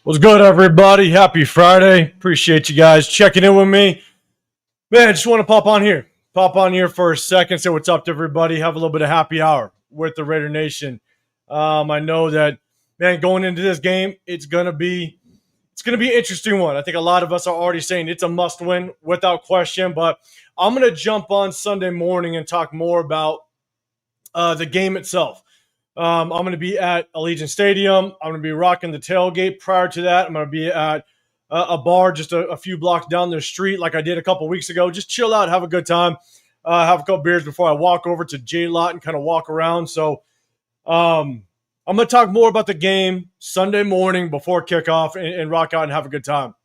What's good, everybody? Happy Friday. Appreciate you guys checking in with me. Man, I just want to pop on here. Pop on here for a second, say what's up to everybody. Have a little bit of happy hour with the Raider Nation. I know that, man, going into this game, it's gonna be an interesting one. I think a lot of us are already saying it's a must-win without question. But I'm gonna jump on Sunday morning and talk more about the game itself. I'm going to be at Allegiant Stadium. I'm going to be rocking the tailgate. Prior to that, I'm going to be at a bar just a few blocks down the street like I did a couple weeks ago. Just chill out, have a good time, have a couple beers before I walk over to J-Lot and kind of walk around. So I'm going to talk more about the game Sunday morning before kickoff and rock out and have a good time.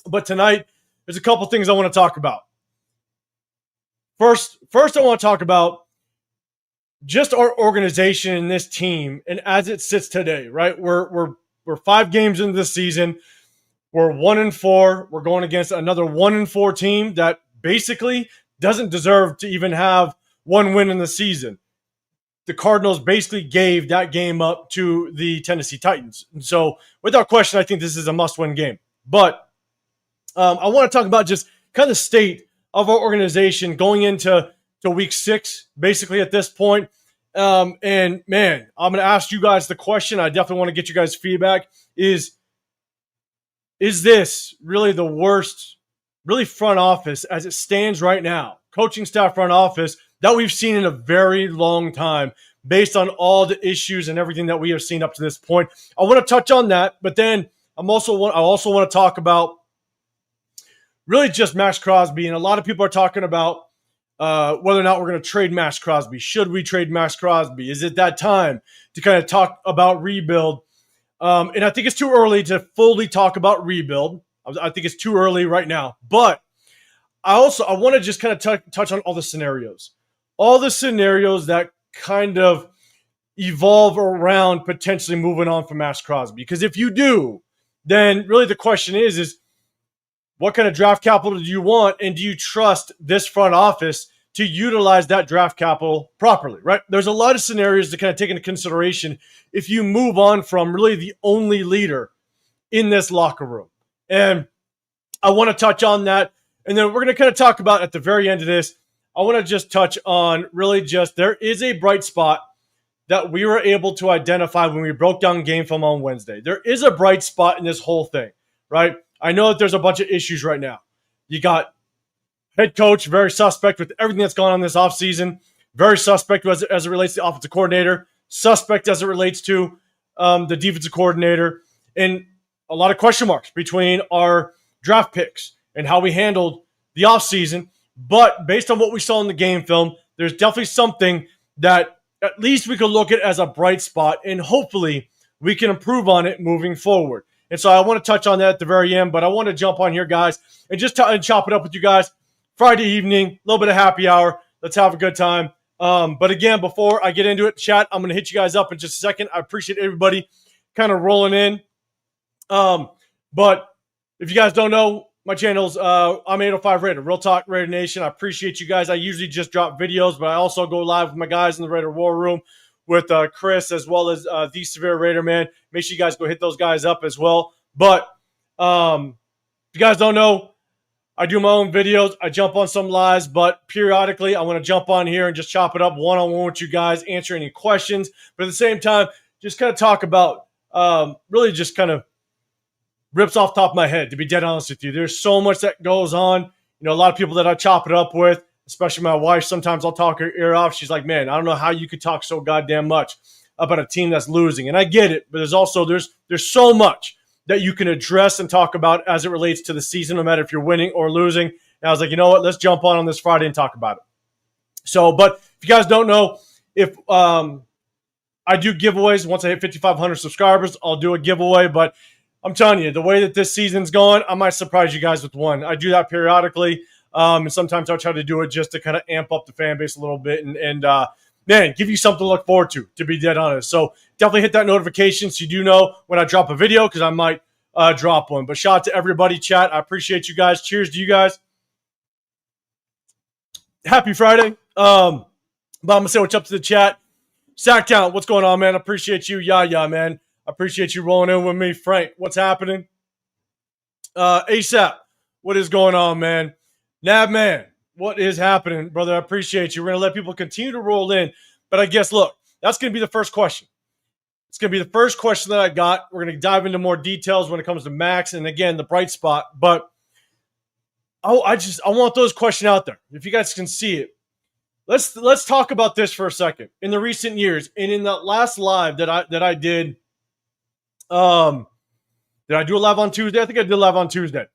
But tonight, there's a couple things I want to talk about. First, I want to talk about just our organization and this team, and as it sits today, right? We're 5 games into the season. We're 1-4. We're going against another 1-4 team that basically doesn't deserve to even have one win in the season. The Cardinals basically gave that game up to the Tennessee Titans. And so, without question, I think this is a must-win game. But I want to talk about just kind of the state of our organization going into week 6, basically at this point. And man, I'm going to ask you guys the question. I definitely want to get you guys' feedback. Is this really the worst, really front office as it stands right now, coaching staff, front office, that we've seen in a very long time based on all the issues and everything that we have seen up to this point? I want to touch on that, but then I also want to talk about really just MAXXcrosby. And a lot of people are talking about whether or not we're going to trade MAXXcrosby. Should we trade MAXXcrosby? Is it that time to kind of talk about rebuild? And I think it's too early to fully talk about rebuild. I think it's too early right now. But I want to just kind of touch on all the scenarios. All the scenarios that kind of evolve around potentially moving on from MAXXcrosby. Because if you do, then really the question is what kind of draft capital do you want, and do you trust this front office to utilize that draft capital properly, right? There's a lot of scenarios to kind of take into consideration if you move on from really the only leader in this locker room. And I want to touch on that. And then we're going to kind of talk about at the very end of this, I want to just touch on really just there is a bright spot that we were able to identify when we broke down game film on Wednesday. There is a bright spot in this whole thing, right? I know that there's a bunch of issues right now. You got head coach, very suspect with everything that's gone on this offseason, very suspect as it relates to the offensive coordinator, suspect as it relates to the defensive coordinator, and a lot of question marks between our draft picks and how we handled the offseason. But based on what we saw in the game film, there's definitely something that at least we could look at as a bright spot, and hopefully we can improve on it moving forward. And so I want to touch on that at the very end, but I want to jump on here, guys, and just chop it up with you guys. Friday evening, a little bit of happy hour. Let's have a good time. But again, before I get into it, chat, I'm going to hit you guys up in just a second. I appreciate everybody kind of rolling in. But if you guys don't know, my channel's I'm 805 Raider, Real Talk Raider Nation. I appreciate you guys. I usually just drop videos, but I also go live with my guys in the Raider War Room with Chris as well as the Severe Raider Man. Make sure you guys go hit those guys up as well. But if you guys don't know, I do my own videos. I jump on some lives, but periodically I want to jump on here and just chop it up one-on-one with you guys, answer any questions. But at the same time, just kind of talk about really just kind of rips off the top of my head, to be dead honest with you. There's so much that goes on. You know, a lot of people that I chop it up with, especially my wife, sometimes I'll talk her ear off. She's like, man, I don't know how you could talk so goddamn much about a team that's losing. And I get it, but there's so much that you can address and talk about as it relates to the season, no matter if you're winning or losing. And I was like, you know what? Let's jump on this Friday and talk about it. So, but if you guys don't know, if I do giveaways, once I hit 5,500 subscribers, I'll do a giveaway. But I'm telling you, the way that this season's going, I might surprise you guys with one. I do that periodically. And sometimes I'll try to do it just to kind of amp up the fan base a little bit and man, give you something to look forward to be dead honest. So definitely hit that notification so you do know when I drop a video, because I might drop one. But shout out to everybody, chat. I appreciate you guys. Cheers to you guys. Happy Friday. But I'm going to say what's up to the chat. Sacktown, what's going on, man? I appreciate you. Yeah, man. I appreciate you rolling in with me. Frank, what's happening? ASAP, what is going on, man? Nab man, what is happening, brother? I appreciate you. We're going to let people continue to roll in. But I guess, look, that's going to be the first question. It's going to be the first question that I got. We're going to dive into more details when it comes to MAXX and, again, the bright spot. But I want those questions out there. If you guys can see it. Let's talk about this for a second. In the recent years, and in that last live that I did, did I do a live on Tuesday? I think I did a live on Tuesday.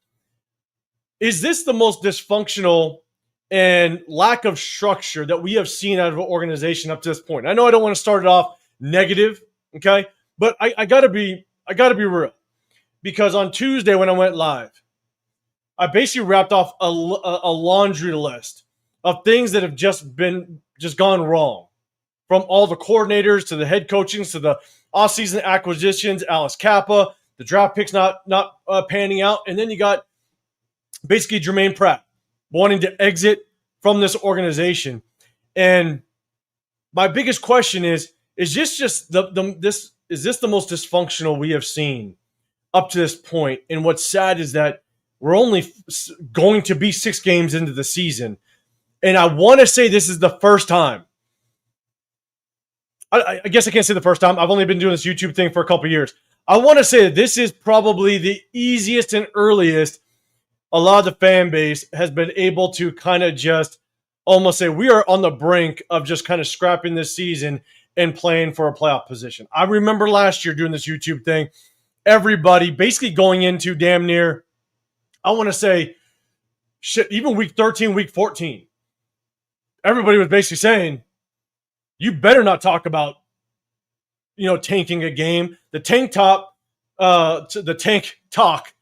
Is this the most dysfunctional and lack of structure that we have seen out of an organization up to this point? I know I don't want to start it off negative, okay? But I gotta be real. Because on Tuesday when I went live, I basically wrapped off a laundry list of things that have just gone wrong. From all the coordinators to the head coachings to the offseason acquisitions, Alice Kappa, the draft picks not panning out. And then you got basically Jermaine Pratt wanting to exit from this organization. And my biggest question is this just is this the most dysfunctional we have seen up to this point? And what's sad is that we're only going to be 6 games into the season. And I want to say this is the first time. I guess I can't say the first time. I've only been doing this YouTube thing for a couple years. I want to say that this is probably the easiest and earliest a lot of the fan base has been able to kind of just almost say we are on the brink of just kind of scrapping this season and playing for a playoff position. I remember last year doing this YouTube thing. Everybody basically going into damn near, I want to say, shit, even week 13, week 14. Everybody was basically saying, you better not talk about, tanking a game. The tank talk,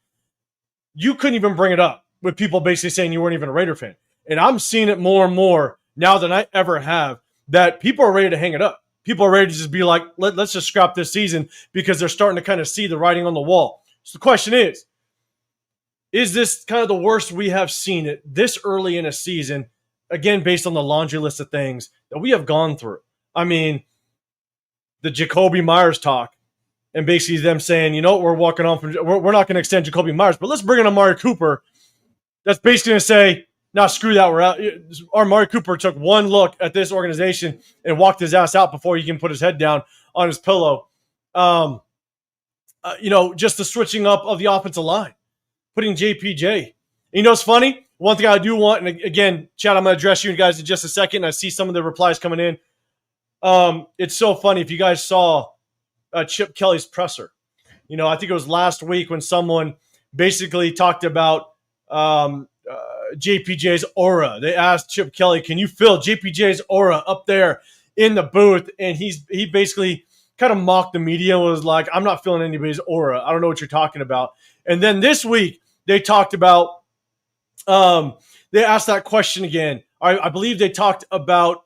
you couldn't even bring it up with people basically saying you weren't even a Raider fan. And I'm seeing it more and more now than I ever have, that people are ready to hang it up. People are ready to just be like, let's just scrap this season because they're starting to kind of see the writing on the wall. So the question is this kind of the worst we have seen it this early in a season? Again, based on the laundry list of things that we have gone through. I mean, the Jacoby Myers talk, and basically them saying, we're walking on from, we're not going to extend Jacoby Myers, but let's bring in Amari Cooper. That's basically going to say, nah, screw that, we're out. Amari Cooper took one look at this organization and walked his ass out before he can put his head down on his pillow. Just the switching up of the offensive line, putting JPJ. It's funny? One thing I do want, and again, Chad, I'm going to address you guys in just a second. I see some of the replies coming in. It's so funny. If you guys saw Chip Kelly's presser, I think it was last week when someone basically talked about JPJ's aura. They asked Chip Kelly, can you feel JPJ's aura up there in the booth? And he basically kind of mocked the media and was like, I'm not feeling anybody's aura. I don't know what you're talking about. And then this week they talked about, they asked that question again. I believe they talked about,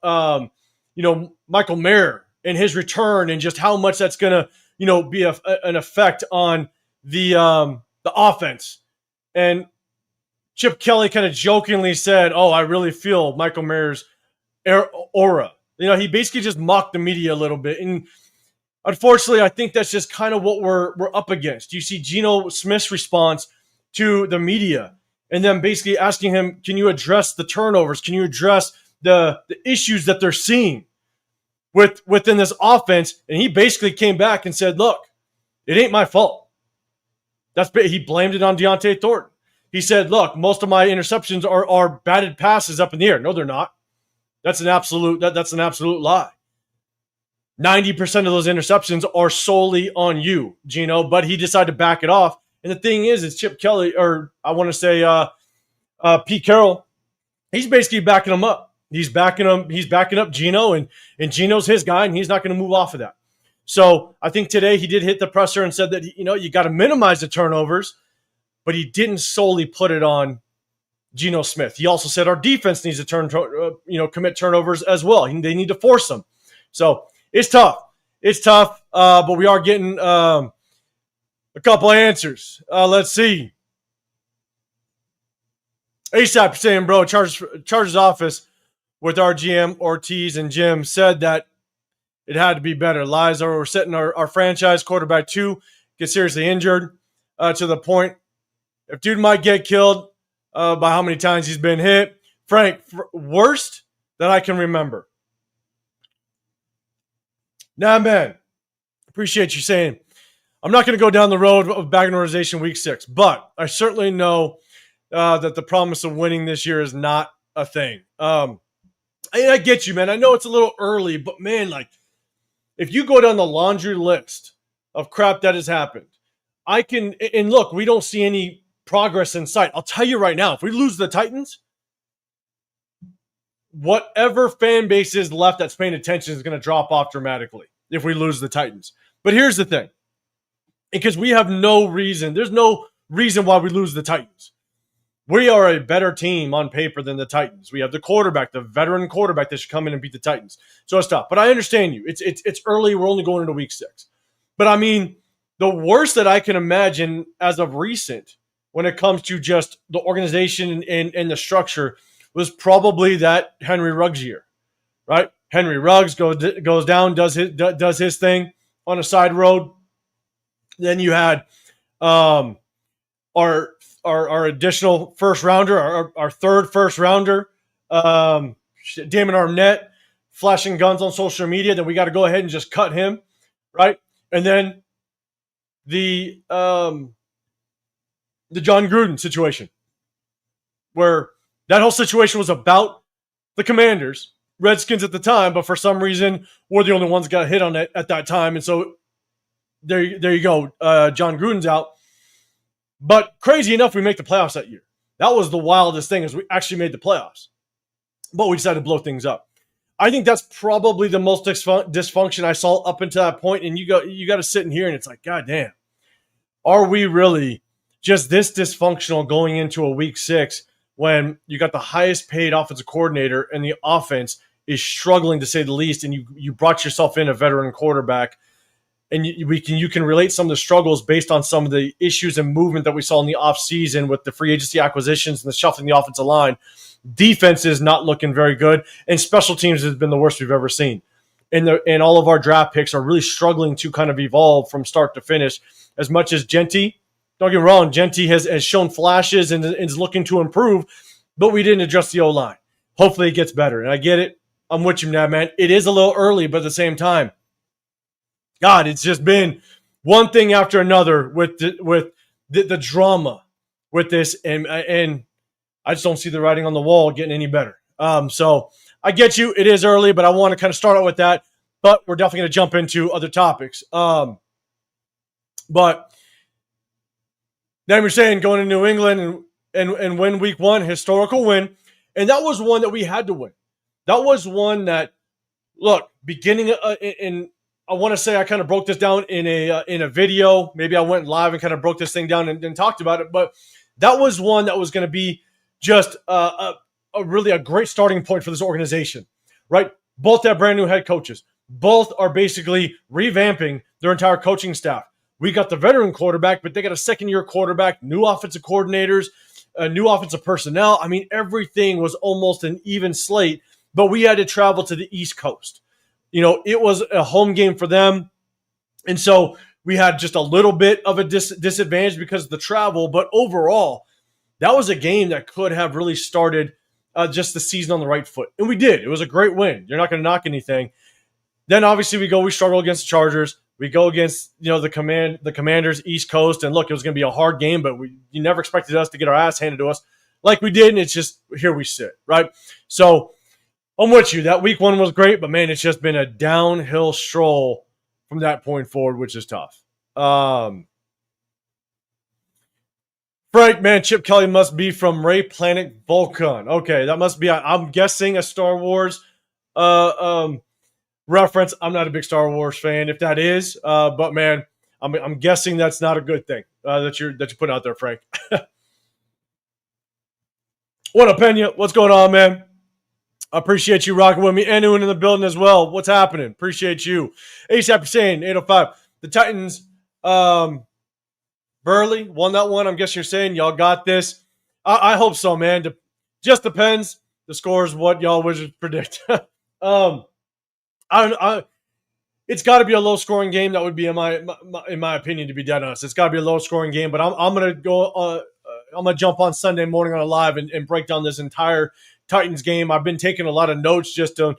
Michael Mayer and his return and just how much that's going to, be an effect on the offense. And Chip Kelly kind of jokingly said, I really feel Michael Mayer's aura. He basically just mocked the media a little bit. And unfortunately, I think that's just kind of what we're up against. You see Geno Smith's response to the media and then basically asking him, can you address the turnovers? Can you address the issues that they're seeing within this offense? And he basically came back and said, look, it ain't my fault. He blamed it on Deontay Thornton. He said, look, most of my interceptions are batted passes up in the air. No, they're not. That's an absolute lie. 90% of those interceptions are solely on you, Geno, but he decided to back it off. And the thing is Chip Kelly, or I want to say Pete Carroll, he's basically backing him up. He's backing up Geno, and Geno's his guy, and he's not going to move off of that. So I think today he did hit the presser and said that, you got to minimize the turnovers, but he didn't solely put it on Geno Smith. He also said our defense needs to commit turnovers as well. They need to force them. So it's tough. But we are getting a couple of answers. Let's see. ASAP saying, bro, Chargers office with our GM Ortiz and Jim said that It had to be better. Lies are we're setting our franchise quarterback 2 get seriously injured to the point if dude might get killed by how many times he's been hit. Frank, worst that I can remember. Nah, man. Appreciate you saying. I'm not going to go down the road of back in organization week 6, but I certainly know that the promise of winning this year is not a thing. I get you, man. I know it's a little early, but man, like, if you go down the laundry list of crap that has happened, I can, and look, we don't see any progress in sight. I'll tell you right now, if we lose the Titans, whatever fan base is left that's paying attention is going to drop off dramatically if we lose the Titans. But here's the thing, because we have no reason, there's no reason why we lose the Titans. We are a better team on paper than the Titans. We have the quarterback, the veteran quarterback that should come in and beat the Titans. So it's tough. But I understand you. It's early. We're only going into week 6. But I mean, the worst that I can imagine as of recent when it comes to just the organization and the structure was probably that Henry Ruggs year, right? Henry Ruggs goes down, does his thing on a side road. Then you had our additional first rounder, our third first rounder, Damon Arnett, flashing guns on social media. Then we got to go ahead and just cut him, right? And then the John Gruden situation, where that whole situation was about the Commanders, Redskins at the time, but for some reason we're the only ones that got hit on it at that time, and so there you go. John Gruden's out. But crazy enough, we make the playoffs that year. That was the wildest thing, is we actually made the playoffs. But we decided to blow things up. I think that's probably the most dysfunction I saw up until that point. And you got to sit in here and it's like, God damn, are we really just this dysfunctional going into a week 6 when you got the highest paid offensive coordinator and the offense is struggling to say the least, and you brought yourself in a veteran quarterback? And you can relate some of the struggles based on some of the issues and movement that we saw in the offseason with the free agency acquisitions and the shuffling the offensive line. Defense is not looking very good, and special teams has been the worst we've ever seen. And all of our draft picks are really struggling to kind of evolve from start to finish. As much as Genty, don't get me wrong, Genty has shown flashes and is looking to improve, but we didn't adjust the O-line. Hopefully it gets better. And I get it. I'm with you now, man. It is a little early, but at the same time, God, it's just been one thing after another with the drama with this, and I just don't see the writing on the wall getting any better. So I get you. It is early, but I want to kind of start out with that. But we're definitely going to jump into other topics. But then we're saying going to New England and win week 1, historical win, and that was one that we had to win. That was one that, look, beginning in. I want to say I kind of broke this down in a video. Maybe I went live and kind of broke this thing down and talked about it. But that was one that was going to be just a really a great starting point for this organization, right? Both have brand new head coaches. Both are basically revamping their entire coaching staff. We got the veteran quarterback, but they got a second-year quarterback, new offensive coordinators, new offensive personnel. I mean, everything was almost an even slate, but we had to travel to the East Coast. You know, it was a home game for them. And so we had just a little bit of a disadvantage because of the travel. But overall, that was a game that could have really started just the season on the right foot. And we did. It was a great win. You're not going to knock anything. Then obviously we struggle against the Chargers. We go against, the Commanders, East Coast. And look, it was going to be a hard game, but you never expected us to get our ass handed to us like we did. And it's just, here we sit, right? So I'm with you. That week 1 was great, but man, it's just been a downhill stroll from that point forward, which is tough. Frank, man, Chip Kelly must be from Ray Planet Vulcan. Okay, that must be, I'm guessing, a Star Wars reference. I'm not a big Star Wars fan, if that is, but man, I'm guessing that's not a good thing that you're putting out there, Frank. What up, Pena? What's going on, man? I appreciate you rocking with me. Anyone in the building as well. What's happening? Appreciate you. ASAP Hussein, 805. The Titans, Burley won that one. I'm guessing you're saying y'all got this. I hope so, man. Just depends. The score is what y'all Wizards predict. it's got to be a low scoring game. That would be in my opinion, to be dead honest. It's got to be a low scoring game. But I'm gonna go. I'm gonna jump on Sunday morning on a live and break down this entire Titans game. I've been taking a lot of notes just on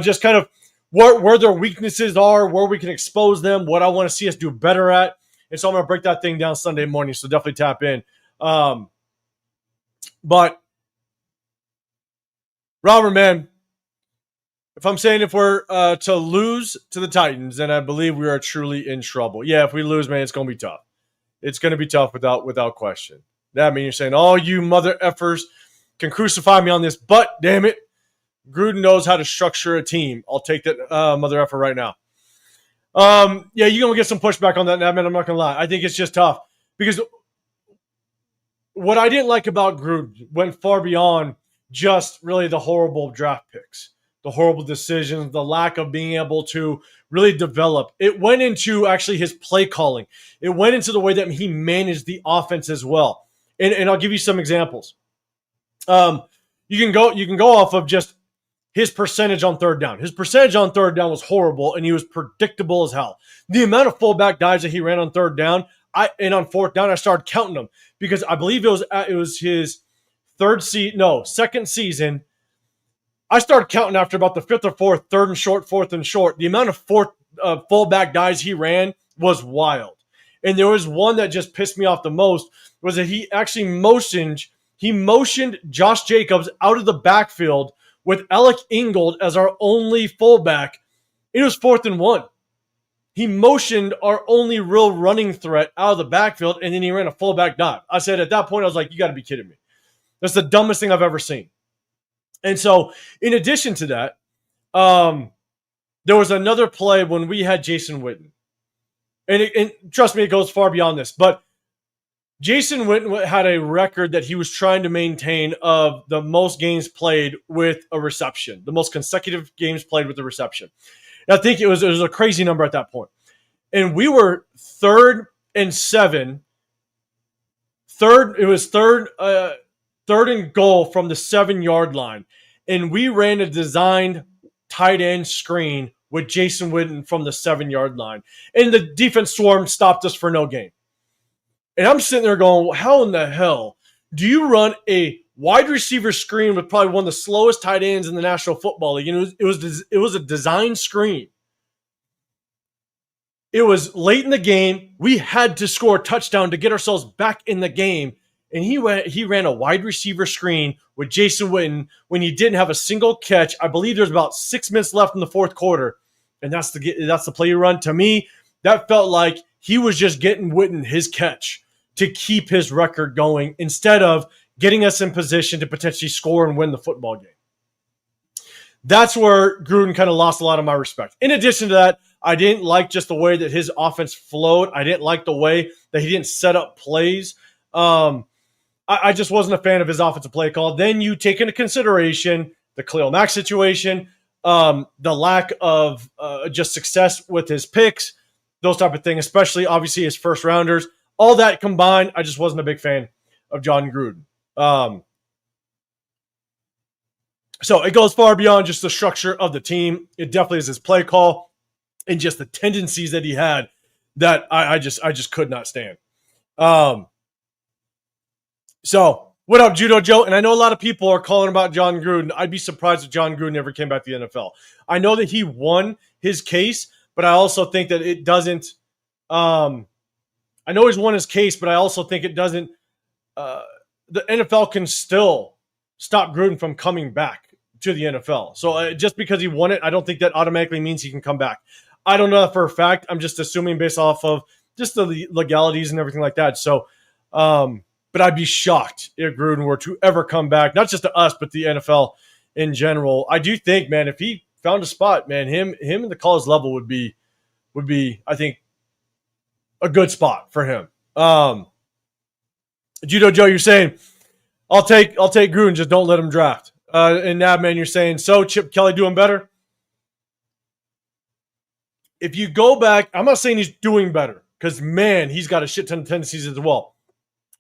just kind of where their weaknesses are, where we can expose them, what I want to see us do better at. And so I'm gonna break that thing down Sunday morning. So definitely tap in. But Robert, man, if I'm saying if we're to lose to the Titans, then I believe we are truly in trouble. Yeah, if we lose, man, it's going to be tough. It's going to be tough without question. That means you're saying, oh, you mother effers can crucify me on this, but damn it, Gruden knows how to structure a team. I'll take that mother effer right now. Yeah, you're going to get some pushback on that, man. I'm not going to lie. I think it's just tough because what I didn't like about Gruden went far beyond just really the horrible draft picks, the horrible decisions, the lack of being able to really develop. It went into actually his play calling. It went into the way that he managed the offense as well. And I'll give you some examples. You can go off of just his percentage on third down. His percentage on third down was horrible, and he was predictable as hell. The amount of fullback dives that he ran on third down, and on fourth down, I started counting them because I believe it was his second season. I started counting after about the fifth or fourth, third and short, fourth and short. The amount of fullback dives he ran was wild. And there was one that just pissed me off the most was that he actually motioned Josh Jacobs out of the backfield with Alec Ingold as our only fullback. It was 4th and 1. He motioned our only real running threat out of the backfield, and then he ran a fullback dive. I said at that point, I was like, you got to be kidding me. That's the dumbest thing I've ever seen. And so, in addition to that, there was another play when we had Jason Witten. And trust me, it goes far beyond this. But Jason Witten had a record that he was trying to maintain of the most games played with a reception, the most consecutive games played with a reception. And I think it was a crazy number at that point. And we were 3rd and 7. Third and goal from the 7-yard line. And we ran a designed tight end screen with Jason Witten from the 7-yard line. And the defense swarm stopped us for no gain. And I'm sitting there going, how in the hell do you run a wide receiver screen with probably one of the slowest tight ends in the National Football League? And it was a design screen. It was late in the game. We had to score a touchdown to get ourselves back in the game. And he ran a wide receiver screen with Jason Witten when he didn't have a single catch. I believe there's about 6 minutes left in the fourth quarter. And that's the play you run. To me, that felt like he was just getting Witten his catch to keep his record going instead of getting us in position to potentially score and win the football game. That's where Gruden kind of lost a lot of my respect. In addition to that, I didn't like just the way that his offense flowed. I didn't like the way that he didn't set up plays. I just wasn't a fan of his offensive play call. Then you take into consideration the Khalil Mack situation, the lack of just success with his picks, those type of things, especially obviously his first rounders. All that combined, I just wasn't a big fan of John Gruden. So it goes far beyond just the structure of the team. It definitely is his play call and just the tendencies that he had that I just could not stand. So what up, Judo Joe? And I know a lot of people are calling about John Gruden. I'd be surprised if John Gruden ever came back to the NFL. I know that he won his case, but I also think that it doesn't. I know he's won his case, but I also think it doesn't. The NFL can still stop Gruden from coming back to the NFL. So just because he won it, I don't think that automatically means he can come back. I don't know that for a fact. I'm just assuming based off of just the legalities and everything like that. So, but I'd be shocked if Gruden were to ever come back, not just to us, but the NFL in general. I do think, man, if he found a spot, man, him at the college level would be, I think, a good spot for him. Judo Joe, you're saying, I'll take Gruden, just don't let him draft. And Nabman, you're saying, so Chip Kelly doing better? If you go back, I'm not saying he's doing better, because, man, he's got a shit ton of tendencies as well.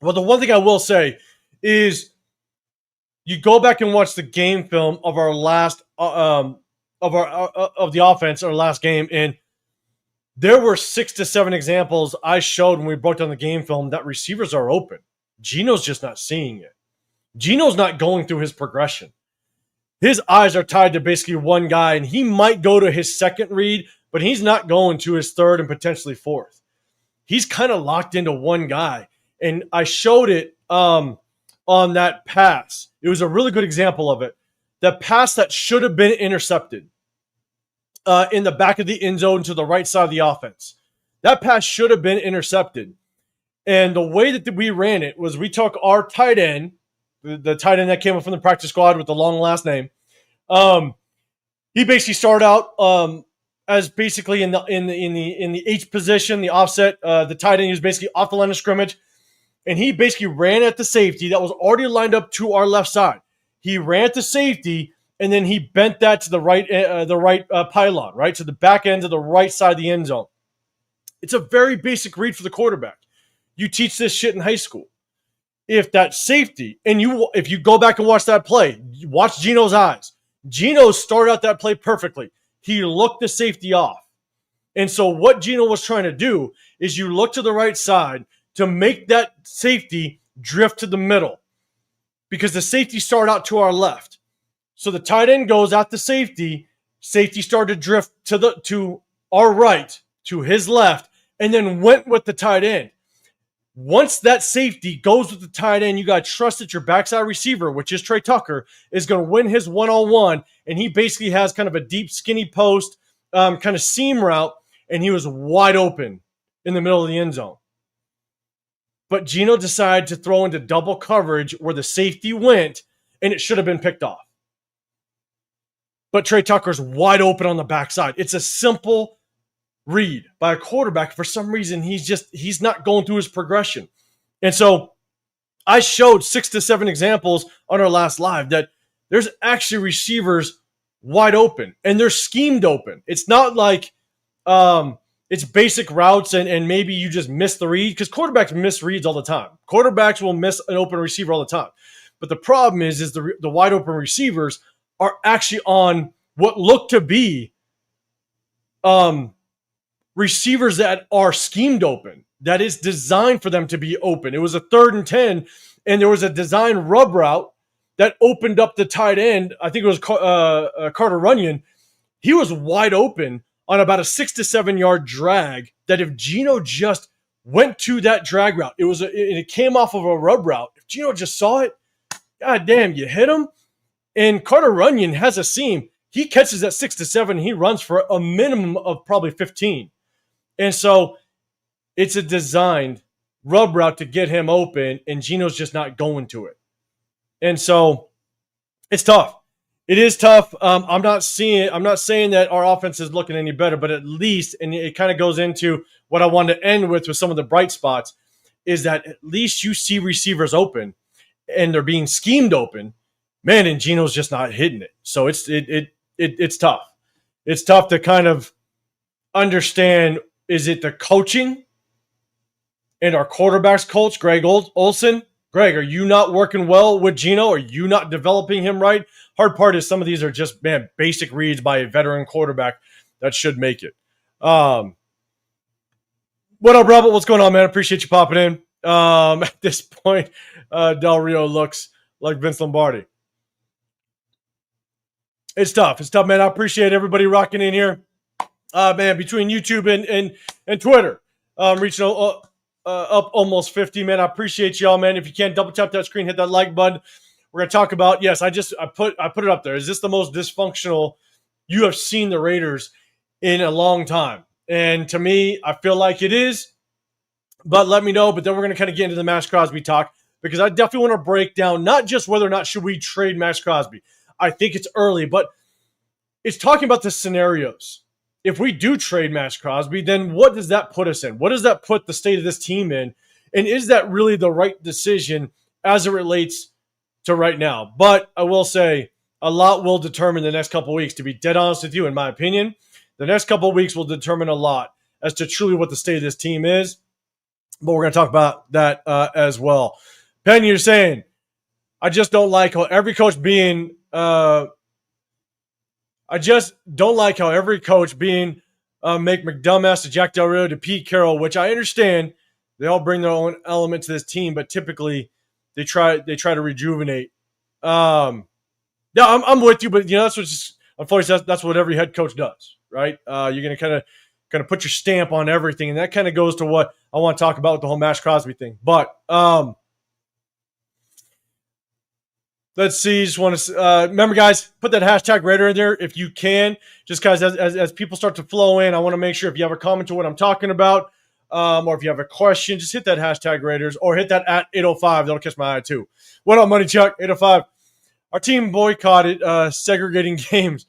Well, the one thing I will say is you go back and watch the game film of our last of the offense, our last game, and There were 6 to 7 examples I showed when we broke down the game film that receivers are open. Gino's just not seeing it. Gino's not going through his progression. His eyes are tied to basically one guy, and he might go to his second read, but he's not going to his third and potentially fourth. He's kind of locked into one guy. And I showed it on that pass. It was a really good example of it. The pass that should have been intercepted in the back of the end zone to the right side of the offense. That pass should have been intercepted. And the way that we ran it was we took our tight end, the tight end that came up from the practice squad with the long last name. He basically started out as basically in the H position, the offset. The tight end, he was basically off the line of scrimmage, and he basically ran at the safety that was already lined up to our left side. He ran at the safety, and then he bent that to the right pylon, right to the back end to the right side of the end zone. It's a very basic read for the quarterback. You teach this shit in high school. If that safety, and if you go back and watch that play, watch Gino's eyes. Gino started out that play perfectly. He looked the safety off. And so what Gino was trying to do is you look to the right side to make that safety drift to the middle because the safety started out to our left. So the tight end goes out the safety. Safety started to drift to our right, to his left, and then went with the tight end. Once that safety goes with the tight end, you got to trust that your backside receiver, which is Trey Tucker, is going to win his one-on-one, and he basically has kind of a deep, skinny post, kind of seam route, and he was wide open in the middle of the end zone. But Gino decided to throw into double coverage where the safety went, and it should have been picked off. But Trey Tucker's wide open on the backside. It's a simple read by a quarterback. For some reason, he's not going through his progression. And so I showed 6 to 7 examples on our last live that there's actually receivers wide open and they're schemed open. It's not like it's basic routes and maybe you just miss the read, because quarterbacks miss reads all the time. Quarterbacks will miss an open receiver all the time. But the problem is the wide open receivers are actually on what look to be receivers that are schemed open, that is designed for them to be open. It was a 3rd and 10, and there was a design rub route that opened up the tight end. I think it was Carter Runyon. He was wide open on about a 6 to 7 yard drag that if Gino just went to that drag route, it came off of a rub route. If Gino just saw it, god damn, you hit him. And Carter Runyon has a seam. He catches that 6 to 7. He runs for a minimum of probably 15. And so it's a designed rub route to get him open, and Gino's just not going to it. And so it's tough. It is tough. I'm not saying that our offense is looking any better, but at least, and it kind of goes into what I wanted to end with some of the bright spots, is that at least you see receivers open and they're being schemed open, man, and Gino's just not hitting it. So it's tough. It's tough to kind of understand. Is it the coaching and our quarterback's coach, Greg Olson? Greg, are you not working well with Gino? Are you not developing him right? Hard part is some of these are just, man, basic reads by a veteran quarterback that should make it. What up, Robert? What's going on, man? Appreciate you popping in. At this point, Del Rio looks like Vince Lombardi. It's tough. It's tough, man. I appreciate everybody rocking in here. Man, between YouTube and Twitter, reaching up almost 50, man. I appreciate y'all, man. If you can, double tap that screen, hit that like button. We're gonna talk about, yes, I put it up there. Is this the most dysfunctional you have seen the Raiders in a long time? And to me, I feel like it is. But let me know. But then we're gonna kind of get into the Maxx Crosby talk, because I definitely want to break down not just whether or not should we trade Maxx Crosby. I think it's early, but it's talking about the scenarios. If we do trade Maxx Crosby, then what does that put us in? What does that put the state of this team in? And is that really the right decision as it relates to right now? But I will say a lot will determine the next couple of weeks. To be dead honest with you, in my opinion, the next couple of weeks will determine a lot as to truly what the state of this team is. But we're going to talk about that as well. Penn, you're saying, I just don't like how every coach being make McDumbass to Jack Del Rio to Pete Carroll, which I understand. They all bring their own element to this team, but typically they try to rejuvenate. Yeah, I'm with you, but that's what's unfortunately that's what every head coach does, right? You're gonna kind of put your stamp on everything, and that kind of goes to what I want to talk about with the whole MaxxCrosby thing. But let's see. Just want to remember, guys, put that hashtag Raider in there if you can. Just guys, as people start to flow in, I want to make sure if you have a comment to what I'm talking about, or if you have a question, just hit that hashtag Raiders or hit that at 805. That'll catch my eye too. What up, Money Chuck? 805. Our team boycotted segregating games.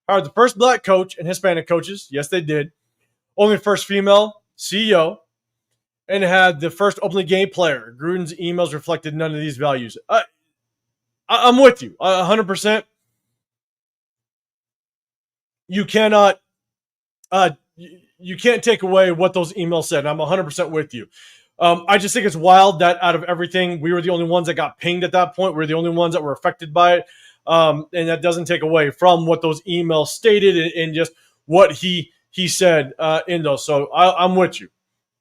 Hired the first black coach and Hispanic coaches. Yes, they did. Only first female CEO. And had the first openly gay player. Gruden's emails reflected none of these values. I'm with you 100%. You cannot, you can't take away what those emails said. I'm 100% with you. I just think it's wild that out of everything, we were the only ones that got pinged at that point. We were the only ones that were affected by it. And that doesn't take away from what those emails stated and just what he said in those. So I'm with you.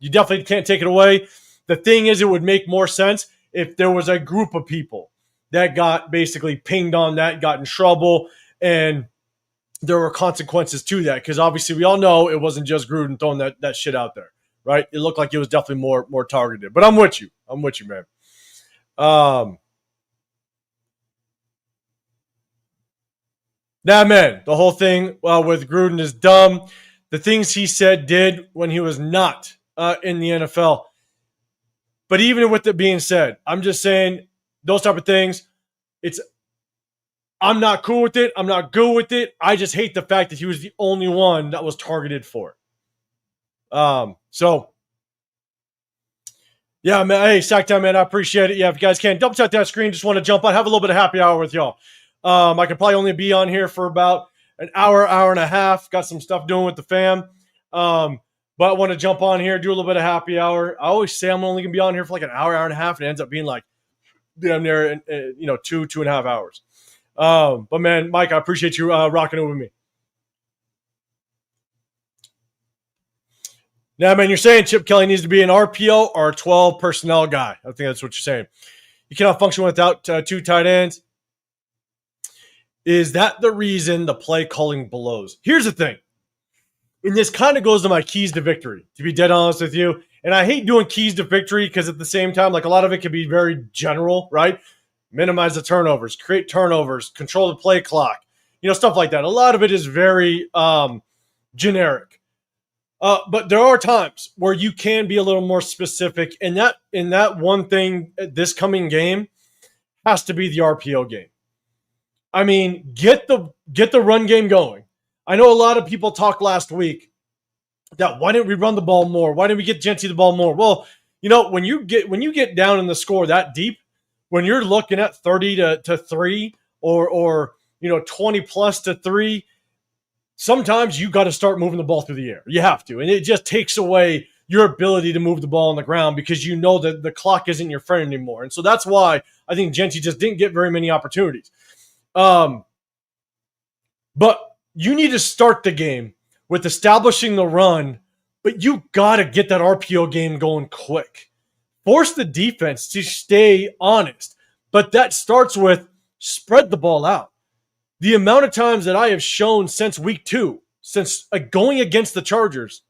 You definitely can't take it away. The thing is, it would make more sense if there was a group of people that got basically pinged on that, got in trouble, and there were consequences to that. Because obviously we all know it wasn't just Gruden throwing that shit out there, right? It looked like it was definitely more targeted. But I'm with you. I'm with you, man. Nah, man, the whole thing with Gruden is dumb. The things he did when he was not in the NFL. But even with it being said, I'm just saying those type of things, I'm not cool with it. I'm not good with it. I just hate the fact that he was the only one that was targeted for it. So, yeah, man. Hey, Sacktime, man, I appreciate it. Yeah, if you guys can, double tap that screen. Just want to jump on, have a little bit of happy hour with y'all. I could probably only be on here for about an hour and a half. Got some stuff doing with the fam. But I want to jump on here, do a little bit of happy hour. I always say I'm only going to be on here for like an hour and a half, and it ends up being like damn near, 2.5 hours. But man, Mike, I appreciate you rocking it with me. Now, man, you're saying Chip Kelly needs to be an RPO or a 12 personnel guy. I think that's what you're saying. You cannot function without two tight ends. Is that the reason the play calling blows? Here's the thing. And this kind of goes to my keys to victory, to be dead honest with you. And I hate doing keys to victory because at the same time, like a lot of it can be very general, right? Minimize the turnovers, create turnovers, control the play clock, stuff like that. A lot of it is very generic. But there are times where you can be a little more specific. And that one thing, this coming game has to be the RPO game. I mean, get the run game going. I know a lot of people talked last week that why didn't we run the ball more? Why didn't we get Genty the ball more? Well, when you get down in the score that deep, when you're looking at 30 to 3 or 20 plus to 3, sometimes you got to start moving the ball through the air. You have to. And it just takes away your ability to move the ball on the ground because you know that the clock isn't your friend anymore. And so that's why I think Genty just didn't get very many opportunities. But you need to start the game with establishing the run, but you got to get that RPO game going quick. Force the defense to stay honest, but that starts with spread the ball out. The amount of times that I have shown since week 2, since going against the Chargers,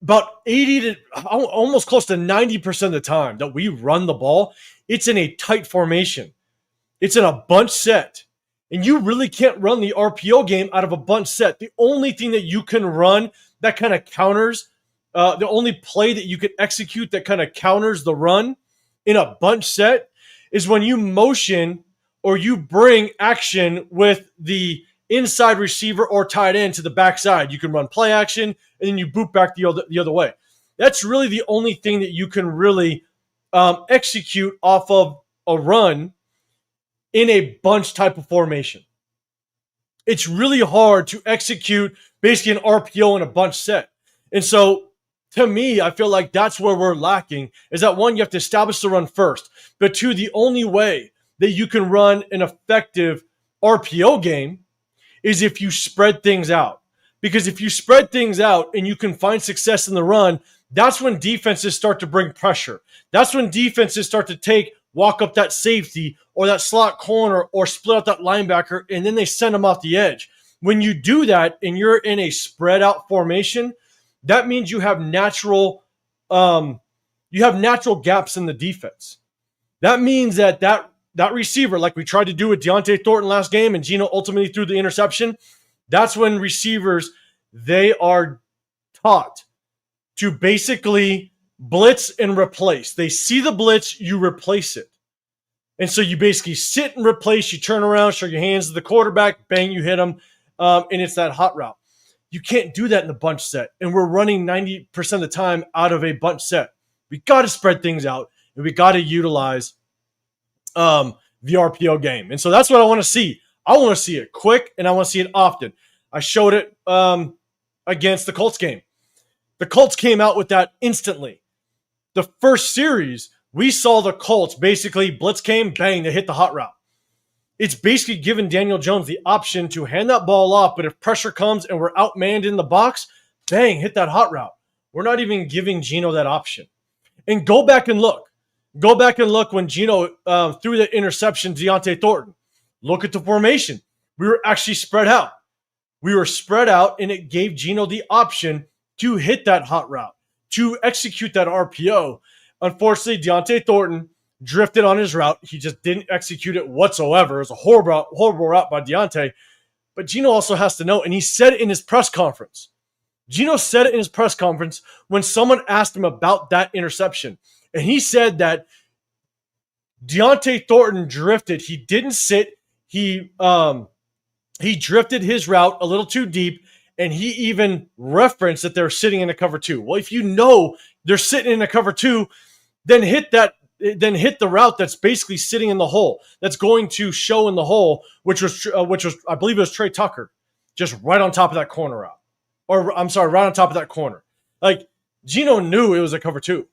about 80 to almost close to 90% of the time that we run the ball, it's in a tight formation. It's in a bunch set. And you really can't run the RPO game out of a bunch set. The only thing that you can run that kind of counters, the only play that you can execute that kind of counters the run in a bunch set is when you motion or you bring action with the inside receiver or tight end to the backside. You can run play action and then you boot back the other way. That's really the only thing that you can really execute off of a run in a bunch type of formation. It's really hard to execute basically an RPO in a bunch set. And so to me, I feel like that's where we're lacking is that one, you have to establish the run first. But two, the only way that you can run an effective RPO game is if you spread things out. Because if you spread things out and you can find success in the run, that's when defenses start to bring pressure. That's when defenses start to walk up that safety or that slot corner or split out that linebacker, and then they send them off the edge. When you do that and you're in a spread out formation, that means you have natural gaps in the defense. That means that receiver, like we tried to do with Deontay Thornton last game and Geno ultimately threw the interception, that's when receivers, they are taught to basically blitz and replace. They see the blitz, you replace it. And so you basically sit and replace, you turn around, show your hands to the quarterback, bang, you hit him, and it's that hot route. You can't do that in the bunch set. And we're running 90% of the time out of a bunch set. We got to spread things out, and we got to utilize the RPO game. And so that's what I want to see. I want to see it quick, and I want to see it often. I showed it against the Colts game. The Colts came out with that instantly. The first series, we saw the Colts basically blitz came, bang, they hit the hot route. It's basically giving Daniel Jones the option to hand that ball off, but if pressure comes and we're outmanned in the box, bang, hit that hot route. We're not even giving Geno that option. And go back and look. Go back and look when Geno threw the interception to Deontay Thornton. Look at the formation. We were actually spread out. We were spread out, and it gave Geno the option to hit that hot route, to execute that RPO. Unfortunately, Deontay Thornton drifted on his route. He just didn't execute it whatsoever. It was a horrible route by Deontay. But Geno also has to know, and he said it in his press conference. Geno said it in his press conference when someone asked him about that interception. And he said that Deontay Thornton drifted. He didn't sit. He drifted his route a little too deep, and he even referenced that they're sitting in a cover two. Well, if you know they're sitting in a cover two, then hit the route that's basically sitting in the hole, that's going to show in the hole, which was I believe it was Trey Tucker, just right on top of that corner route. Or I'm sorry, right on top of that corner. Like, Geno knew it was a cover two.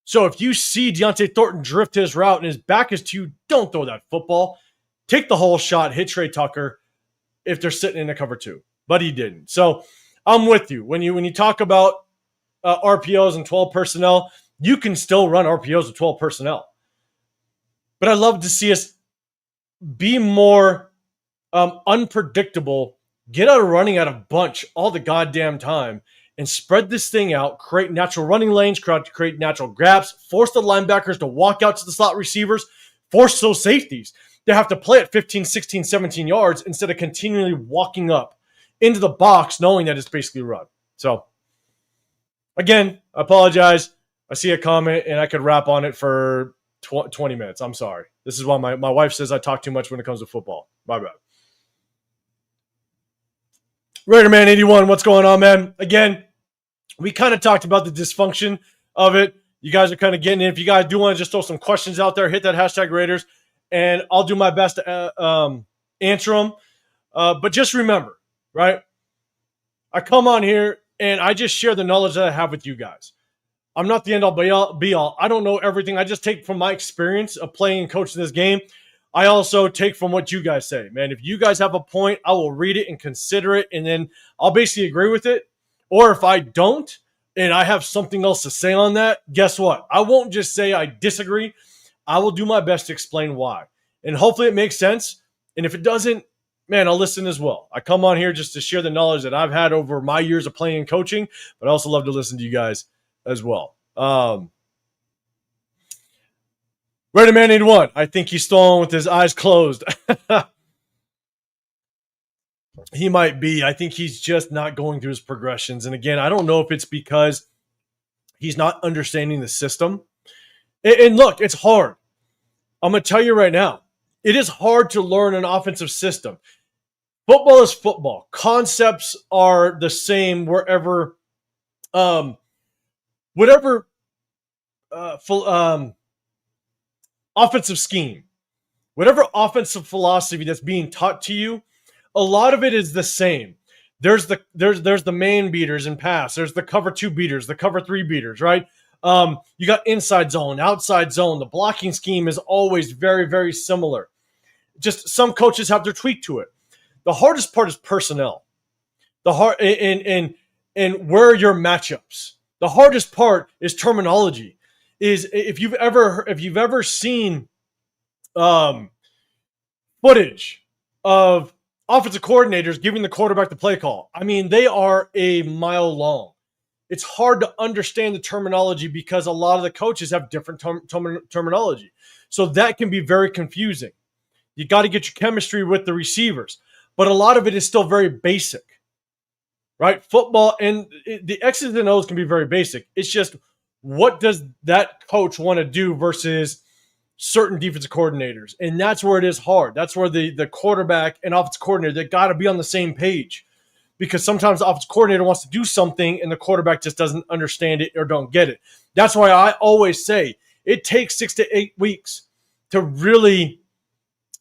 So if you see Deontay Thornton drift his route and his back is to you, don't throw that football. Take the whole shot, hit Trey Tucker if they're sitting in a cover two. But he didn't. So I'm with you. When you talk about RPOs and 12 personnel, you can still run RPOs with 12 personnel. But I'd love to see us be more unpredictable, get out of running at a bunch all the goddamn time, and spread this thing out, create natural running lanes, create natural gaps, force the linebackers to walk out to the slot receivers, force those safeties to have to play at 15, 16, 17 yards instead of continually walking up into the box knowing that it's basically run. So, again, I apologize. I see a comment, and I could rap on it for 20 minutes. I'm sorry. This is why my wife says I talk too much when it comes to football. My bad. Raiderman81, what's going on, man? Again, we kind of talked about the dysfunction of it. You guys are kind of getting in. If you guys do want to just throw some questions out there, hit that hashtag Raiders, and I'll do my best to answer them. But just remember, right? I come on here, and I just share the knowledge that I have with you guys. I'm not the end-all, be-all. I don't know everything. I just take from my experience of playing and coaching this game. I also take from what you guys say, man. If you guys have a point, I will read it and consider it, and then I'll basically agree with it. Or if I don't, and I have something else to say on that, guess what? I won't just say I disagree. I will do my best to explain why. And hopefully it makes sense. And if it doesn't, man, I'll listen as well. I come on here just to share the knowledge that I've had over my years of playing and coaching, but I also love to listen to you guys as well. Raiderman81, I think he's stolen with his eyes closed. He might be. I think he's just not going through his progressions. And again, I don't know if it's because he's not understanding the system. And look, it's hard. I'm going to tell you right now, it is hard to learn an offensive system. Football is football. Concepts are the same wherever, whatever offensive scheme, whatever offensive philosophy that's being taught to you, a lot of it is the same. There's the man beaters in pass. There's the cover two beaters, the cover three beaters, right? You got inside zone, outside zone. The blocking scheme is always very, very similar. Just some coaches have their tweak to it. The hardest part is personnel. The hard and where are your matchups? The hardest part is terminology. Is if you've ever seen footage of offensive coordinators giving the quarterback the play call. I mean, they are a mile long. It's hard to understand the terminology because a lot of the coaches have different terminology. So that can be very confusing. You got to get your chemistry with the receivers. But a lot of it is still very basic, right? Football and the X's and O's can be very basic. It's just, what does that coach want to do versus certain defensive coordinators? And that's where it is hard. That's where the quarterback and offensive coordinator, they got to be on the same page, because sometimes the offensive coordinator wants to do something and the quarterback just doesn't understand it or don't get it. That's why I always say it takes 6 to 8 weeks to really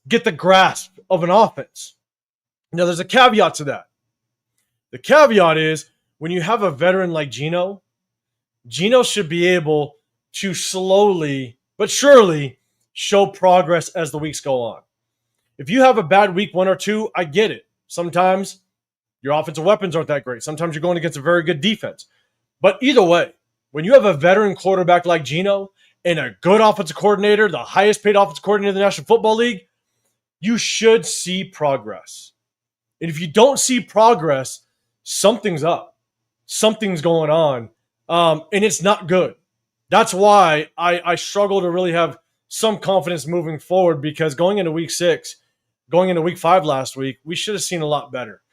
get the grasp of an offense. Now, there's a caveat to that. The caveat is, when you have a veteran like Geno should be able to slowly but surely show progress as the weeks go on. If you have a bad week 1 or 2, I get it. Sometimes your offensive weapons aren't that great. Sometimes you're going against a very good defense. But either way, when you have a veteran quarterback like Geno and a good offensive coordinator, the highest paid offensive coordinator in the National Football League, you should see progress. And if you don't see progress, something's up. Something's going on. And it's not good. That's why I struggle to really have some confidence moving forward, because going into week 6, going into week 5 last week, we should have seen a lot better,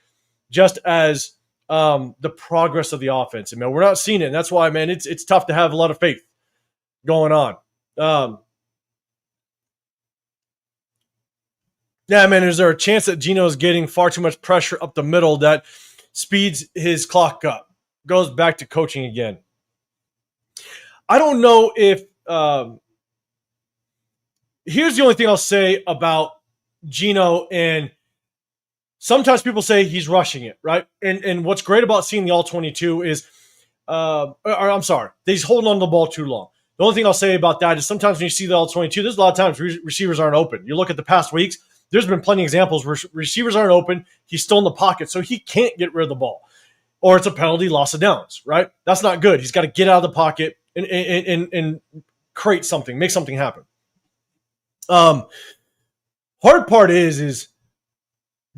just as the progress of the offense. And man, we're not seeing it. And that's why, man, it's tough to have a lot of faith going on. Yeah, man, is there a chance that Geno is getting far too much pressure up the middle that speeds his clock up? Goes back to coaching again. I don't know if here's the only thing I'll say about Geno, and sometimes people say he's rushing it, right? And what's great about seeing the All-22 is, he's holding on to the ball too long. The only thing I'll say about that is sometimes when you see the All-22, there's a lot of times receivers aren't open. You look at the past weeks, there's been plenty of examples where receivers aren't open, he's still in the pocket, so he can't get rid of the ball. Or it's a penalty, loss of downs, right? That's not good. He's got to get out of the pocket and create something, make something happen. Hard part is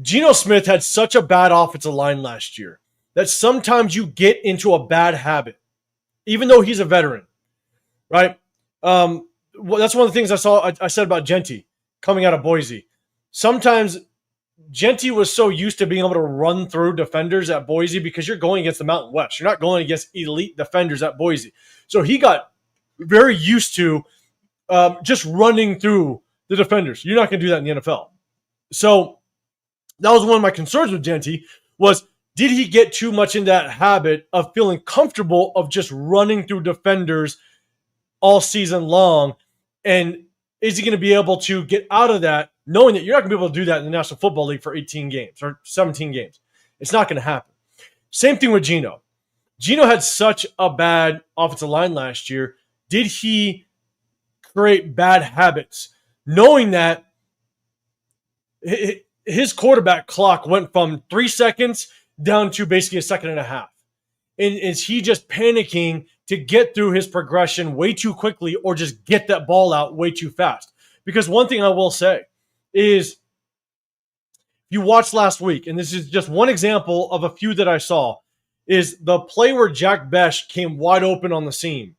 Geno Smith had such a bad offensive line last year that sometimes you get into a bad habit, even though he's a veteran, right? That's one of the things I said about Genty coming out of Boise. Sometimes Genty was so used to being able to run through defenders at Boise, because you're going against the Mountain West. You're not going against elite defenders at Boise. So he got very used to just running through the defenders. You're not going to do that in the NFL. So that was one of my concerns with Genty, was did he get too much in that habit of feeling comfortable of just running through defenders all season long? And is he going to be able to get out of that, knowing that you're not going to be able to do that in the National Football League for 18 games or 17 games? It's not going to happen. Same thing with Geno. Geno had such a bad offensive line last year. Did he create bad habits, knowing that his quarterback clock went from 3 seconds down to basically a second and a half? And is he just panicking to get through his progression way too quickly, or just get that ball out way too fast? Because one thing I will say is, you watched last week, and this is just one example of a few that I saw, is the play where Jack Besh came wide open on the seam.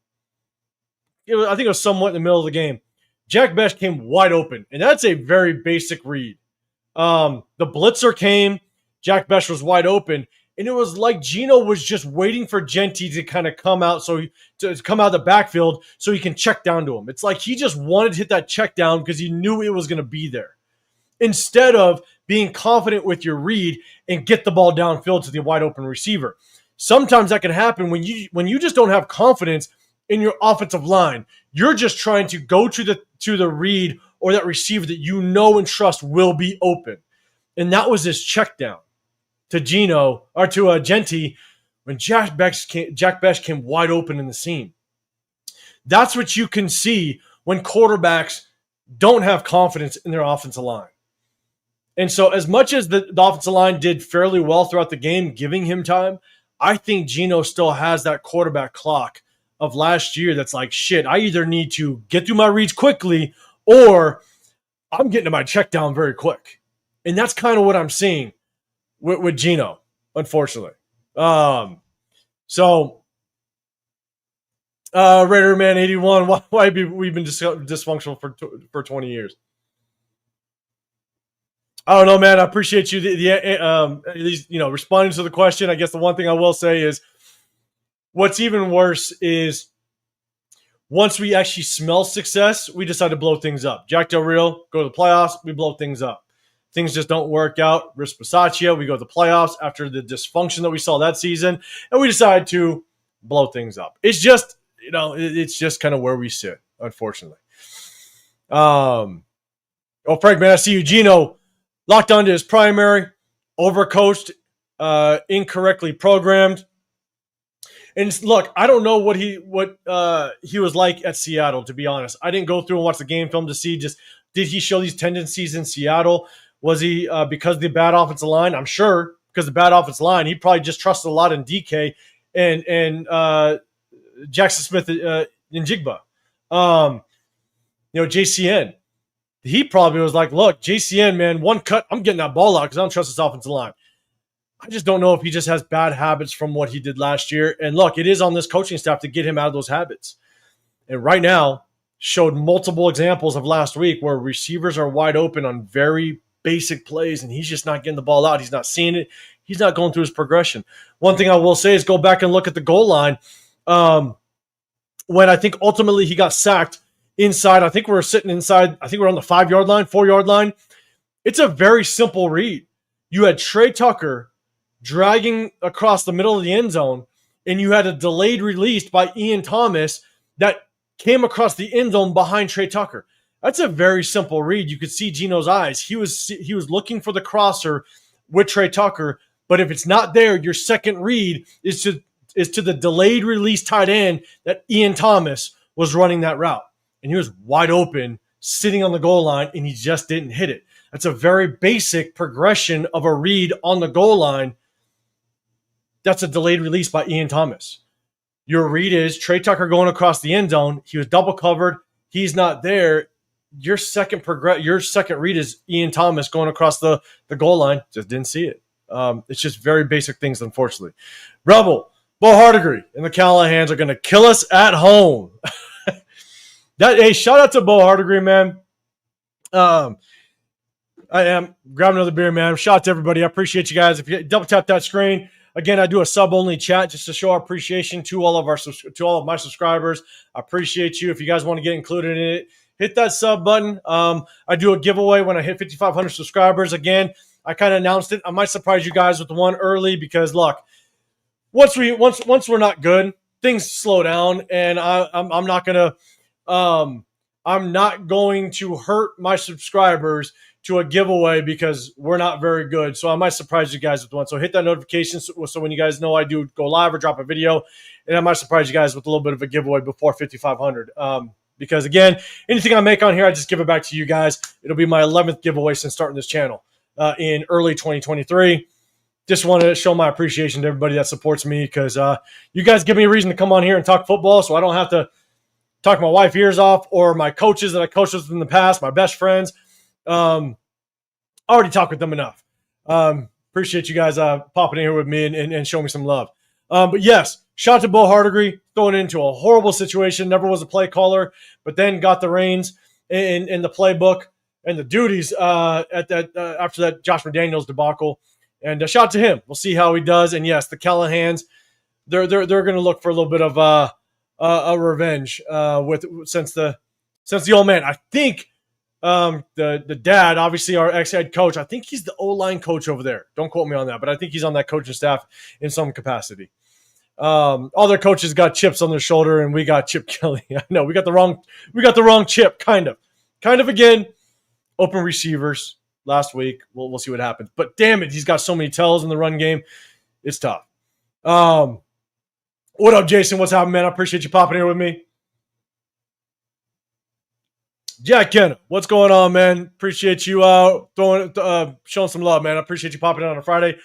I think it was somewhat in the middle of the game. Jack Besh came wide open, and that's a very basic read. The blitzer came, Jack Besh was wide open, and it was like Geno was just waiting for Genty to kind of come out, to come out of the backfield so he can check down to him. It's like he just wanted to hit that check down because he knew it was going to be there, instead of being confident with your read and get the ball downfield to the wide open receiver. Sometimes that can happen when you just don't have confidence in your offensive line. You're just trying to go to the read or that receiver that you know and trust will be open. And that was his check down to Geno, or to Genty, when Jack Besh came wide open in the seam. That's what you can see when quarterbacks don't have confidence in their offensive line. And so, as much as the offensive line did fairly well throughout the game, giving him time, I think Geno still has that quarterback clock of last year that's like, shit, I either need to get through my reads quickly or I'm getting to my check down very quick. And that's kind of what I'm seeing with Geno, unfortunately. So, Raider Man 81, why have we been dysfunctional for 20 years? I don't know, man. I appreciate you at least, responding to the question. I guess the one thing I will say is what's even worse is once we actually smell success, we decide to blow things up. Jack Del Rio, go to the playoffs, we blow things up. Things just don't work out. Risk Bisaccia, we go to the playoffs after the dysfunction that we saw that season, and we decide to blow things up. It's just, it's just kind of where we sit, unfortunately. Frank, man, I see you. Geno locked onto his primary, overcoached, incorrectly programmed. And look, I don't know what he was like at Seattle, to be honest. I didn't go through and watch the game film to see did he show these tendencies in Seattle? Was he because of the bad offensive line? I'm sure because of the bad offensive line, he probably just trusted a lot in DK and Jackson Smith and Jigba. JCN. He probably was like, look, JCN, man, one cut, I'm getting that ball out because I don't trust this offensive line. I just don't know if he just has bad habits from what he did last year. And look, it is on this coaching staff to get him out of those habits. And right now, showed multiple examples of last week where receivers are wide open on very basic plays, and he's just not getting the ball out. He's not seeing it. He's not going through his progression. One thing I will say is go back and look at the goal line. When I think ultimately he got sacked inside, I think we were sitting inside, I think we're on the 5-yard line, 4-yard line. It's a very simple read. You had Trey Tucker dragging across the middle of the end zone, and you had a delayed release by Ian Thomas that came across the end zone behind Trey Tucker. That's a very simple read. You could see Geno's eyes. He was looking for the crosser with Trey Tucker, but if it's not there, your second read is to the delayed release tight end that Ian Thomas was running that route. And he was wide open, sitting on the goal line, and he just didn't hit it. That's a very basic progression of a read on the goal line. That's a delayed release by Ian Thomas. Your read is Trey Tucker going across the end zone. He was double covered. He's not there. Your second read is Ian Thomas going across the goal line. Just didn't see it. It's just very basic things, unfortunately. Rebel, Bo Hardigree, and the Callahans are going to kill us at home. Hey, shout out to Bo Hardigree, man. I am grabbing another beer, man. Shout out to everybody. I appreciate you guys. If you double tap that screen, again, I do a sub-only chat just to show our appreciation to all of my subscribers. I appreciate you. If you guys want to get included in it, hit that sub button. I do a giveaway when I hit 5,500 subscribers. Again, I kind of announced it. I might surprise you guys with one early because look, once we're not good, things slow down, and I'm not going to hurt my subscribers to a giveaway because we're not very good. So I might surprise you guys with one. So hit that notification so when you guys know I do go live or drop a video, and I might surprise you guys with a little bit of a giveaway before 5,500. Because again, anything I make on here, I just give it back to you guys. It'll be my 11th giveaway since starting this channel in early 2023. Just want to show my appreciation to everybody that supports me because you guys give me a reason to come on here and talk football so I don't have to talk my wife ears off or my coaches that I coached with in the past, my best friends. I already talked with them enough. Appreciate you guys popping in here with me and showing me some love. But yes, shout out to Bo Hardigree, throwing into a horrible situation. Never was a play caller, but then got the reins in the playbook and the duties after that Josh McDaniels debacle. And shout out to him. We'll see how he does. And yes, the Callahans, they're going to look for a little bit of a revenge since the old man. I think the dad, obviously our ex-head coach, I think he's the O-line coach over there. Don't quote me on that, but I think he's on that coaching staff in some capacity. All their coaches got chips on their shoulder, and we got Chip Kelly. I know we got the wrong Chip, kind of again. Open receivers last week. We'll see what happens. But damn it, he's got so many tells in the run game. It's tough. What up, Jason? What's happening, man? I appreciate you popping here with me. Jack Kenna, what's going on, man? Appreciate you showing some love, man. I appreciate you popping in on a Friday.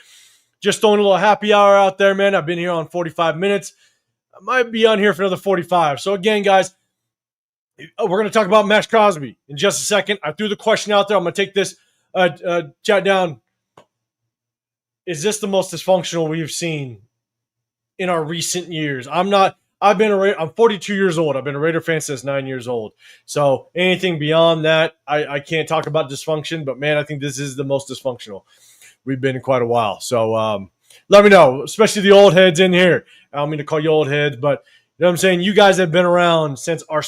Just throwing a little happy hour out there, man. I've been here on 45 minutes. I might be on here for another 45. So again, guys, we're going to talk about maxxcrosby in just a second. I threw the question out there. I'm going to take this chat down. Is this the most dysfunctional we've seen in our recent years? I'm 42 years old. I've been a Raider fan since 9 years old. So anything beyond that, I can't talk about dysfunction. But, man, I think this is the most dysfunctional we've been in quite a while. So let me know, especially the old heads in here. I don't mean to call you old heads, but you know what I'm saying? You guys have been around since our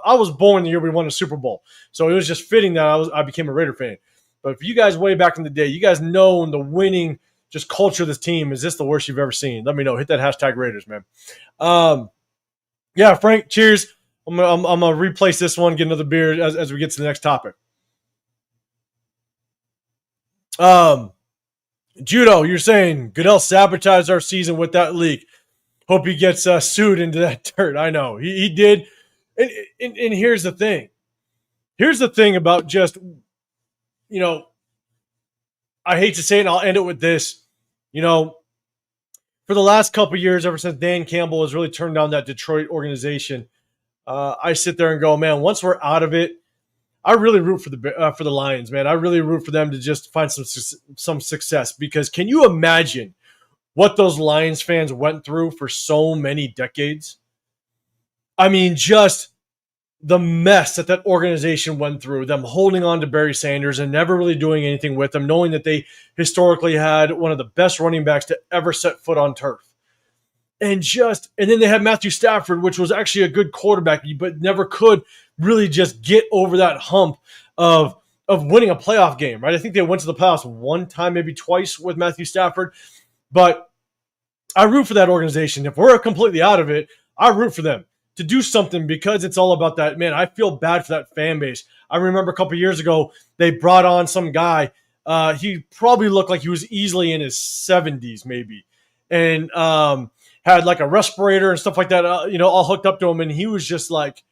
I was born the year we won the Super Bowl. So it was just fitting that I became a Raider fan. But if you guys way back in the day, you guys know the winning just culture of this team, is this the worst you've ever seen? Let me know. Hit that hashtag Raiders, man. Yeah, Frank, cheers. I'm gonna replace this one, get another beer as we get to the next topic. Judo, you're saying Goodell sabotaged our season with that leak. Hope he gets sued into that dirt. I know he did. And here's the thing. Here's the thing about just, you know, I hate to say it, and I'll end it with this. You know, for the last couple of years, ever since Dan Campbell has really turned down that Detroit organization, I sit there and go, man, once we're out of it, I really root for the Lions, man. I really root for them to just find some success, because can you imagine what those Lions fans went through for so many decades? I mean, just the mess that organization went through, them holding on to Barry Sanders and never really doing anything with them, knowing that they historically had one of the best running backs to ever set foot on turf. And then they had Matthew Stafford, which was actually a good quarterback, but never could really just get over that hump of winning a playoff game, right? I think they went to the playoffs one time, maybe twice with Matthew Stafford. But I root for that organization. If we're completely out of it, I root for them to do something, because it's all about that. Man, I feel bad for that fan base. I remember a couple years ago, they brought on some guy. He probably looked like he was easily in his 70s, maybe. And had like a respirator and stuff like that, all hooked up to him. And he was just like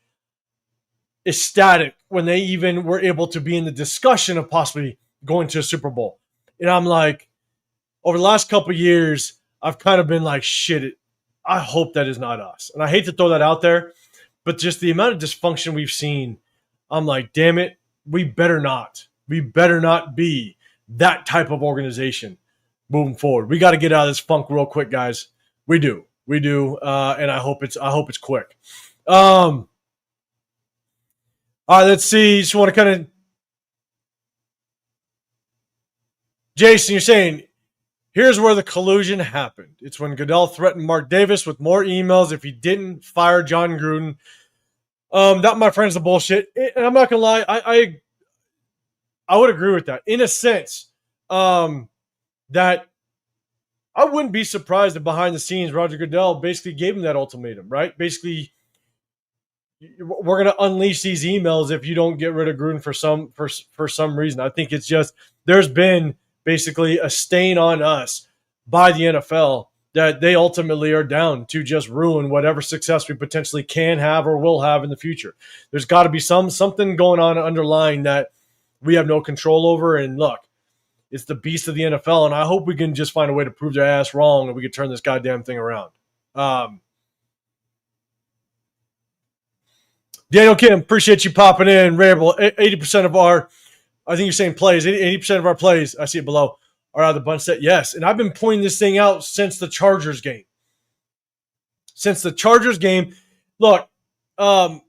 ecstatic when they even were able to be in the discussion of possibly going to a Super Bowl. And I'm like, over the last couple of years, I've kind of been like, shit, I hope that is not us. And I hate to throw that out there, but just the amount of dysfunction we've seen, I'm like, damn it, we better not. We better not be that type of organization moving forward. We got to get out of this funk real quick, guys. We do. And I hope it's quick. All right, let's see. Just want to kind of, Jason, you're saying, here's where the collusion happened. It's when Goodell threatened Mark Davis with more emails if he didn't fire John Gruden. That, my friends, is bullshit. And I'm not gonna lie, I would agree with that in a sense. That I wouldn't be surprised if behind the scenes Roger Goodell basically gave him that ultimatum, right? Basically, we're gonna unleash these emails if you don't get rid of Gruden for some reason. I think it's just there's been basically a stain on us by the NFL that they ultimately are down to just ruin whatever success we potentially can have or will have in the future. There's got to be something going on underlying that we have no control over. And look, it's the beast of the NFL, and I hope we can just find a way to prove their ass wrong and we can turn this goddamn thing around. Daniel Kim, appreciate you popping in. Rabel, 80% of our, I think you're saying plays, 80% of our plays, I see it below, are out of the bunch set. Yes, and I've been pointing this thing out since the Chargers game. Look, I'm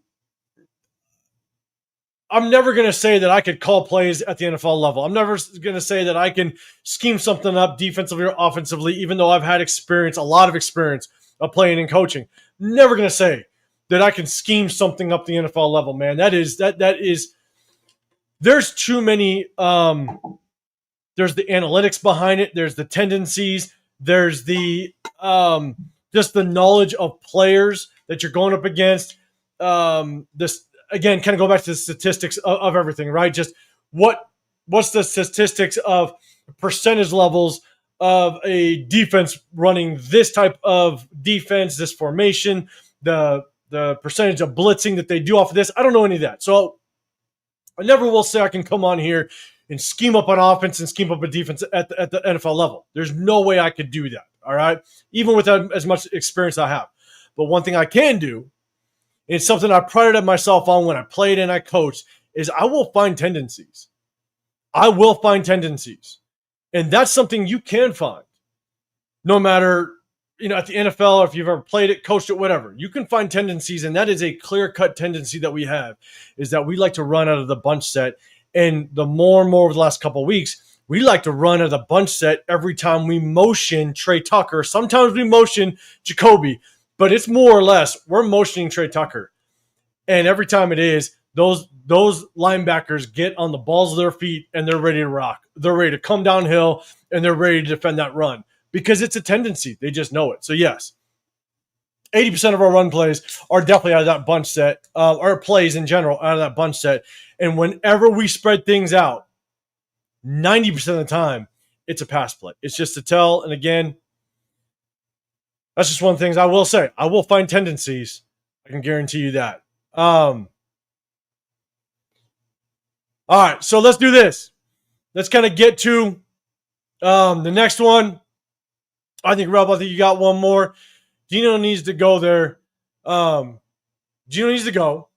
never going to say that I could call plays at the NFL level. I'm never going to say that I can scheme something up defensively or offensively, even though I've had a lot of experience of playing and coaching. Never going to say that I can scheme something up the NFL level, man. That is there's too many there's the analytics behind it, there's the tendencies, there's the just the knowledge of players that you're going up against. This again, kind of go back to the statistics of everything, right? Just what's the statistics of percentage levels of a defense running this type of defense, this formation, the percentage of blitzing that they do off of this. I don't know any of that. So I never will say I can come on here and scheme up an offense and scheme up a defense at the NFL level. There's no way I could do that, all right? Even with as much experience I have. But one thing I can do, and it's something I prided myself on when I played and I coached, is I will find tendencies. I will find tendencies. And that's something you can find. No matter, at the NFL, or if you've ever played it, coached it, whatever. You can find tendencies, and that is a clear-cut tendency that we have, is that we like to run out of the bunch set. And the more and more over the last couple of weeks, we like to run out of the bunch set every time we motion Trey Tucker. Sometimes we motion Jacoby, but it's more or less we're motioning Trey Tucker. And every time it is, those linebackers get on the balls of their feet and they're ready to rock. They're ready to come downhill and they're ready to defend that run because it's a tendency. They just know it. So, yes, 80% of our run plays are definitely out of that bunch set, or plays in general out of that bunch set. And whenever we spread things out, 90% of the time, it's a pass play. It's just a tell. And again, that's just one of the things I will say. I will find tendencies. I can guarantee you that. All right, so let's do this. Let's kind of get to the next one. I think, Rob, you got one more. Gino needs to go there. Gino needs to go.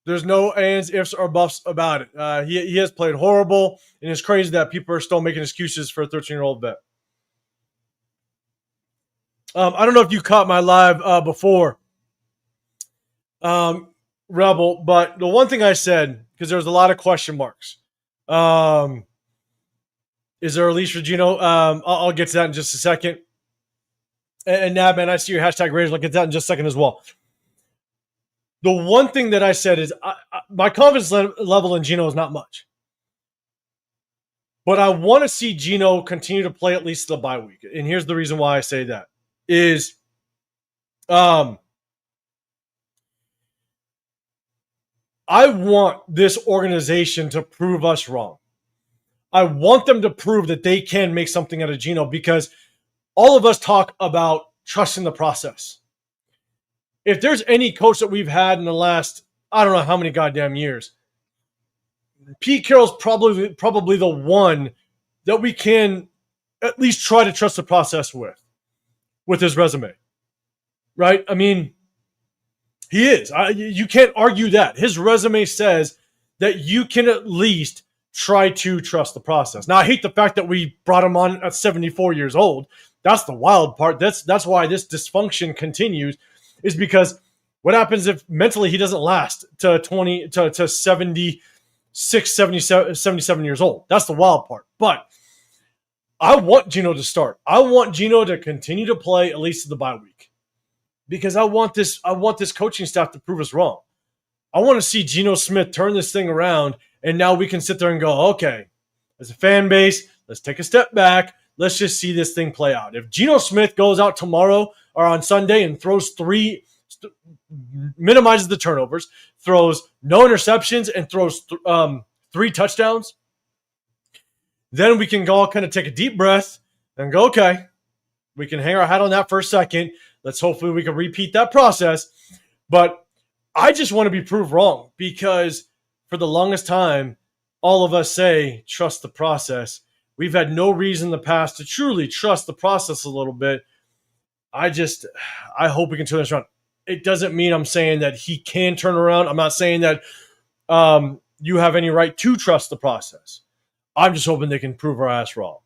There's no ands, ifs, or buffs about it. He has played horrible, and it's crazy that people are still making excuses for a 13-year-old vet. I don't know if you caught my live before, Rebel, but the one thing I said, because there was a lot of question marks, is there a release for Gino? I'll get to that in just a second. And Nabman, I see your hashtag Raiders. I'll get to that in just a second as well. The one thing that I said is my confidence level in Gino is not much. But I want to see Gino continue to play at least the bye week. And here's the reason why I say that is I want this organization to prove us wrong. I want them to prove that they can make something out of Gino because all of us talk about trusting the process. If there's any coach that we've had in the last, I don't know how many goddamn years, Pete Carroll's probably the one that we can at least try to trust the process with his resume. Right? I mean, he is. You can't argue that. His resume says that you can at least try to trust the process. Now, I hate the fact that we brought him on at 74 years old. That's the wild part. That's why this dysfunction continues, is because what happens if mentally he doesn't last to 76, 77 years old? That's the wild part. But I want Gino to start. I want Gino to continue to play at least the bye week. Because I want this coaching staff to prove us wrong. I want to see Geno Smith turn this thing around, and now we can sit there and go, okay, as a fan base, let's take a step back. Let's just see this thing play out. If Geno Smith goes out tomorrow or on Sunday and throws minimizes the turnovers, throws no interceptions, and throws 3 touchdowns, then we can go kind of take a deep breath and go, okay, we can hang our hat on that for a second. Let's hopefully we can repeat that process. But I just want to be proved wrong because for the longest time, all of us say, trust the process. We've had no reason in the past to truly trust the process a little bit. I hope we can turn this around. It doesn't mean I'm saying that he can turn around. I'm not saying that you have any right to trust the process. I'm just hoping they can prove our ass wrong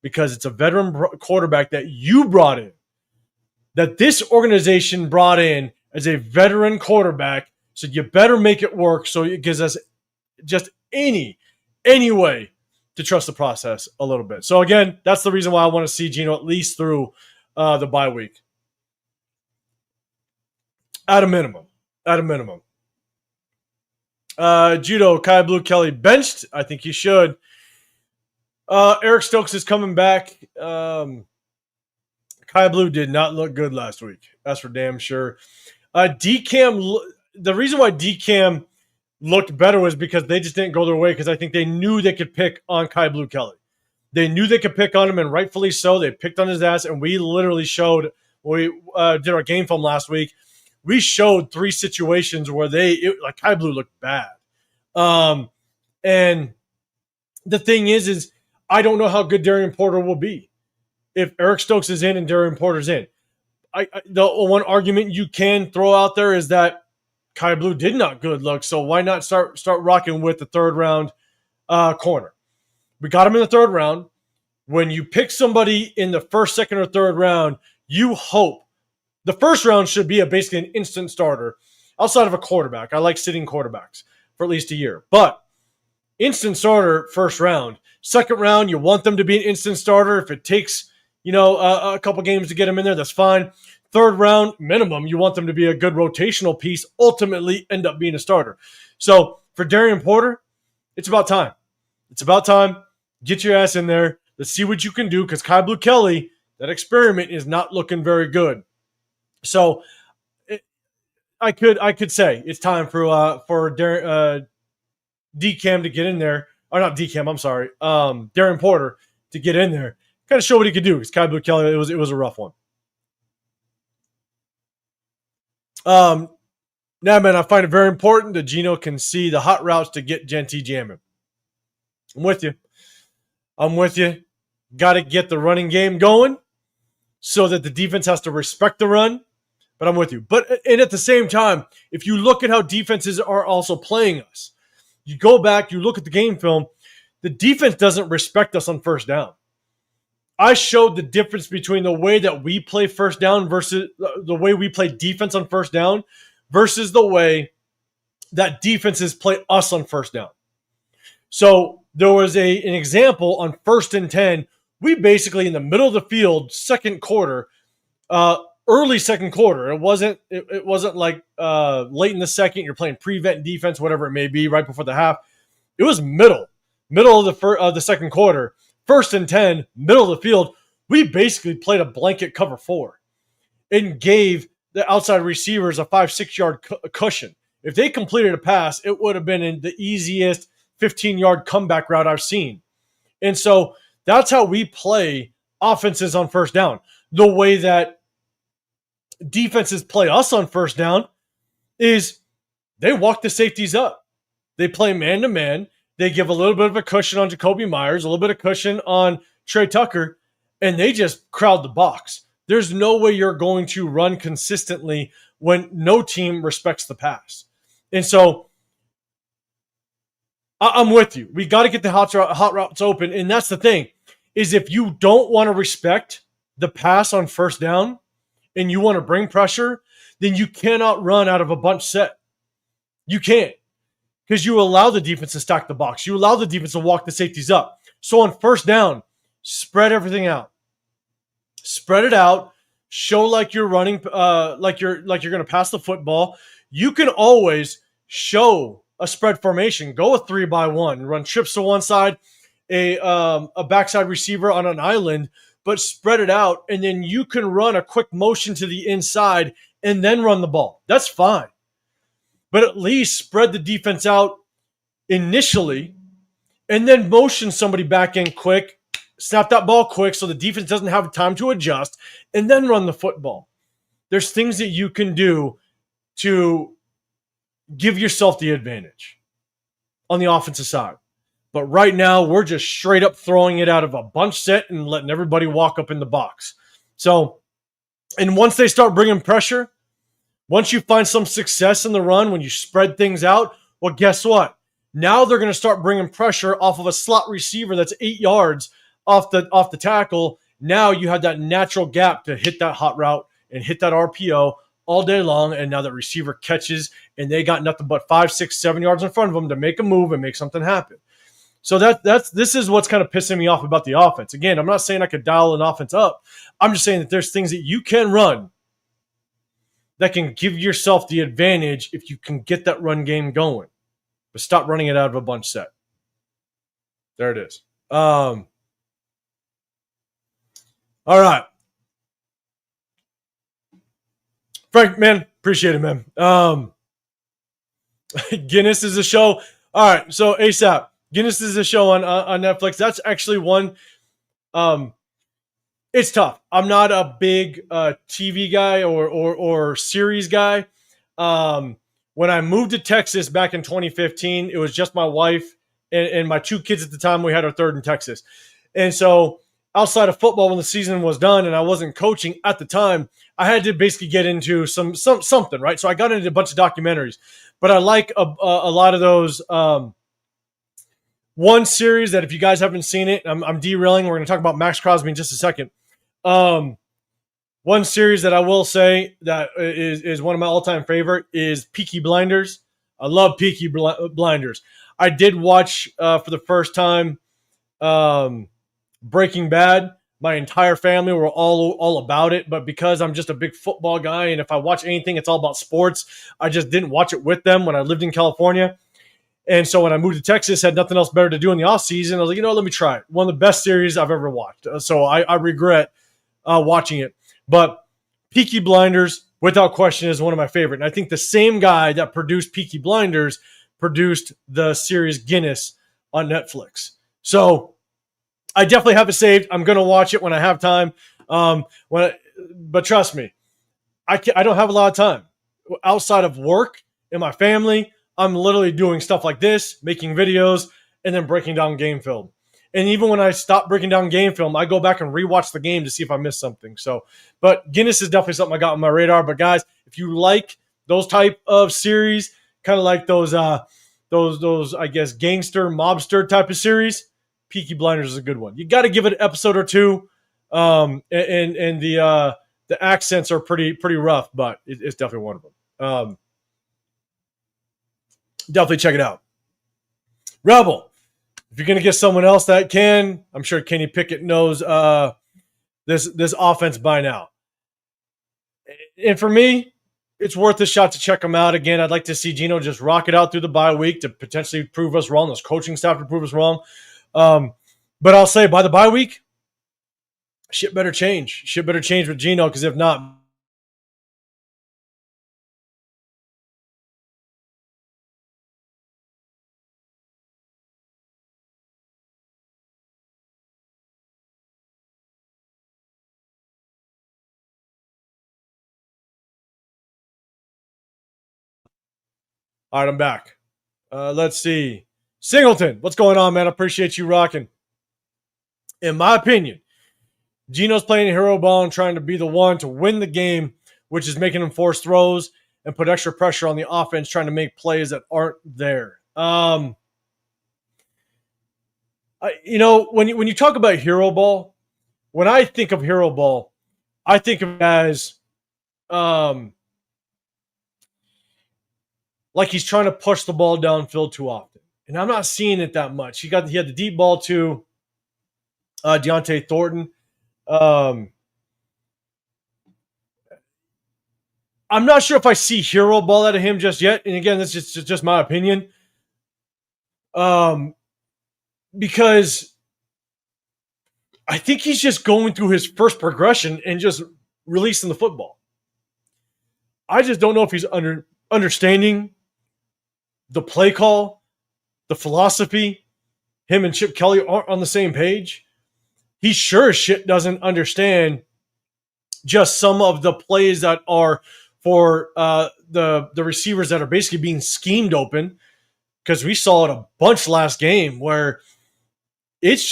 because it's a veteran quarterback that you brought in, that this organization brought in as a veteran quarterback. So you better make it work so it gives us just any way to trust the process a little bit. So again, that's the reason why I want to see Gino at least through the bye week. At a minimum. Judo, Kai Blue Kelly benched. I think he should. Eric Stokes is coming back. Kai Blue did not look good last week. That's for damn sure. DCAM, the reason why DCAM looked better was because they just didn't go their way because I think they knew they could pick on Kai Blue Kelly. They knew they could pick on him, and rightfully so. They picked on his ass, and we literally showed when we did our game film last week. We showed 3 situations where Kai Blue looked bad. And the thing is I don't know how good Darian Porter will be if Eric Stokes is in and Darian Porter's in. The one argument you can throw out there is that Kai Blue did not good look, so why not start rocking with the third round corner? We got him in the third round. When you pick somebody in the first, second, or third round, you hope the first round should be basically an instant starter outside of a quarterback. I like sitting quarterbacks for at least a year, but instant starter first round. Second round, you want them to be an instant starter. If it takes a couple games to get them in there, that's fine. Third round minimum, you want them to be a good rotational piece, ultimately end up being a starter. So for Darian Porter, it's about time. It's about time. Get your ass in there. Let's see what you can do, because Kai Blue Kelly, that experiment is not looking very good. So I could say it's time for DCAM to get in there. Or not DCAM, I'm sorry. Darian Porter to get in there. Kind of show what he could do, because Kai Blue Kelly, it was a rough one. Now, man, I find it very important that Gino can see the hot routes to get Genty jamming. I'm with you. Got to get the running game going so that the defense has to respect the run. But I'm with you. And at the same time, if you look at how defenses are also playing us, you go back, you look at the game film, the defense doesn't respect us on first down. I showed the difference between the way that we play first down versus the way we play defense on first down versus the way that defenses play us on first down. So there was an example on 1st and 10. We basically, in the middle of the field, second quarter, early second quarter. It wasn't like late in the second. You're playing prevent defense, whatever it may be, right before the half. It was middle of the second quarter. 1st and 10, middle of the field. We basically played a blanket cover 4 and gave the outside receivers a 5-6 yard cushion. If they completed a pass, it would have been in the easiest 15-yard comeback route I've seen. And so that's how we play offenses on first down. The way that defenses play us on first down is they walk the safeties up. They play man-to-man. They give a little bit of a cushion on Jacoby Myers, a little bit of cushion on Trey Tucker, and they just crowd the box. There's no way you're going to run consistently when no team respects the pass. And so I'm with you. We got to get the hot routes open. And that's the thing, is if you don't want to respect the pass on first down and you want to bring pressure, then you cannot run out of a bunch set. You can't, because you allow the defense to stack the box. You allow the defense to walk the safeties up. So on first down, spread everything out. Spread it out. Show like you're running, like you're going to pass the football. You can always show a spread formation. Go a 3-by-1. Run trips to one side, a backside receiver on an island, but spread it out, and then you can run a quick motion to the inside and then run the ball. That's fine. But at least spread the defense out initially and then motion somebody back in quick, snap that ball quick so the defense doesn't have time to adjust, and then run the football. There's things that you can do to give yourself the advantage on the offensive side. But right now, we're just straight up throwing it out of a bunch set and letting everybody walk up in the box. So, and once they start bringing pressure, once you find some success in the run, when you spread things out, well, guess what? Now they're going to start bringing pressure off of a slot receiver that's 8 yards off the tackle. Now you have that natural gap to hit that hot route and hit that RPO all day long. And now that receiver catches, and they got nothing but 5, 6, 7 yards in front of them to make a move and make something happen. So this is what's kind of pissing me off about the offense. Again, I'm not saying I could dial an offense up. I'm just saying that there's things that you can run that can give yourself the advantage if you can get that run game going. But stop running it out of a bunch set. There it is. All right. Frank, man, appreciate it, man. Guinness is a show. All right, so ASAP. Guinness is a show on Netflix. That's actually one. It's tough. I'm not a big TV guy or series guy. When When I moved to Texas back in 2015, it was just my wife and my 2 kids at the time. We had our third in Texas. And so outside of football, when the season was done and I wasn't coaching at the time, I had to basically get into something, right? So I got into a bunch of documentaries. But I like a lot of those. One series that if you guys haven't seen it, I'm derailing. We're going to talk about MAXXcrosby in just a second. One series that I will say that is one of my all-time favorite is Peaky Blinders. I love Peaky Blinders. I did watch for the first time Breaking Bad. My entire family were all about it, but because I'm just a big football guy, and if I watch anything, it's all about sports, I just didn't watch it with them when I lived in California. And so when I moved to Texas, had nothing else better to do in the offseason, I was like, let me try it. One of the best series I've ever watched. So I regret watching it. But Peaky Blinders, without question, is one of my favorite. And I think the same guy that produced Peaky Blinders produced the series Guinness on Netflix. So I definitely have it saved. I'm going to watch it when I have time. But trust me, I don't have a lot of time. Outside of work and my family, I'm literally doing stuff like this, making videos, and then breaking down game film. And even when I stop breaking down game film, I go back and rewatch the game to see if I missed something. So, but Guinness is definitely something I got on my radar. But guys, if you like those type of series, kind of like those I guess gangster mobster type of series, Peaky Blinders is a good one. You got to give it an episode or two, and the accents are pretty rough, but it's definitely one of them. Definitely check it out. Rebel, if you're gonna get someone else that can, I'm sure Kenny Pickett knows this offense by now. And for me, it's worth a shot to check them out. Again, I'd like to see Geno just rock it out through the bye week to potentially prove us wrong. Those coaching staff to prove us wrong. But I'll say by the bye week, shit better change. Shit better change with Geno, because if not, all right, I'm back. Let's see. Singleton, what's going on, man? I appreciate you rocking. In my opinion, Geno's playing hero ball and trying to be the one to win the game, which is making him force throws and put extra pressure on the offense, trying to make plays that aren't there. When you talk about hero ball, when I think of hero ball, I think of it as like he's trying to push the ball downfield too often. And I'm not seeing it that much. He had the deep ball to Deontay Thornton. I'm not sure if I see hero ball out of him just yet. And again, this is just my opinion. Because I think he's just going through his first progression and just releasing the football. I just don't know if he's understanding the play call, the philosophy. Him and Chip Kelly aren't on the same page. He sure as shit doesn't understand just some of the plays that are for the receivers that are basically being schemed open, because we saw it a bunch last game where it's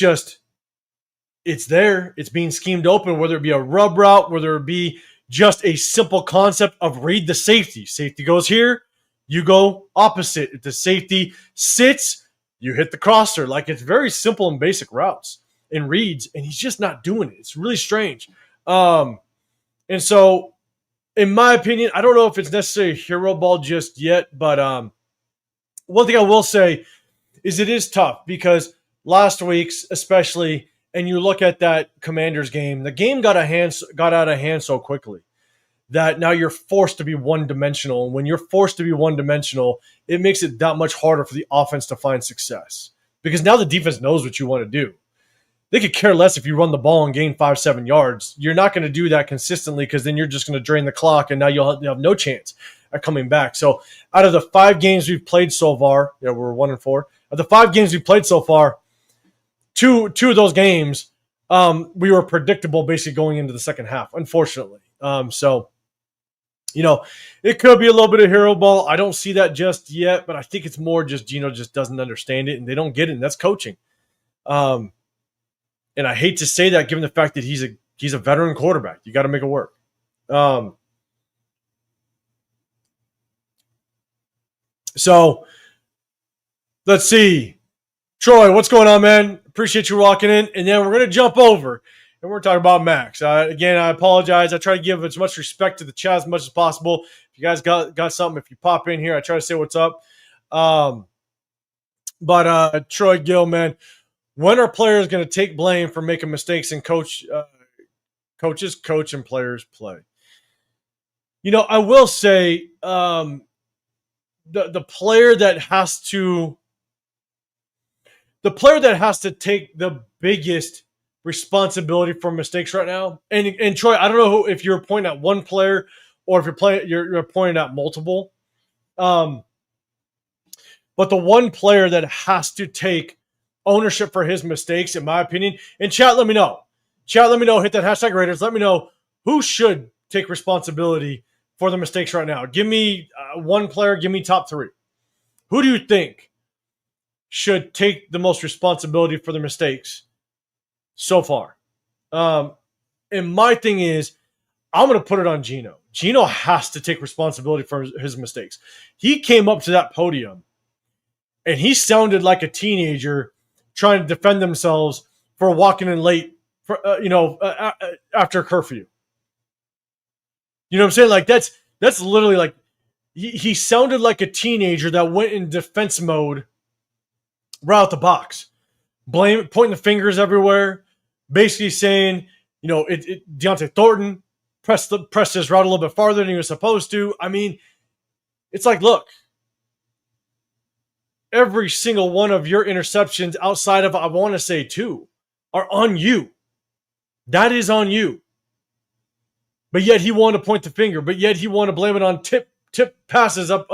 there. It's being schemed open, whether it be a rub route, whether it be just a simple concept of read the safety. Safety goes here, you go opposite. If the safety sits, you hit the crosser. Like, it's very simple and basic routes and reads, and he's just not doing it. It's really strange. And so, in my opinion, I don't know if it's necessarily hero ball just yet, but one thing I will say is it is tough, because last week's especially, and you look at that Commanders game, the game got out of hand so quickly that now you're forced to be one-dimensional. And when you're forced to be one-dimensional, it makes it that much harder for the offense to find success, because now the defense knows what you want to do. They could care less if you run the ball and gain 5-7 yards. You're not going to do that consistently, because then you're just going to drain the clock, and now you'll have no chance at coming back. So out of the 5 games we've played so far, we're 1-4. Of the 5 games we've played so far, two of those games, we were predictable basically going into the second half, unfortunately. So You know, it could be a little bit of hero ball. I don't see that just yet, but I think it's more just Gino just doesn't understand it and they don't get it, and that's coaching. And I hate to say that given the fact that he's a veteran quarterback. You got to make it work. So let's see. Troy, what's going on, man? Appreciate you walking in. And then we're going to jump over and we're talking about MAXX. Again, I apologize. I try to give as much respect to the chat as much as possible. If you guys got something, if you pop in here, I try to say what's up. But Troy Gill, man, when are players going to take blame for making mistakes and coaches coach and players play? You know, I will say the player that has to take the biggest responsibility for mistakes right now. And Troy, I don't know if you're pointing at one player or if you're pointing at multiple. But the one player that has to take ownership for his mistakes, in my opinion, and chat, let me know. Chat, let me know. Hit that hashtag Raiders. Let me know who should take responsibility for the mistakes right now. Give me one player. Give me top three. Who do you think should take the most responsibility for the mistakes so far? And my thing is, I'm going to put it on Gino. Gino has to take responsibility for his mistakes. He came up to that podium and he sounded like a teenager trying to defend themselves for walking in late for, after curfew. You know what I'm saying? Like that's literally like he sounded like a teenager that went in defense mode right out the box, pointing the fingers everywhere, basically saying, Deontay Thornton pressed his route a little bit farther than he was supposed to. I mean, it's like, look, every single one of your interceptions outside of, I want to say 2, are on you. That is on you. But yet he wanted to point the finger. But yet he wanted to blame it on tip passes up.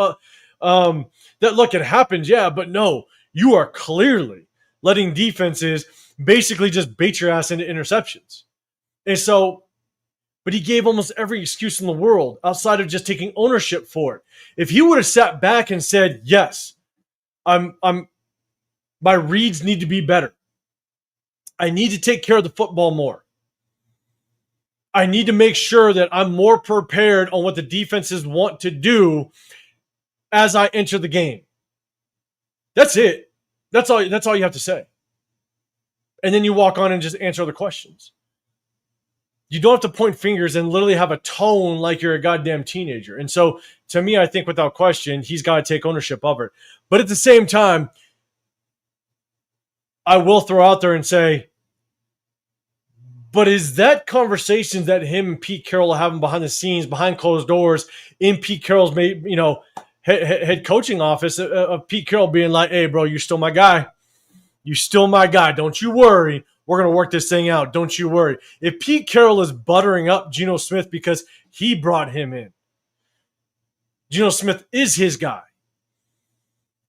That, look, it happens, yeah, but no. You are clearly letting defenses basically just bait your ass into interceptions. And so, but he gave almost every excuse in the world outside of just taking ownership for it. If he would have sat back and said, yes, my reads need to be better. I need to take care of the football more. I need to make sure that I'm more prepared on what the defenses want to do as I enter the game. That's it. That's all you have to say. And then you walk on and just answer other questions. You don't have to point fingers and literally have a tone like you're a goddamn teenager. And so, to me, I think without question, he's got to take ownership of it. But at the same time, I will throw out there and say, but is that conversations that him and Pete Carroll are having behind the scenes, behind closed doors, in Pete Carroll's head coaching office of Pete Carroll being like, hey, bro, you're still my guy. You're still my guy. Don't you worry. We're going to work this thing out. Don't you worry. If Pete Carroll is buttering up Geno Smith because he brought him in, Geno Smith is his guy.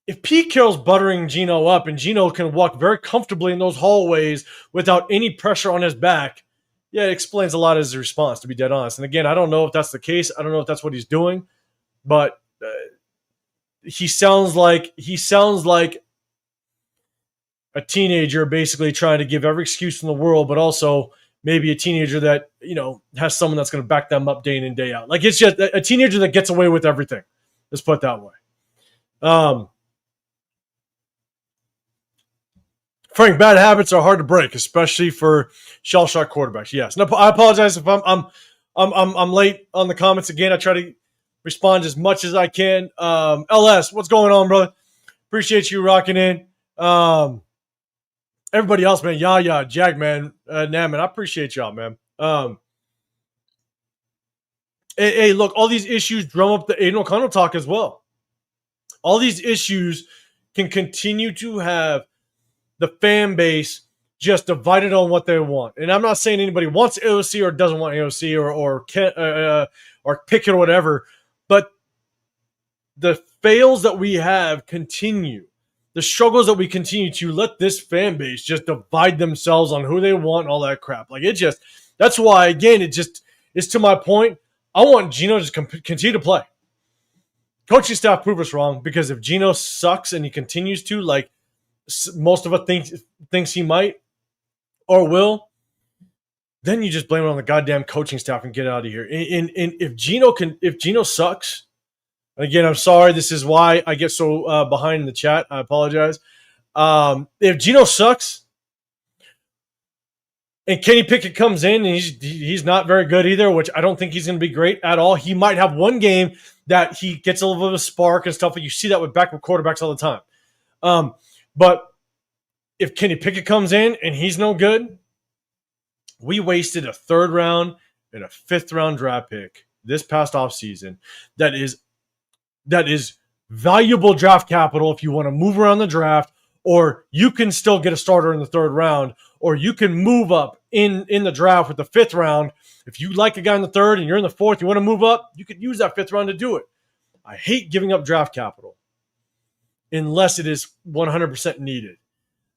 If Pete Carroll's buttering Geno up and Geno can walk very comfortably in those hallways without any pressure on his back, yeah, it explains a lot of his response, to be dead honest. And again, I don't know if that's the case. I don't know if that's what he's doing, but he sounds like a teenager basically trying to give every excuse in the world, but also maybe a teenager that, has someone that's going to back them up day in and day out. Like, it's just a teenager that gets away with everything. Let's put it that way. Frank, bad habits are hard to break, especially for shell-shock quarterbacks. Yes. No, I apologize if I'm late on the comments again. I try to respond as much as I can. LS, what's going on, brother? Appreciate you rocking in. Everybody else, man, Yaya, Jag, man, Naman, I appreciate y'all, man. Hey, look, all these issues drum up the Aiden O'Connell talk as well. All these issues can continue to have the fan base just divided on what they want. And I'm not saying anybody wants AOC or doesn't want AOC or pick it or whatever, but the fails that we have continue. The struggles that we continue to let this fan base just divide themselves on who they want and all that crap. Like, that's why, again, it just is to my point. I want Geno to continue to play. Coaching staff prove us wrong, because if Geno sucks and he continues to, like most of us thinks he might or will, then you just blame it on the goddamn coaching staff and get out of here. And if Geno sucks, again, I'm sorry. This is why I get so behind in the chat. I apologize. If Geno sucks and Kenny Pickett comes in and he's not very good either, which I don't think he's going to be great at all. He might have one game that he gets a little bit of a spark and stuff, but you see that with backup quarterbacks all the time. But if Kenny Pickett comes in and he's no good, we wasted a 3rd round and a 5th round draft pick this past offseason. That is valuable draft capital if you want to move around the draft, or you can still get a starter in the 3rd round, or you can move up in the draft with the 5th round. If you like a guy in the 3rd and you're in the 4th, you want to move up, you could use that 5th round to do it. I hate giving up draft capital unless it is 100% needed.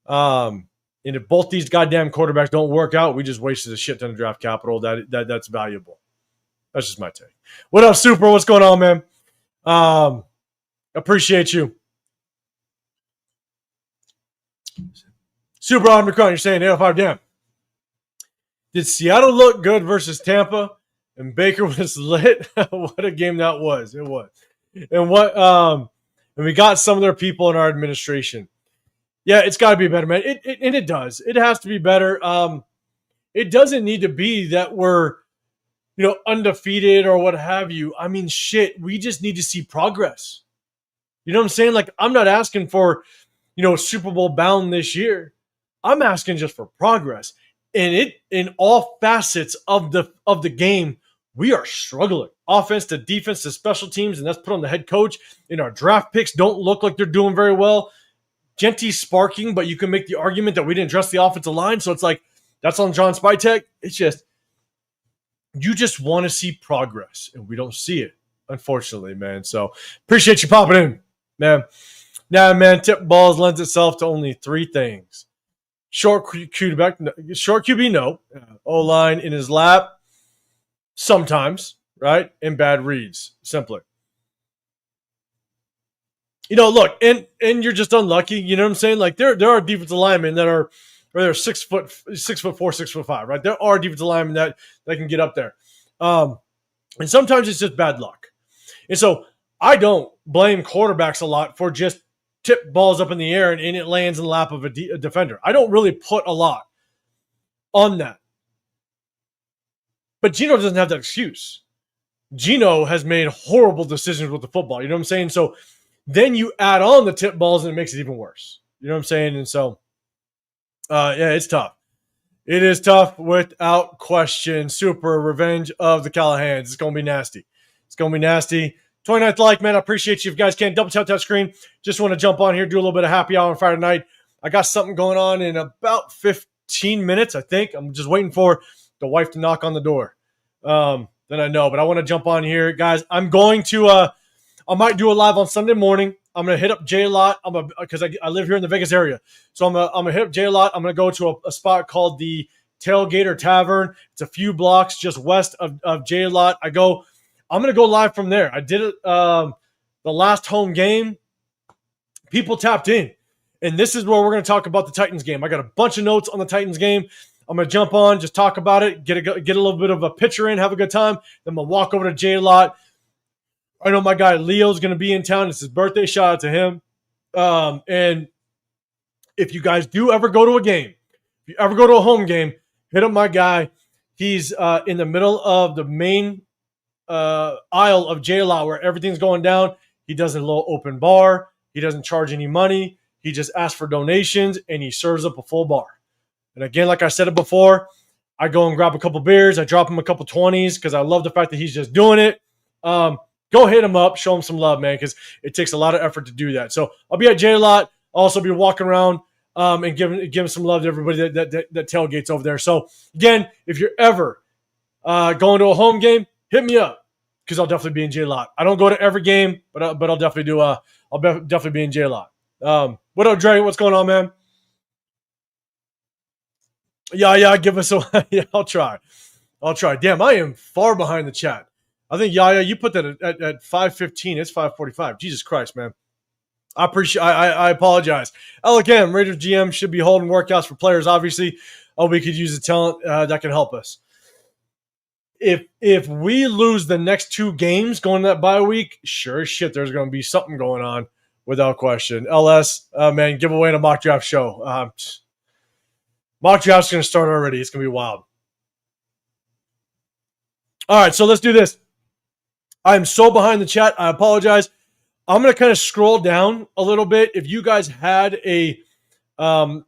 And if both these goddamn quarterbacks don't work out, we just wasted a shit ton of draft capital that's valuable. That's just my take. What up, Super? What's going on, man? Appreciate you. Super Omicron, you're saying 805. Damn. Did Seattle look good versus Tampa? And Baker was lit? What a game that was. It was. And and we got some of their people in our administration. Yeah, it's got to be better, man. It does. It has to be better. It doesn't need to be that we're, undefeated or what have you. I mean, shit, we just need to see progress. You know what I'm saying? Like, I'm not asking for, Super Bowl bound this year. I'm asking just for progress. And in all facets of the game, we are struggling. Offense to defense to special teams, and that's put on the head coach. And our draft picks don't look like they're doing very well. Genty's sparking, but you can make the argument that we didn't dress the offensive line. So it's like, that's on Johnspytek. It's just, you just want to see progress, and we don't see it, unfortunately, man. So appreciate you popping in, man. Now, man, tip balls lends itself to only 3 things. Short QB, no. O-line in his lap, sometimes, right? And bad reads, simply. Look, and you're just unlucky. You know what I'm saying? Like, there are defensive linemen that are, or they're 6'4", 6'5", right? There are defensive linemen that can get up there. And sometimes it's just bad luck. And so I don't blame quarterbacks a lot for just tip balls up in the air and it lands in the lap of a defender. I don't really put a lot on that. But Geno doesn't have that excuse. Geno has made horrible decisions with the football. You know what I'm saying? So then you add on the tip balls and it makes it even worse. You know what I'm saying? And so, yeah, it's tough. It is tough without question. Super revenge of the Callahans. It's going to be nasty. It's going to be nasty. 29th like, man. I appreciate you. If you guys can, double tap that screen. Just want to jump on here, do a little bit of happy hour on Friday night. I got something going on in about 15 minutes, I think. I'm just waiting for the wife to knock on the door. Then I know. But I want to jump on here. Guys, I'm going to I might do a live on Sunday morning. I'm going to hit up J-Lot because I live here in the Vegas area. So I'm going to hit up J-Lot. I'm going to go to a spot called the Tailgater Tavern. It's a few blocks just west of J-Lot. I'm going to go live from there. I did it the last home game. People tapped in. And this is where we're going to talk about the Titans game. I got a bunch of notes on the Titans game. I'm going to jump on, just talk about it, get a little bit of a picture in, have a good time. Then I'm going to walk over to J-Lot. I know my guy Leo's going to be in town. It's his birthday. Shout out to him. And if you guys do ever go to a game, if you ever go to a home game, hit up my guy. He's in the middle of the main aisle of J-Lot where everything's going down. He does a little open bar. He doesn't charge any money. He just asks for donations, and he serves up a full bar. And again, like I said it before, I go and grab a couple beers. I drop him a couple 20s because I love the fact that he's just doing it. Go hit him up. Show him some love, man, because it takes a lot of effort to do that. So I'll be at J-Lot. I'll also be walking around and giving some love to everybody that tailgates over there. So, again, if you're ever going to a home game, hit me up because I'll definitely be in J-Lot. I don't go to every game, but I'll definitely definitely be in J-Lot. What up, Dre? What's going on, man? Yeah, give us a – yeah, I'll try. Damn, I am far behind the chat. I think Yaya, you put that at 5:15. It's 5:45. Jesus Christ, man. I appreciate. I apologize. Again, Raiders GM should be holding workouts for players. Obviously, we could use the talent that can help us. If we lose the next 2 games going to that bye week, sure as shit, there's going to be something going on without question. LS, man, give away in a mock draft show. Mock draft's going to start already. It's going to be wild. All right, so let's do this. I'm so behind the chat. I apologize. I'm going to kind of scroll down a little bit. If you guys had a comment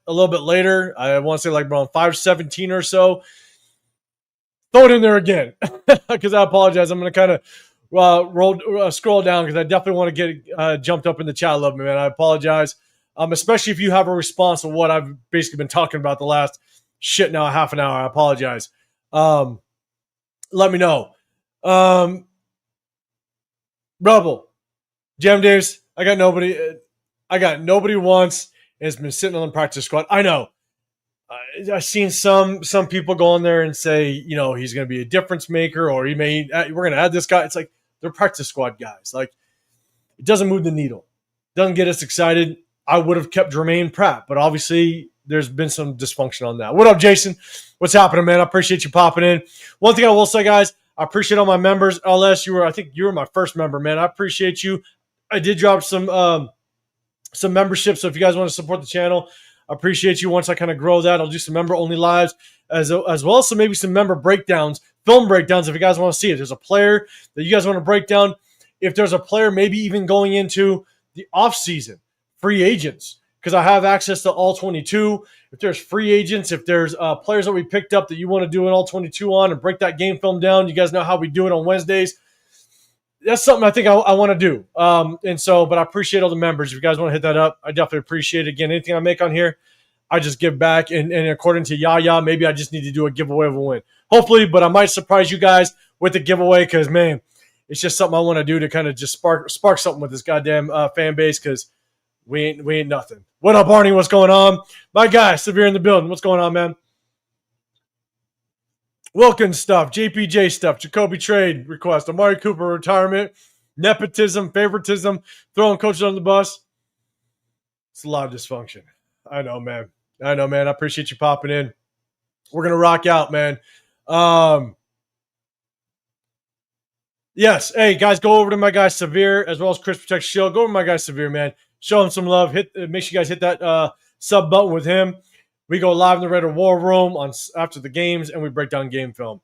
a little bit later, I want to say like around 5:17 or so, throw it in there again because I apologize. I'm going to kind of scroll down because I definitely want to get jumped up in the chat a little bit, man. I apologize, especially if you have a response to what I've basically been talking about the last half an hour. I apologize. Let me know. Rebel, Jam Davis, I got nobody once and has been sitting on the practice squad. I know. I've seen some people go in there and say, you know, he's going to be a difference maker, or we're going to add this guy. It's like they're practice squad guys. Like, it doesn't move the needle, doesn't get us excited. I would have kept Jermaine Pratt, but obviously there's been some dysfunction on that. What up, Jason? What's happening, man? I appreciate you popping in. One thing I will say, guys, I appreciate all my members. LS, I think you were my first member, man. I appreciate you. I did drop some memberships, so if you guys want to support the channel, I appreciate you. Once I kind of grow that, I'll do some member-only lives as well as maybe some member breakdowns, film breakdowns if you guys want to see it. There's a player that you guys want to break down. If there's a player maybe even going into the offseason, free agents, because I have access to all 22. If there's free agents, if there's players that we picked up that you want to do an all 22 on and break that game film down, you guys know how we do it on Wednesdays. That's something I think I want to do. But I appreciate all the members. If you guys want to hit that up, I definitely appreciate it. Again, anything I make on here, I just give back. And according to Yaya, maybe I just need to do a giveaway of a win. Hopefully, but I might surprise you guys with the giveaway because, man, it's just something I want to do to kind of just spark something with this goddamn fan base because we ain't nothing. What up, Arnie? What's going on? My guy, Severe in the building. What's going on, man? Wilkins stuff, JPJ stuff, Jacoby trade request, Amari Cooper retirement, nepotism, favoritism, throwing coaches on the bus. It's a lot of dysfunction. I know, man. I appreciate you popping in. We're going to rock out, man. Yes. Hey, guys, go over to my guy Severe as well as Chris Protect Shield. Go over to my guy Severe, man. Show him some love. Make sure you guys hit that sub button with him. We go live in the Raider War Room after the games, and we break down game film.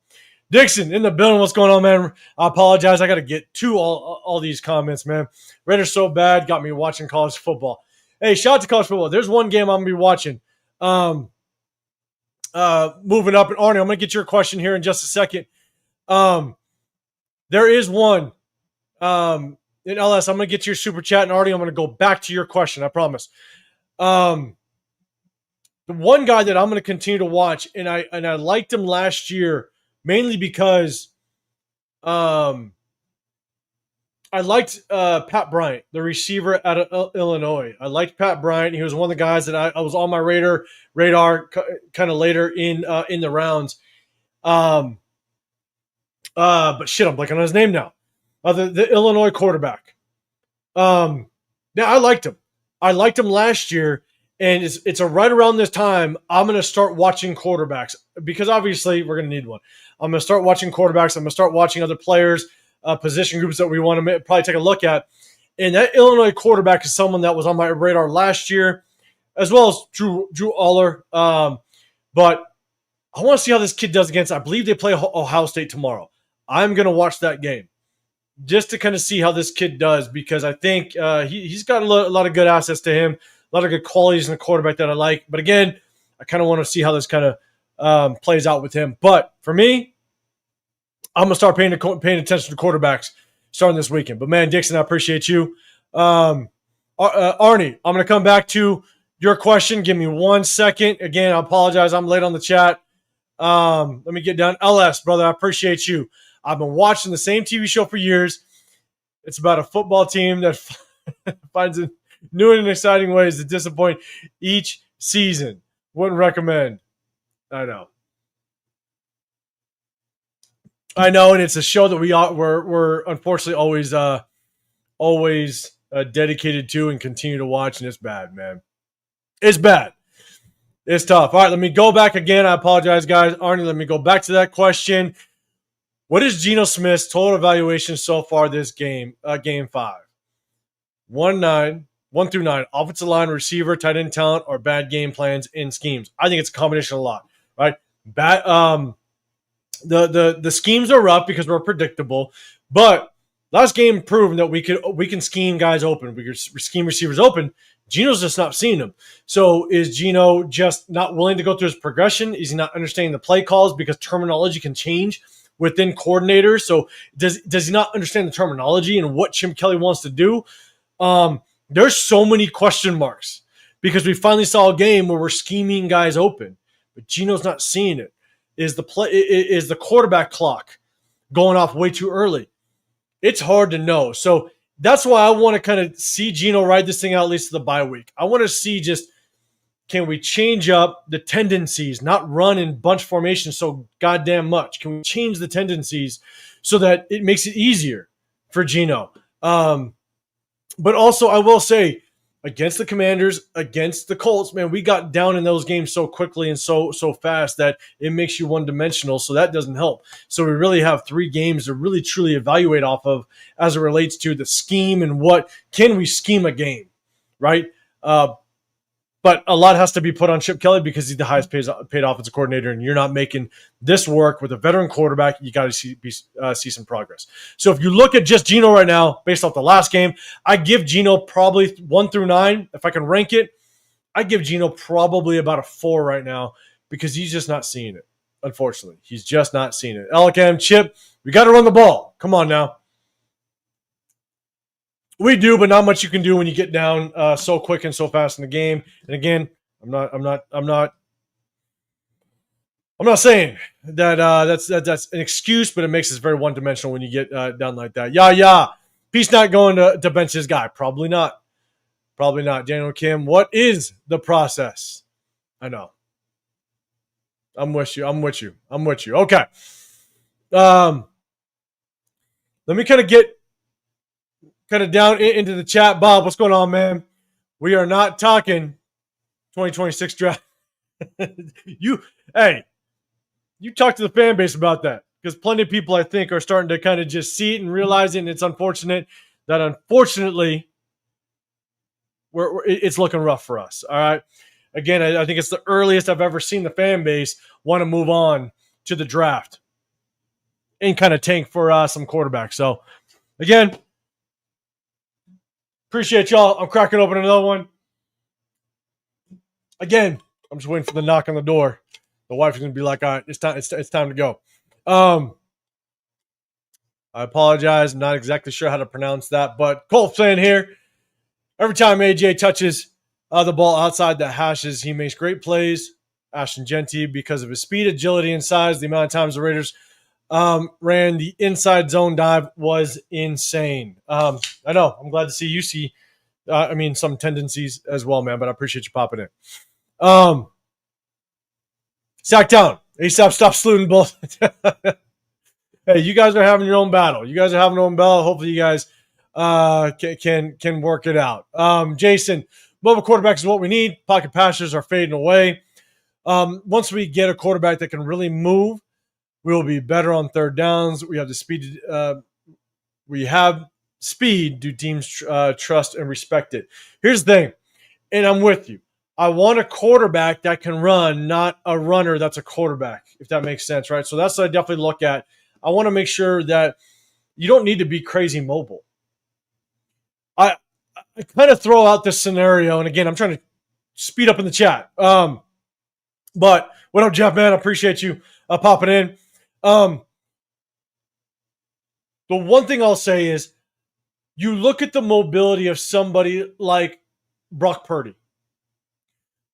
Dixon in the building. What's going on, man? I apologize. I got to get to all these comments, man. Raiders so bad got me watching college football. Hey, shout out to college football. There's one game I'm going to be watching. Moving up. And Arnie, I'm going to get your question here in just a second. There is one. In LS, I'm going to get your super chat, and Arnie, I'm going to go back to your question. I promise. The one guy that I'm going to continue to watch, and I liked him last year mainly because I liked Pat Bryant, the receiver out of Illinois. I liked Pat Bryant. He was one of the guys that I was on my radar kind of later in the rounds. But shit, I'm blanking on his name now. The Illinois quarterback. Yeah, I liked him. I liked him last year. And it's right around this time, I'm going to start watching quarterbacks because obviously we're going to need one. I'm going to start watching quarterbacks. I'm going to start watching other players, position groups that we want to probably take a look at. And that Illinois quarterback is someone that was on my radar last year, as well as Drew Aller. But I want to see how this kid does against, I believe they play Ohio State tomorrow. I'm going to watch that game just to kind of see how this kid does because I think he's got a lot of good assets to him. A lot of good qualities in the quarterback that I like. But again, I kind of want to see how this kind of plays out with him. But for me, I'm going to start paying attention to quarterbacks starting this weekend. But, man, Dixon, I appreciate you. Arnie, I'm going to come back to your question. Give me 1 second. Again, I apologize. I'm late on the chat. Let me get done. LS, brother, I appreciate you. I've been watching the same TV show for years. It's about a football team that finds it new and exciting ways to disappoint each season. Wouldn't recommend. I know. I know, and it's a show that we're unfortunately always dedicated to and continue to watch, and it's bad, man. It's bad. It's tough. All right, let me go back again. I apologize, guys. Arnie, let me go back to that question. What is Geno Smith's total evaluation so far this game, game 5? 1 through 9. Offensive line, receiver, tight end talent, or bad game plans and schemes. I think it's a combination of a lot, right? Bad. The schemes are rough because we're predictable, but last game proved that we can scheme guys open. We can scheme receivers open. Geno's just not seeing them. So is Geno just not willing to go through his progression? Is he not understanding the play calls because terminology can change within coordinators? So does he not understand the terminology and what Chip Kelly wants to do? There's so many question marks because we finally saw a game where we're scheming guys open, but Geno's not seeing it. Is the quarterback clock going off way too early? It's hard to know. So that's why I want to kind of see Geno ride this thing out at least to the bye week. I want to see just, can we change up the tendencies, not run in bunch formation so goddamn much? Can we change the tendencies so that it makes it easier for Geno? But also, I will say, against the Commanders, against the Colts, man, we got down in those games so quickly and so fast that it makes you one-dimensional, so that doesn't help. So we really have 3 games to really truly evaluate off of as it relates to the scheme and what can we scheme a game, right? But a lot has to be put on Chip Kelly because he's the highest paid offensive coordinator, and you're not making this work with a veteran quarterback. You got to see some progress. So if you look at just Geno right now, based off the last game, I give Geno probably 1 through 9. If I can rank it, I give Geno probably about a 4 right now because he's just not seeing it. Unfortunately, he's just not seeing it. Elikam, Chip, we got to run the ball. Come on now. We do, but not much you can do when you get down so quick and so fast in the game. And again, I'm not saying that that's an excuse, but it makes us very one-dimensional when you get down like that. Yeah. Peace not going to bench his guy. Probably not. Daniel Kim, what is the process? I know. I'm with you. Okay. Let me kind of get down into the chat. Bob, what's going on, man? We are not talking 2026 draft. You talk to the fan base about that because plenty of people, I think, are starting to kind of just see it and realize it. And it's unfortunate that, unfortunately, it's looking rough for us. All right. Again, I think it's the earliest I've ever seen the fan base want to move on to the draft and kind of tank for some quarterbacks. So, again, appreciate y'all. I'm cracking open another one. Again, I'm just waiting for the knock on the door. The wife's going to be like, all right, it's time to go. I apologize. I'm not exactly sure how to pronounce that, but Colt's saying here, every time AJ touches the ball outside the hashes, he makes great plays. Ashton Genty, because of his speed, agility, and size, the amount of times the Raiders ran the inside zone dive was insane. I know. I'm glad to see you see, some tendencies as well, man, but I appreciate you popping in. Sack down. ASAP, stop saluting both. Hey, you guys are having your own battle. Hopefully you guys can work it out. Jason, mobile quarterbacks is what we need. Pocket passers are fading away. Once we get a quarterback that can really move, we will be better on third downs. We have the speed. Do teams trust and respect it? Here's the thing, and I'm with you. I want a quarterback that can run, not a runner that's a quarterback, if that makes sense, right? So that's what I definitely look at. I want to make sure that you don't need to be crazy mobile. I kind of throw out this scenario, and again, I'm trying to speed up in the chat. But what up, Jeff, man? I appreciate you popping in. The one thing I'll say is you look at the mobility of somebody like Brock Purdy.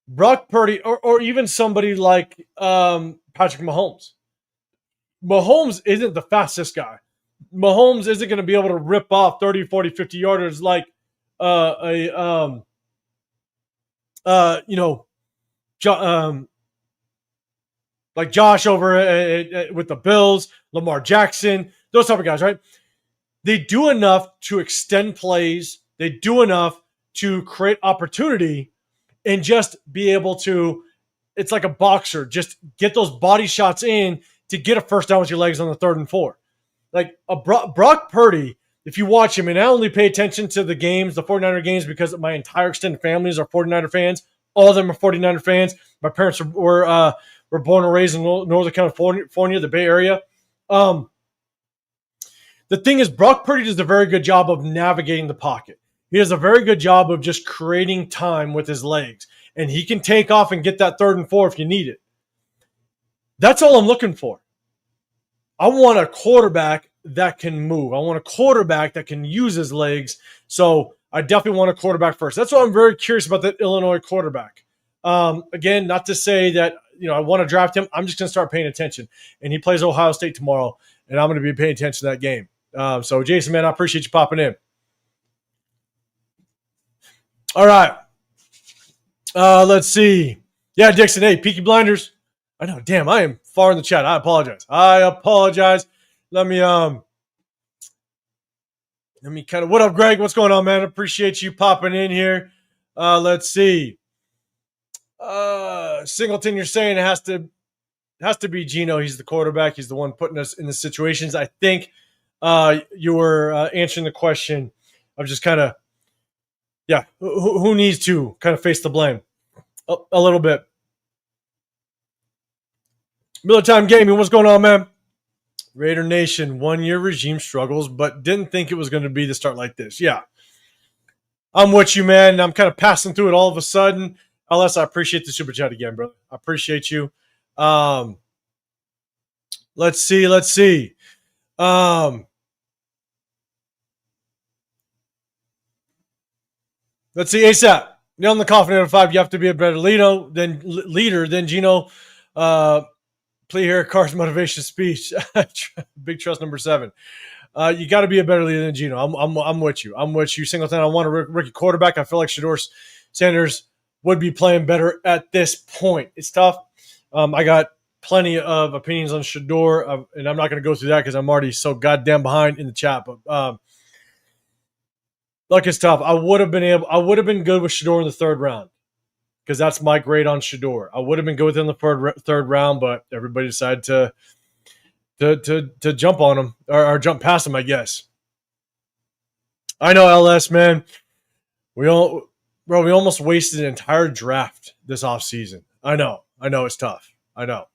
Or even somebody like Patrick Mahomes. Mahomes isn't the fastest guy. Mahomes isn't going to be able to rip off 30, 40, 50 yarders like like Josh over with the Bills, Lamar Jackson, those type of guys, right? They do enough to extend plays. They do enough to create opportunity and just be able to, it's like a boxer, just get those body shots in to get a first down with your legs on the 3rd and 4. Like Brock Purdy, if you watch him, and I only pay attention to the games, the 49er games, because my entire extended families are 49er fans. All of them are 49er fans. My parents were born and raised in Northern California, the Bay Area. The thing is, Brock Purdy does a very good job of navigating the pocket. He does a very good job of just creating time with his legs. And he can take off and get that 3rd and 4 if you need it. That's all I'm looking for. I want a quarterback that can move. I want a quarterback that can use his legs. So I definitely want a quarterback first. That's why I'm very curious about that Illinois quarterback. Again, not to say that I want to draft him. I'm just going to start paying attention. And he plays Ohio State tomorrow, and I'm going to be paying attention to that game. So, Jason, man, I appreciate you popping in. All right. Let's see. Yeah, Dixon, hey, Peaky Blinders. I know, damn, I am far in the chat. I apologize. Let me kind of, what up, Greg? What's going on, man? Appreciate you popping in here. Let's see. Singleton, you're saying it has to be Gino. He's the quarterback. He's the one putting us in the situations. I think you were answering the question of just kind of, yeah, who needs to kind of face the blame a little bit. Miller Time Gaming, what's going on, man? Raider Nation, 1-year regime struggles, but didn't think it was going to be the start like this. Yeah. I'm with you, man. I'm kind of passing through it all of a sudden. LS, I appreciate the super chat again, brother. I appreciate you. Let's see. Let's see, ASAP. Nail in the coffin out of 5. You have to be a better leader than Gino. Plea here, Carr's motivation speech. Big trust number 7. You got to be a better leader than Gino. I'm with you. I'm with you. Singleton, I want a rookie quarterback. I feel like Shedeur Sanders would be playing better at this point. It's tough. I got plenty of opinions on Shedeur, and I'm not going to go through that because I'm already so goddamn behind in the chat. But look, it's tough. I would have been good with Shedeur in the 3rd round, because that's my grade on Shedeur. I would have been good with him in the 3rd round, but everybody decided to jump on him or jump past him, I guess. I know, LS, man. We almost wasted an entire draft this offseason. I know it's tough. I know.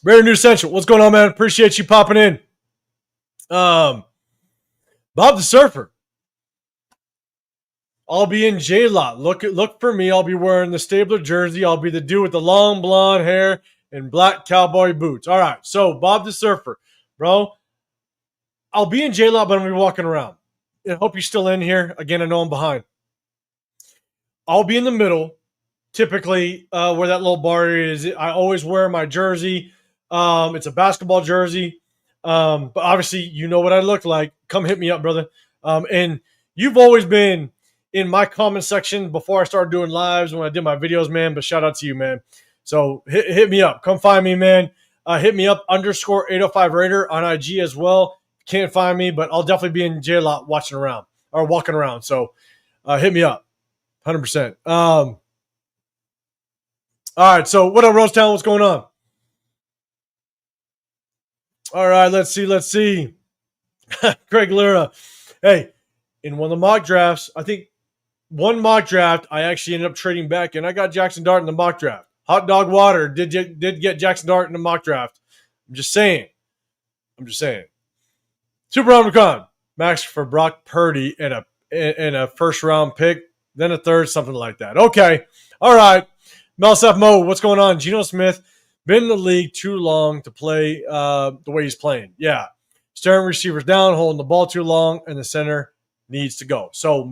Raider News Central, what's going on, man? Appreciate you popping in. Bob the Surfer. I'll be in J-Lot. Look for me. I'll be wearing the Stabler jersey. I'll be the dude with the long blonde hair and black cowboy boots. All right. So, Bob the Surfer, bro, I'll be in J-Lot, but I'm going to be walking around. I hope you're still in here. Again, I know I'm behind. I'll be in the middle, typically where that little bar is. I always wear my jersey. It's a basketball jersey. But obviously, you know what I look like. Come hit me up, brother. And you've always been in my comment section before I started doing lives when I did my videos, man. But shout out to you, man. So hit me up. Come find me, man. Hit me up _805 Raider on IG as well. Can't find me, but I'll definitely be in J-Lot walking around. So hit me up. 100%. All right. So what up, Rosetown? What's going on? All right. Let's see. Craig Lira. Hey, in one of the mock drafts, I think one mock draft, I actually ended up trading back, and I got Jackson Dart in the mock draft. Hot Dog Water did get Jackson Dart in the mock draft. I'm just saying. Super Omicron. Max for Brock Purdy and a first-round pick, then a 3rd, something like that. Okay. All right. Melsef Mo, what's going on? Geno Smith, been in the league too long to play the way he's playing. Yeah. Staring receivers down, holding the ball too long, and the center needs to go. So,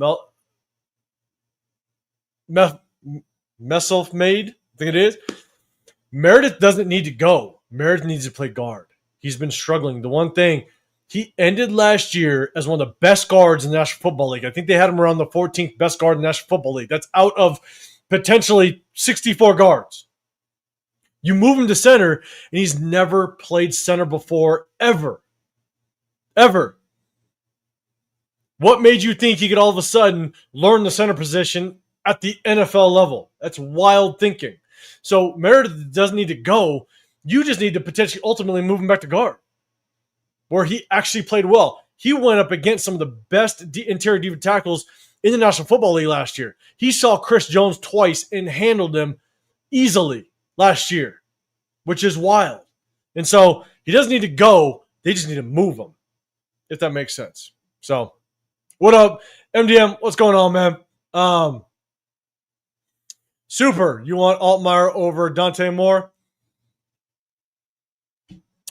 Mesself-Made, I think it is. Meredith doesn't need to go. Meredith needs to play guard. He's been struggling. The one thing, he ended last year as one of the best guards in the National Football League. I think they had him around the 14th best guard in the National Football League. That's out of potentially 64 guards. You move him to center, and he's never played center before, ever. Ever. What made you think he could all of a sudden learn the center position at the NFL level? That's wild thinking. So Meredith doesn't need to go. You just need to potentially ultimately move him back to guard, where he actually played well. He went up against some of the best interior defensive tackles in the National Football League last year. He saw Chris Jones twice and handled him easily last year, which is wild. And so he doesn't need to go. They just need to move him, if that makes sense. So what up, MDM? What's going on, man? Super. You want Altmaier over Dante Moore?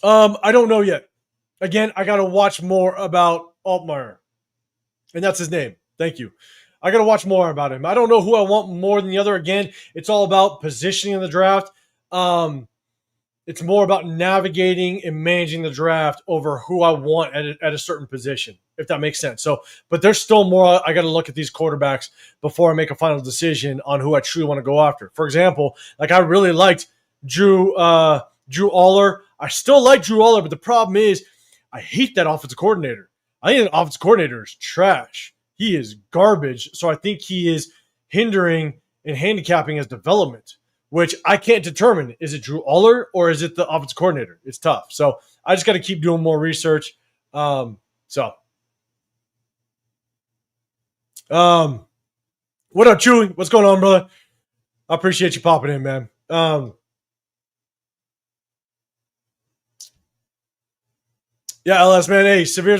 I don't know yet. Again, I got to watch more about Altmaier. And that's his name. Thank you. I got to watch more about him. I don't know who I want more than the other. Again, it's all about positioning in the draft. It's more about navigating and managing the draft over who I want at a certain position, if that makes sense. So, but there's still more. I got to look at these quarterbacks before I make a final decision on who I truly want to go after. For example, like I really liked Drew Aller. I still like Drew Aller, but the problem is I hate that offensive coordinator. I think the offensive coordinator is trash. He is garbage. So I think he is hindering and handicapping his development, which I can't determine. Is it Drew Aller or is it the offensive coordinator? It's tough. So I just got to keep doing more research. What up, Chewy? What's going on, brother? I appreciate you popping in, man. Yeah, LS, man. Hey, Severe's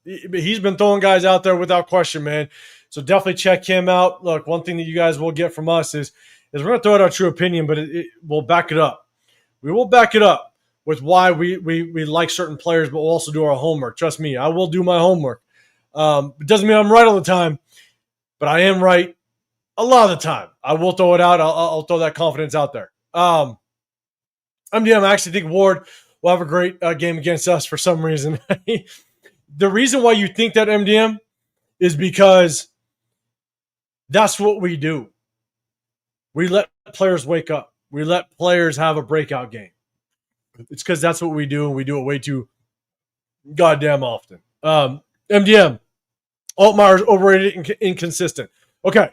he's been throwing guys out there without question, man. So definitely check him out. Look, one thing that you guys will get from us is we're going to throw out our true opinion, but we'll back it up. We will back it up with why we like certain players, but we'll also do our homework. Trust me, I will do my homework. It doesn't mean I'm right all the time, but I am right a lot of the time. I will throw it out. I'll throw that confidence out there. I actually think Ward will have a great game against us for some reason. The reason why you think that, MDM, is because that's what we do. We let players wake up. We let players have a breakout game. It's because that's what we do, and we do it way too goddamn often. MDM, Altmaier's overrated and inconsistent. Okay.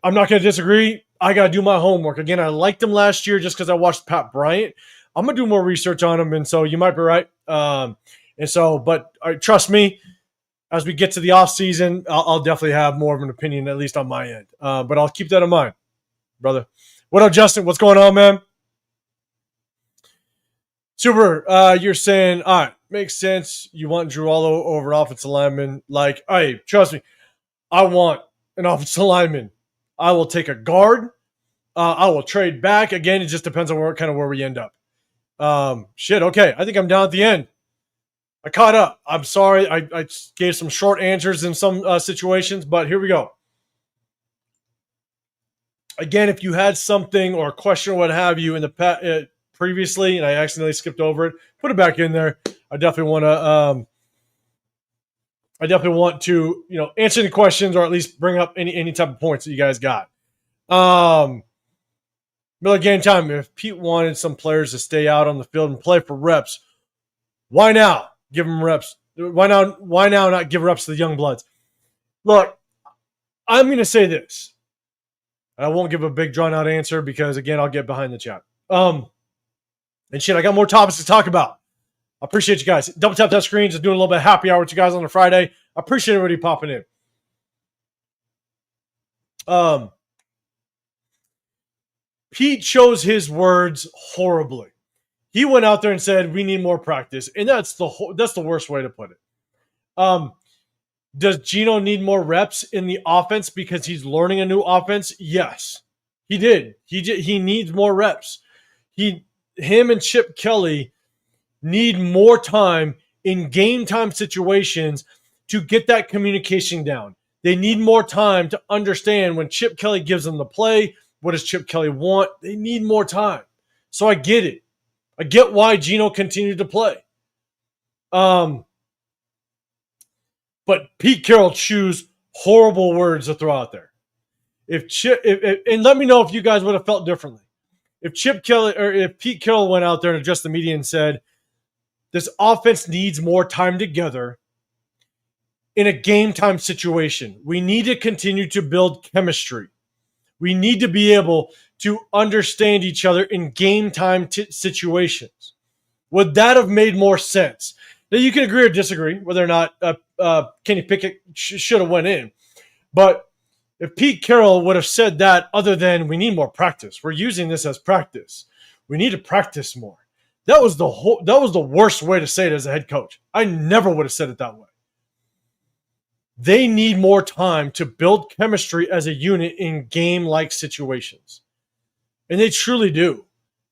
I'm not going to disagree. I got to do my homework. Again, I liked him last year just because I watched Pat Bryant. I'm going to do more research on him, and so you might be right. But trust me, as we get to the offseason, I'll definitely have more of an opinion, at least on my end. But I'll keep that in mind, brother. What up, Justin? What's going on, man? Super, you're saying, all right, makes sense. You want Drew Allo over offensive lineman. Like, hey, trust me, I want an offensive lineman. I will take a guard. I will trade back. Again, it just depends on where we end up. Okay. I think I'm down at the end. I caught up. I'm sorry. I gave some short answers in some situations, but here we go. Again, if you had something or a question or what have you in the previously, and I accidentally skipped over it, put it back in there. I definitely want to, answer any questions or at least bring up any type of points that you guys got. Miller Game Time. If Pete wanted some players to stay out on the field and play for reps, why now give them reps? Why now not give reps to the young bloods? Look, I'm going to say this. I won't give a big drawn out answer because again, I'll get behind the chat. I got more topics to talk about. I appreciate you guys. Double tap that screen. Just doing a little bit of happy hour with you guys on a Friday. I appreciate everybody popping in. Pete chose his words horribly. He went out there and said, we need more practice. And that's the worst way to put it. Does Gino need more reps in the offense because he's learning a new offense? Yes, he did. He needs more reps. Him and Chip Kelly need more time in game time situations to get that communication down. They need more time to understand when Chip Kelly gives them the play. What does Chip Kelly want? They need more time. So I get it. I get why Gino continued to play. But Pete Carroll chose horrible words to throw out there. And let me know if you guys would have felt differently. If Pete Carroll went out there and addressed the media and said, this offense needs more time together in a game time situation. We need to continue to build chemistry. We need to be able to understand each other in game time situations. Would that have made more sense? Now, you can agree or disagree whether or not Kenny Pickett should have went in. But if Pete Carroll would have said that, other than we need more practice, we're using this as practice. We need to practice more. That was the worst way to say it as a head coach. I never would have said it that way. They need more time to build chemistry as a unit in game-like situations. And they truly do.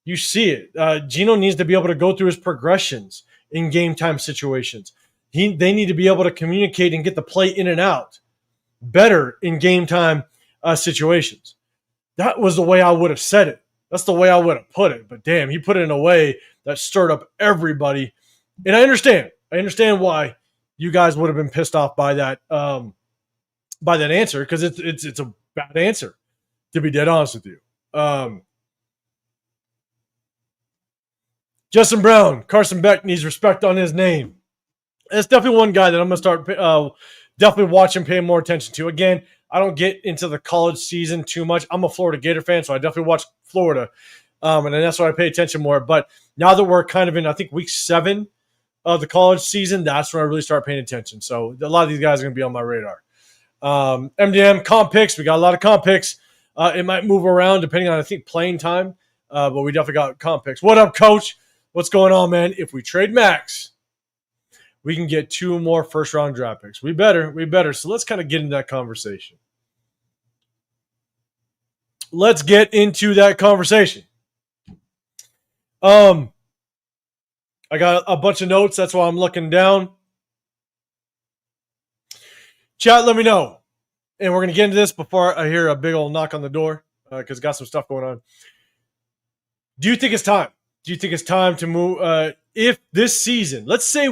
You see it. Geno needs to be able to go through his progressions in game-time situations. They need to be able to communicate and get the play in and out better in game-time situations. That was the way I would have said it. That's the way I would have put it. But damn, he put it in a way that stirred up everybody. And I understand. I understand why you guys would have been pissed off by that answer, because it's a bad answer, to be dead honest with you. Justin Brown, Carson Beck needs respect on his name. That's definitely one guy that I'm going to start definitely watching, paying more attention to. Again, I don't get into the college season too much. I'm a Florida Gator fan, so I definitely watch Florida, and that's why I pay attention more. But now that we're kind of in, I think, week 7 of the college season, that's when I really start paying attention. So a lot of these guys are going to be on my radar. MDM, comp picks. We got a lot of comp picks. It might move around depending on, I think, playing time, but we definitely got comp picks. What up, Coach? What's going on, man? If we trade Max, we can get 2 more first-round draft picks. We better. So let's kind of get into that conversation. Let's get into that conversation. I got a bunch of notes. That's why I'm looking down. Chat, let me know. And we're going to get into this before I hear a big old knock on the door, because got some stuff going on. Do you think it's time? Do you think it's time to move? If this season, let's say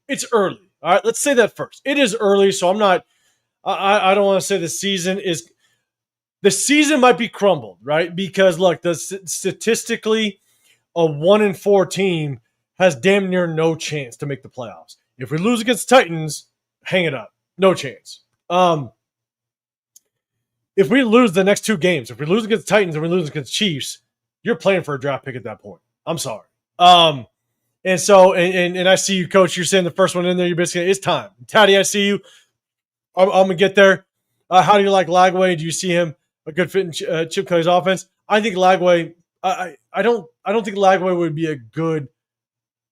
it's early. All right, let's say that first. It is early, so I'm not. I don't want to say the season is. The season might be crumbled, right? Because look, statistically, a 1-4 team has damn near no chance to make the playoffs. If we lose against Titans, hang it up, no chance. If we lose the next 2 games, if we lose against Titans and we lose against Chiefs, you're playing for a draft pick at that point. I'm sorry. And so, and I see you, Coach. You're saying the first one in there. You're basically, it's time. Taddy, I see you. I'm gonna get there. How do you like Lagway? Do you see him a good fit in Chip Kelly's offense? I think Lagway. I don't think Lagway would be a good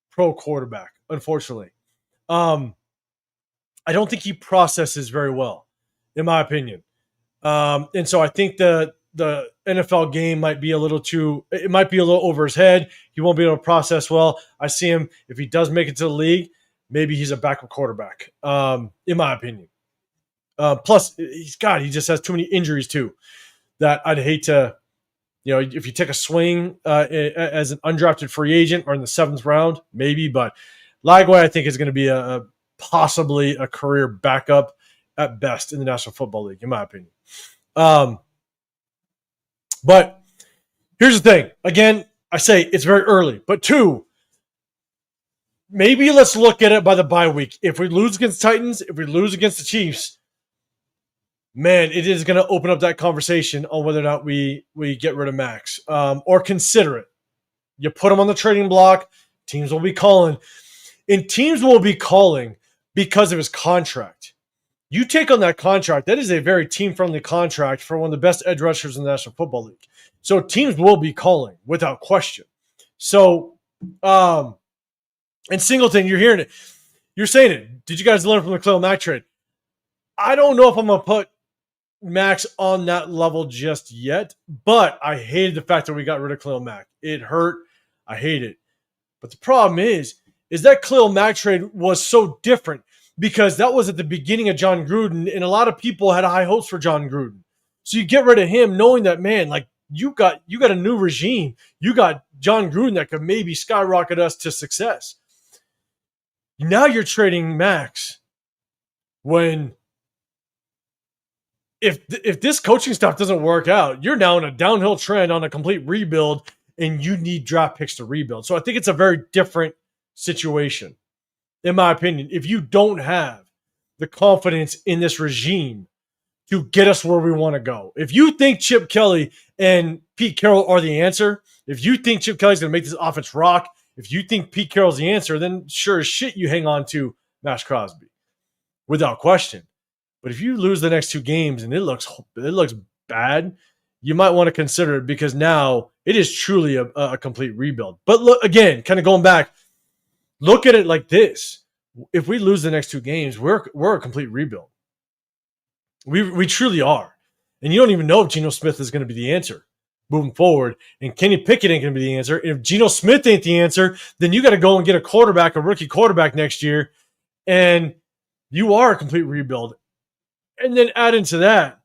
pro quarterback. Unfortunately, I don't think he processes very well, in my opinion. And so I think the NFL game might be a little over his head. He won't be able to process well. I see him, if he does make it to the league, maybe he's a backup quarterback, in my opinion. Plus, he just has too many injuries too, that I'd hate to, if you take a swing as an undrafted free agent or in the 7th round, maybe. But Lagway, I think, is going to be possibly a career backup at best in the National Football League, in my opinion. But here's the thing. Again, I say it's very early. But 2, maybe let's look at it by the bye week. If we lose against Titans, if we lose against the Chiefs, man, it is going to open up that conversation on whether or not we get rid of Max, or consider it. You put him on the trading block, teams will be calling. And teams will be calling because of his contract. You take on that contract, that is a very team-friendly contract for one of the best edge rushers in the National Football League. So teams will be calling without question. So, and Singleton, you're hearing it. You're saying it. Did you guys learn from the Khalil Mack trade? I don't know if I'm going to put Max on that level just yet, but I hated the fact that we got rid of Khalil Mack. It hurt. I hate it. But the problem is that Khalil Mack trade was so different because that was at the beginning of John Gruden, and a lot of people had high hopes for John Gruden. So you get rid of him knowing that, man, like you got a new regime. You got John Gruden that could maybe skyrocket us to success. Now you're trading Max when if this coaching stuff doesn't work out, you're now in a downhill trend on a complete rebuild, and you need draft picks to rebuild. So I think it's a very different situation, in my opinion. If you don't have the confidence in this regime to get us where we want to go, if you think Chip Kelly and Pete Carroll are the answer, if you think Chip Kelly's going to make this offense rock, if you think Pete Carroll's the answer, then sure as shit you hang on to MaxxCrosby, without question. But if you lose the next 2 games and it looks bad, you might want to consider it, because now it is truly a complete rebuild. But look, again, kind of going back, look at it like this. If we lose the next 2 games, we're a complete rebuild. We truly are. And you don't even know if Geno Smith is going to be the answer moving forward. And Kenny Pickett ain't going to be the answer. If Geno Smith ain't the answer, then you got to go and get a rookie quarterback next year. And you are a complete rebuild. And then add into that,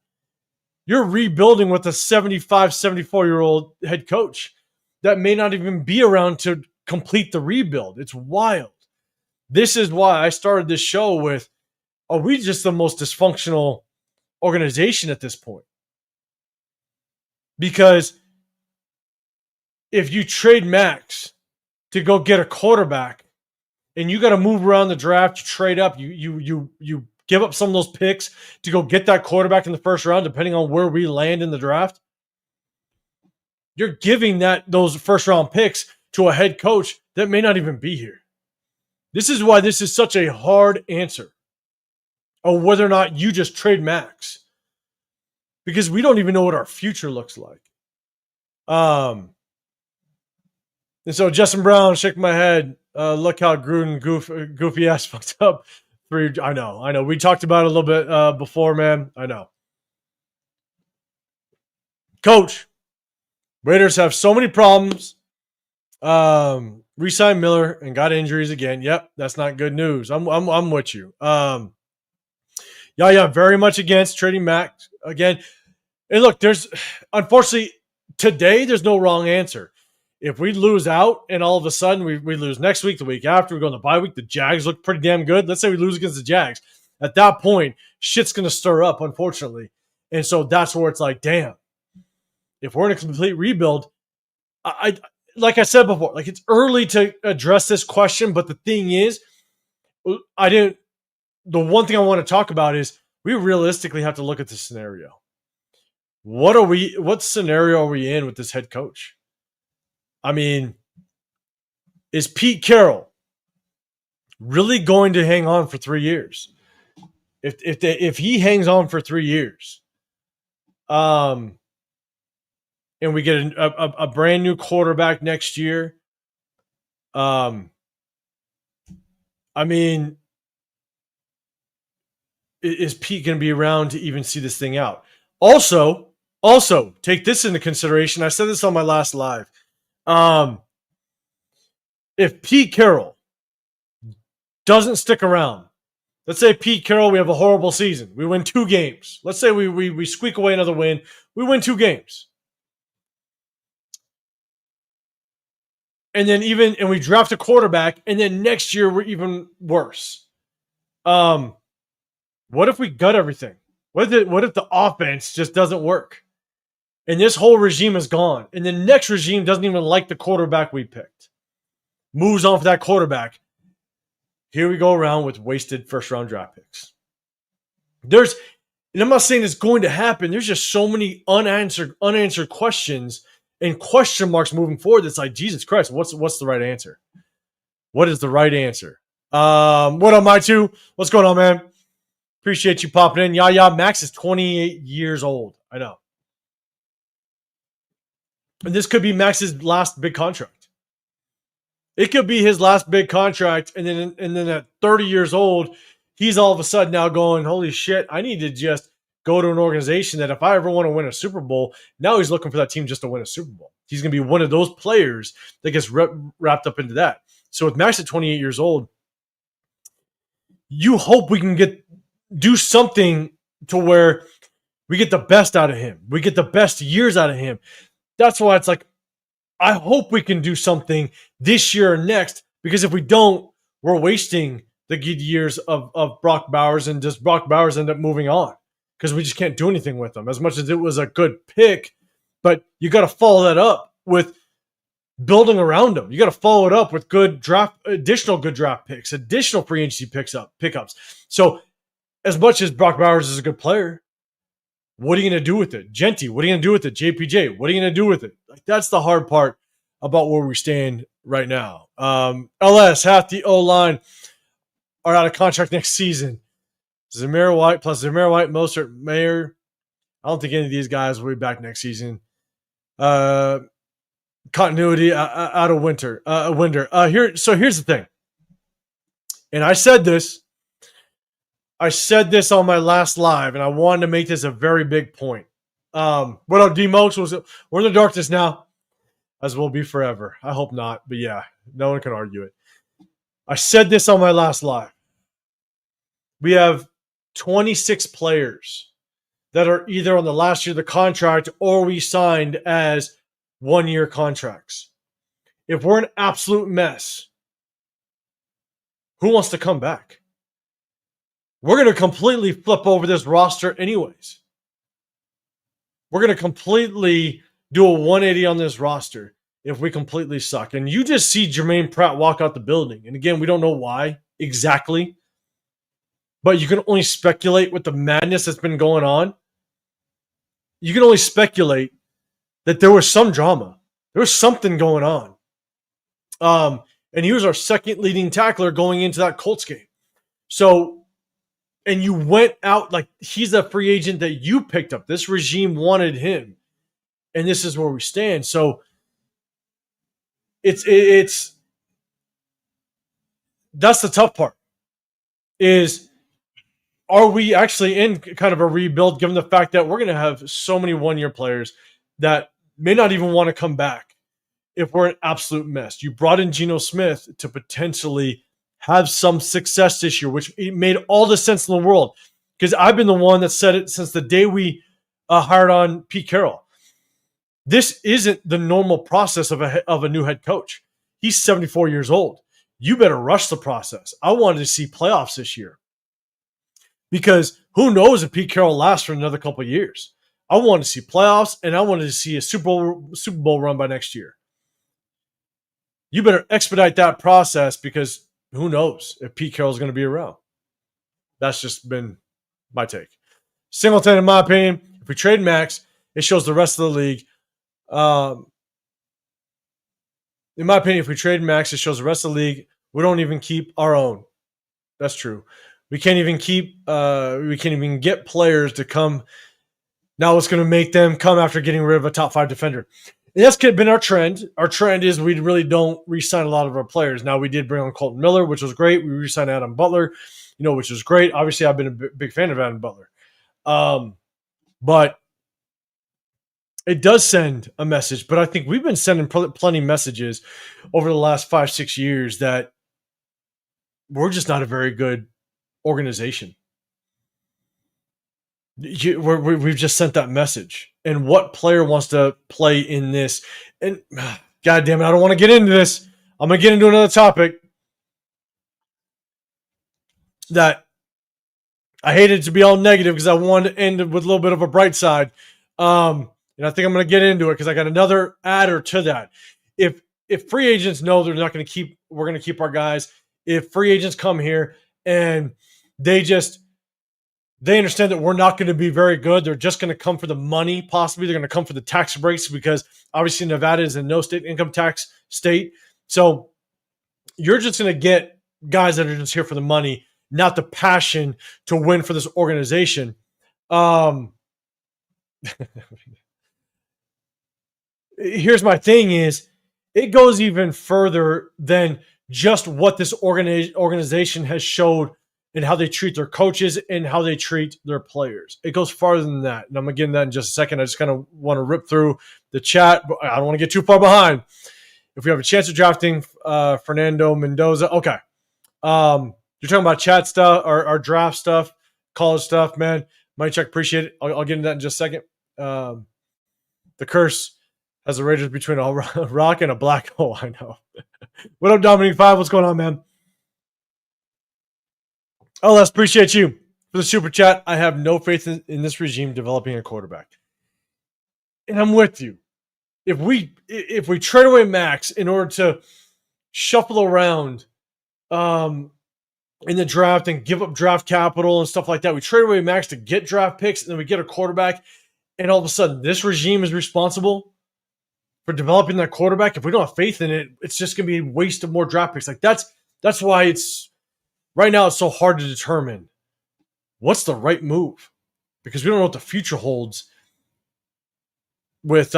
you're rebuilding with a 75, 74-year-old head coach that may not even be around to complete the rebuild. It's wild. This is why I started this show with, are we just the most dysfunctional organization at this point? Because if you trade Max to go get a quarterback, and you got to move around the draft, you trade up, you give up some of those picks to go get that quarterback in the first round, depending on where we land in the draft, you're giving those first round picks to a head coach that may not even be here. This is why this is such a hard answer of whether or not you just trade Max, because we don't even know what our future looks like. And so Justin Brown, shaking my head. Look how Gruden goofy ass fucked up. I know. We talked about it a little bit before, man. I know. Coach, Raiders have so many problems. Re-signed Miller and got injuries again. Yep, that's not good news. I'm with you. Yeah, very much against trading Max again. And look, unfortunately today there's no wrong answer. If we lose out and all of a sudden we lose next week, the week after, we go on the bye week, the Jags look pretty damn good. Let's say we lose against the Jags. At that point, shit's going to stir up, unfortunately. And so that's where it's like, damn, if we're in a complete rebuild, I like I said before, like it's early to address this question. But the thing is, the one thing I want to talk about is we realistically have to look at the scenario. What scenario are we in with this head coach? I mean, is Pete Carroll really going to hang on for 3 years? If he hangs on for 3 years, and we get a brand new quarterback next year, I mean, is Pete going to be around to even see this thing out? Also, take this into consideration. I said this on my last live. If Pete Carroll doesn't stick around, let's say Pete Carroll, we have a horrible season. We win 2 games. Let's say we squeak away another win. We win 2 games. And then we draft a quarterback, and then next year we're even worse. What if we gut everything? What if the offense just doesn't work? And this whole regime is gone. And the next regime doesn't even like the quarterback we picked. Moves on for that quarterback. Here we go around with wasted first-round draft picks. And I'm not saying it's going to happen. There's just so many unanswered questions and question marks moving forward. That's like, Jesus Christ, what's the right answer? What is the right answer? What up, my two? What's going on, man? Appreciate you popping in. Yeah, Max is 28 years old. I know. And this could be Max's last big contract. It could be his last big contract, and then at 30 years old, he's all of a sudden now going, holy shit, I need to just go to an organization that if I ever want to win a Super Bowl, now he's looking for that team just to win a Super Bowl. He's going to be one of those players that gets wrapped up into that. So with Max at 28 years old, you hope we can do something to where we get the best out of him. We get the best years out of him. That's why it's like, I hope we can do something this year or next, because if we don't, we're wasting the good years of Brock Bowers, and just Brock Bowers end up moving on. because we just can't do anything with them as much as it was a good pick. But you got to follow that up with building around them. You got to follow it up with additional good draft picks, additional free agency pickups. So as much as Brock Bowers is a good player, what are you going to do with it? Genty, what are you going to do with it? JPJ, what are you going to do with it? Like, that's the hard part about where we stand right now. LS, half the O-line are out of contract next season. Zamir White, Mostert, Mayer. I don't think any of these guys will be back next season. Continuity out of winter. Here's the thing. And I said this on my last live, and I wanted to make this a very big point. What up, D-Mokes? We're in the darkness now, as we'll be forever. I hope not, but yeah, no one can argue it. I said this on my last live. We have 26 players that are either on the last year of the contract or we signed as one-year contracts. If we're an absolute mess, who wants to come back? We're going to completely flip over this roster anyways. We're going to completely do a 180 on this roster if we completely suck. And you just see Jermaine Pratt walk out the building. And again, we don't know why exactly, but you can only speculate with the madness that's been going on. You can only speculate that there was some drama. There was something going on. And he was our second leading tackler going into that Colts game. So, and you went out like he's a free agent that you picked up. This regime wanted him. And this is where we stand. So it's that's the tough part is, are we actually in kind of a rebuild given the fact that we're going to have so many one-year players that may not even want to come back if we're an absolute mess? You brought in Geno Smith to potentially have some success this year, which made all the sense in the world because I've been the one that said it since the day we hired on Pete Carroll. This isn't the normal process of a new head coach. He's 74 years old. You better rush the process. I wanted to see playoffs this year because who knows if Pete Carroll lasts for another couple of years. I wanted to see playoffs, and I wanted to see a Super Bowl run by next year. You better expedite that process because who knows if Pete Carroll's going to be around. That's just been my take. Singleton, in my opinion, if we trade Max, it shows the rest of the league. In my opinion, if we trade Max, it shows the rest of the league. We don't even keep our own. That's true. We can't even get players to come. Now it's going to make them come after getting rid of a top 5 defender. And that's been our trend. Our trend is we really don't re-sign a lot of our players. Now we did bring on Colton Miller, which was great. We re-signed Adam Butler, which was great. Obviously, I've been a big fan of Adam Butler. But it does send a message. But I think we've been sending plenty of messages over the last 5-6 years that we're just not a very good organization. We've just sent that message. And what player wants to play in this? And God damn it, I don't want to get into this. I'm going to get into another topic that I hated to be all negative because I wanted to end with a little bit of a bright side. And I think I'm going to get into it because I got another adder to that. If free agents know we're going to keep our guys. If free agents come here and they understand that we're not going to be very good. They're just going to come for the money, possibly. They're going to come for the tax breaks because obviously Nevada is a no state income tax state. So you're just going to get guys that are just here for the money, not the passion to win for this organization. Here's my thing is it goes even further than just what this organization has showed and how they treat their coaches and how they treat their players. It goes farther than that. And I'm going to get into that in just a second. I just kind of want to rip through the chat, but I don't want to get too far behind. If we have a chance of drafting Fernando Mendoza, okay. You're talking about chat stuff or our draft stuff, college stuff, man. Might check, appreciate it. I'll get into that in just a second. The curse has the Raiders between a rock and a black hole. I know. What up, Dominic 5? What's going on, man? Oh, Les, appreciate you for for the super chat. I have no faith in this regime developing a quarterback. And I'm with you. If we trade away Max in order to shuffle around in the draft and give up draft capital and stuff like that, we trade away Max to get draft picks, and then we get a quarterback, and all of a sudden this regime is responsible for developing that quarterback. If we don't have faith in it, it's just going to be a waste of more draft picks. Like that's why it's right now it's so hard to determine what's the right move, because we don't know what the future holds with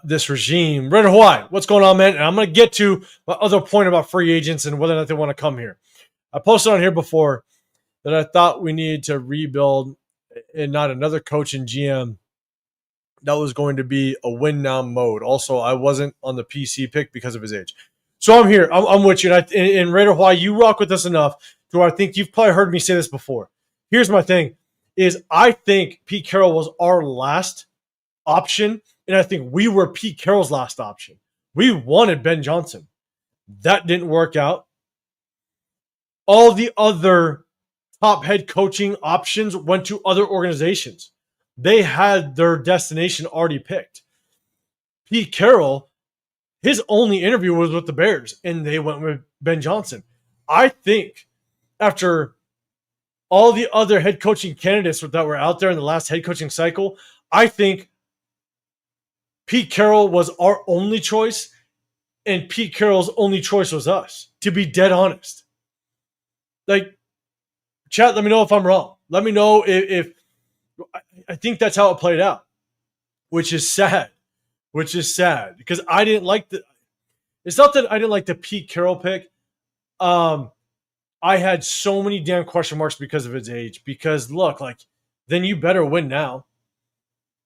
this regime. Raider Hawaii, what's going on, man? And I'm going to get to my other point about free agents and whether or not they want to come here. I posted on here before that I thought we needed to rebuild and not another coach and GM that was going to be a win now mode. Also, I wasn't on the PC pick because of his age. So I'm here. I'm with you. And Raider Hawaii, you rock with us enough to where I think you've probably heard me say this before. Here's my thing, is I think Pete Carroll was our last option, and I think we were Pete Carroll's last option. We wanted Ben Johnson. That didn't work out. All the other top head coaching options went to other organizations. They had their destination already picked. Pete Carroll, his only interview was with the Bears, and they went with Ben Johnson. I think after all the other head coaching candidates that were out there in the last head coaching cycle, I think Pete Carroll was our only choice, and Pete Carroll's only choice was us, to be dead honest. Like, chat, let me know if I'm wrong. Let me know if I think that's how it played out, which is sad. Because I didn't like it's not that I didn't like the Pete Carroll pick. I had so many damn question marks because of his age. Because look, like, then you better win now.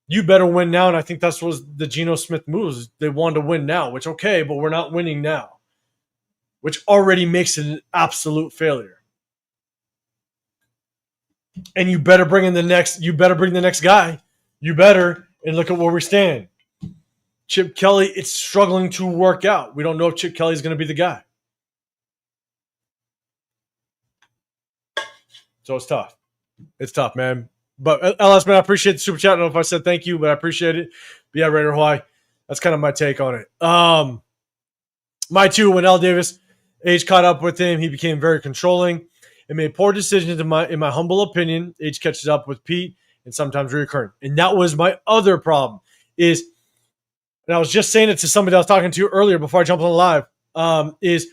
And I think that's what was the Geno Smith moves. They wanted to win now, which okay, but we're not winning now, which already makes it an absolute failure. And you better bring the next guy. You better, and look at where we stand. Chip Kelly, it's struggling to work out. We don't know if Chip Kelly is going to be the guy. So it's tough. It's tough, man. But LS, man, I appreciate the super chat. I don't know if I said thank you, but I appreciate it. But yeah, Raider Hawaii, that's kind of my take on it. My two, when Al Davis age caught up with him, he became very controlling and made poor decisions. In my humble opinion, age catches up with Pete and sometimes reoccurring. And that was my other problem is, and I was just saying it to somebody I was talking to earlier before I jumped on the live, is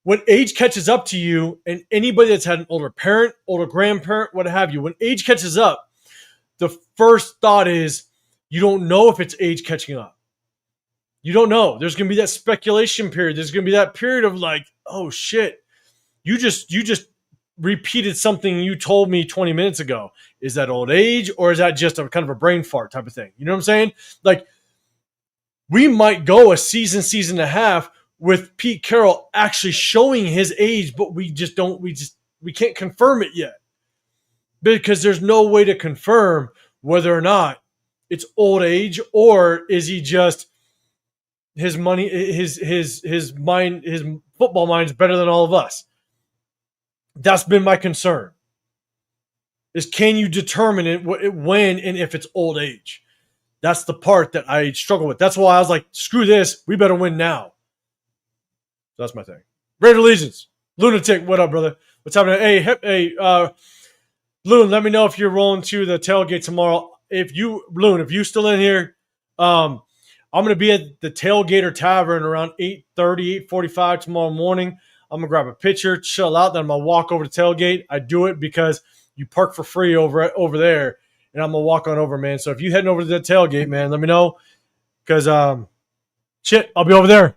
when age catches up to you, and anybody that's had an older parent, older grandparent, what have you, when age catches up, the first thought is you don't know if it's age catching up. You don't know. There's going to be that speculation period. There's going to be that period of like, oh shit, you just repeated something you told me 20 minutes ago. Is that old age, or is that just a kind of a brain fart type of thing? You know what I'm saying? Like, we might go a season and a half with Pete Carroll actually showing his age, but we can't confirm it yet because there's no way to confirm whether or not it's old age, or is he just his football mind is better than all of us. That's been my concern. Is can you determine it when and if it's old age? That's the part that I struggle with. That's why I was like, screw this. We better win now. So that's my thing. Raider Legions. Lunatic, what up, brother? What's happening? Hey, Loon, let me know if you're rolling to the tailgate tomorrow. If you still in here, I'm going to be at the Tailgater Tavern around 8:30, 8:45 tomorrow morning. I'm going to grab a picture, chill out, then I'm going to walk over to tailgate. I do it because you park for free over there, and I'm going to walk on over, man. So if you're heading over to the tailgate, man, let me know because, I'll be over there.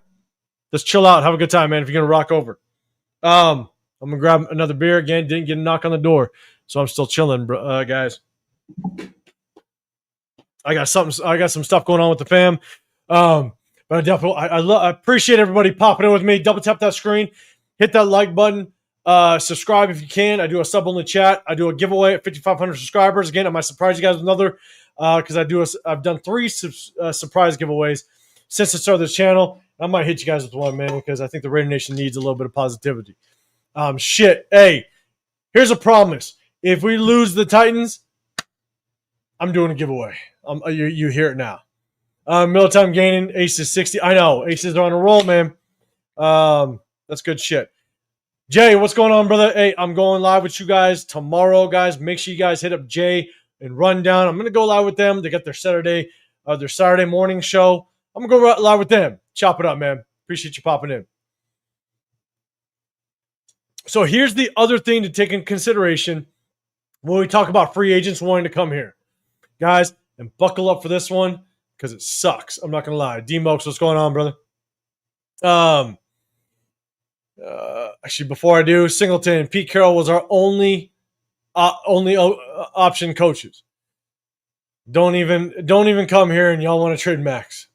Just chill out. Have a good time, man, if you're going to rock over. I'm going to grab another beer again. Didn't get a knock on the door, so I'm still chilling, guys. I got some stuff going on with the fam. But I definitely, I appreciate everybody popping in with me. Double tap that screen. Hit that like button. Subscribe if you can. I do a sub only chat. I do a giveaway at 5,500 subscribers. Again, I might surprise you guys with another because I've done 3 surprise giveaways since the start of this channel. I might hit you guys with one, man, because I think the Raider Nation needs a little bit of positivity. Hey, here's a promise. If we lose the Titans, I'm doing a giveaway. You hear it now. Middletime gaining, Aces 60. I know, Aces are on a roll, man. That's good shit. Jay, what's going on, brother? Hey, I'm going live with you guys tomorrow, guys. Make sure you guys hit up Jay and Rundown. I'm going to go live with them. They got their Saturday morning show. I'm going to go live with them. Chop it up, man. Appreciate you popping in. So here's the other thing to take in consideration when we talk about free agents wanting to come here. Guys, and buckle up for this one because it sucks. I'm not going to lie. D-Mokes, what's going on, brother? Actually, before I do, Singleton and Pete Carroll was our only option coaches. Don't even come here and y'all want to trade Max.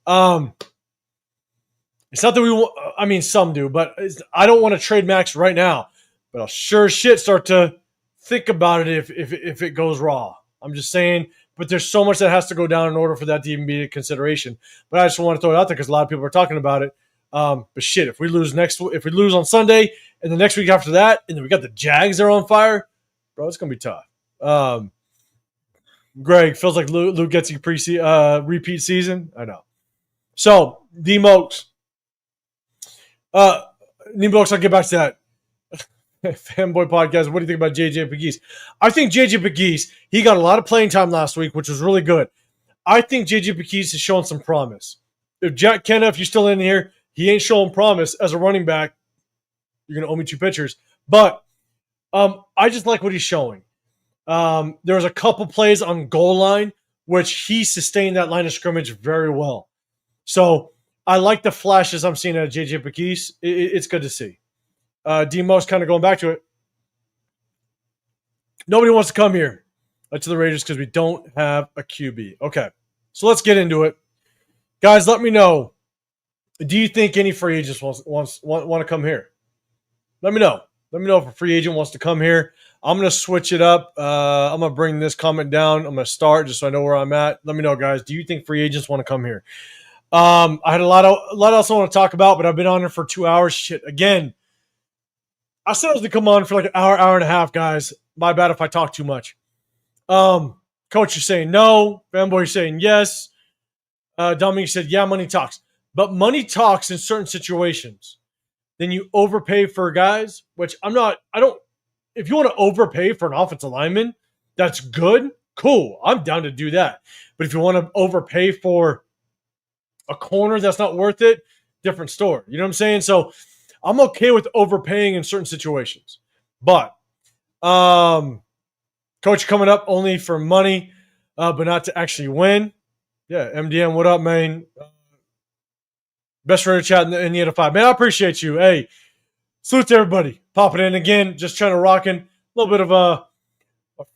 It's not that some do, but I don't want to trade Max right now. But I'll sure as shit start to think about it if it goes raw. I'm just saying. But there's so much that has to go down in order for that to even be a consideration. But I just want to throw it out there because a lot of people are talking about it. But shit, if we lose on Sunday and the next week after that, and then we got the Jags that are on fire, bro, it's gonna be tough. Greg, feels like Luke gets a repeat season. I know. So D-Mokes, D-Mokes, I'll get back to that. Fanboy podcast. What do you think about JJ Pegues? I think JJ Pegues, he got a lot of playing time last week, which was really good. I think JJ Pegues has shown some promise. If Jack Kenna, if you're still in here, he ain't showing promise as a running back. You're going to owe me 2 pitchers. But I just like what he's showing. There was a couple plays on goal line, which he sustained that line of scrimmage very well. So I like the flashes I'm seeing out of JJ Pegues. It's good to see. D-Most kind of going back to it. Nobody wants to come here to the Raiders because we don't have a QB. Okay, so let's get into it. Guys, let me know. Do you think any free agents want to come here? Let me know. Let me know if a free agent wants to come here. I'm going to switch it up. I'm going to bring this comment down. I'm going to start just so I know where I'm at. Let me know, guys. Do you think free agents want to come here? I had a lot else I want to talk about, but I've been on here for 2 hours. Shit, again. I said I was going to come on for like an hour and a half, guys. My bad if I talk too much. Coach is saying no. Fanboy is saying yes. Dominic said, yeah, money talks. But money talks in certain situations. Then you overpay for guys, which if you want to overpay for an offensive lineman, that's good. Cool. I'm down to do that. But if you want to overpay for a corner that's not worth it, different story. You know what I'm saying? So I'm okay with overpaying in certain situations. But coach coming up only for money, but not to actually win. Yeah, MDM, what up, man? Best Raider chat in the NFI. Man, I appreciate you. Hey, salute to everybody. Popping in again, just trying to rock in. A little bit of a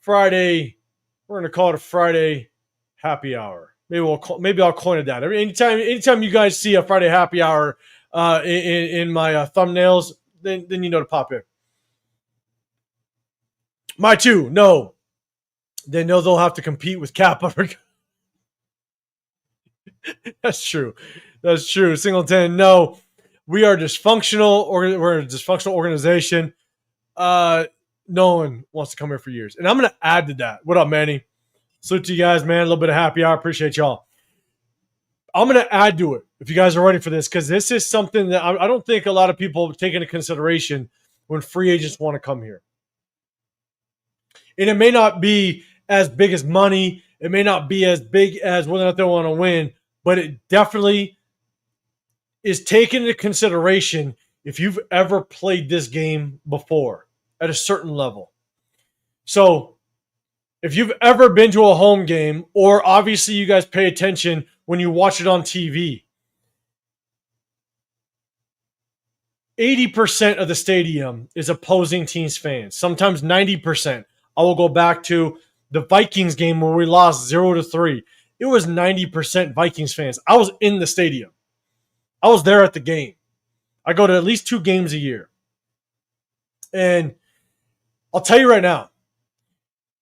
Friday, we're going to call it a Friday happy hour. Maybe I'll coin it that. Anytime you guys see a Friday happy hour in my thumbnails, then you know to pop in. My two, no. They know they'll have to compete with Kappa. That's true. That's true. Singleton, no. We are dysfunctional. We're a dysfunctional organization. No one wants to come here for years. And I'm going to add to that. What up, Manny? Salute to you guys, man. A little bit of happy hour. Appreciate y'all. I'm going to add to it if you guys are ready for this, because this is something that I don't think a lot of people take into consideration when free agents want to come here. And it may not be as big as money. It may not be as big as whether or not they want to win, but it definitely is taken into consideration if you've ever played this game before at a certain level. So if you've ever been to a home game, or obviously you guys pay attention when you watch it on TV, 80% of the stadium is opposing teams' fans, sometimes 90%. I will go back to the Vikings game where we lost 0-3. It was 90% Vikings fans. I was in the stadium. I was there at the game. I go to at least 2 games a year. And I'll tell you right now,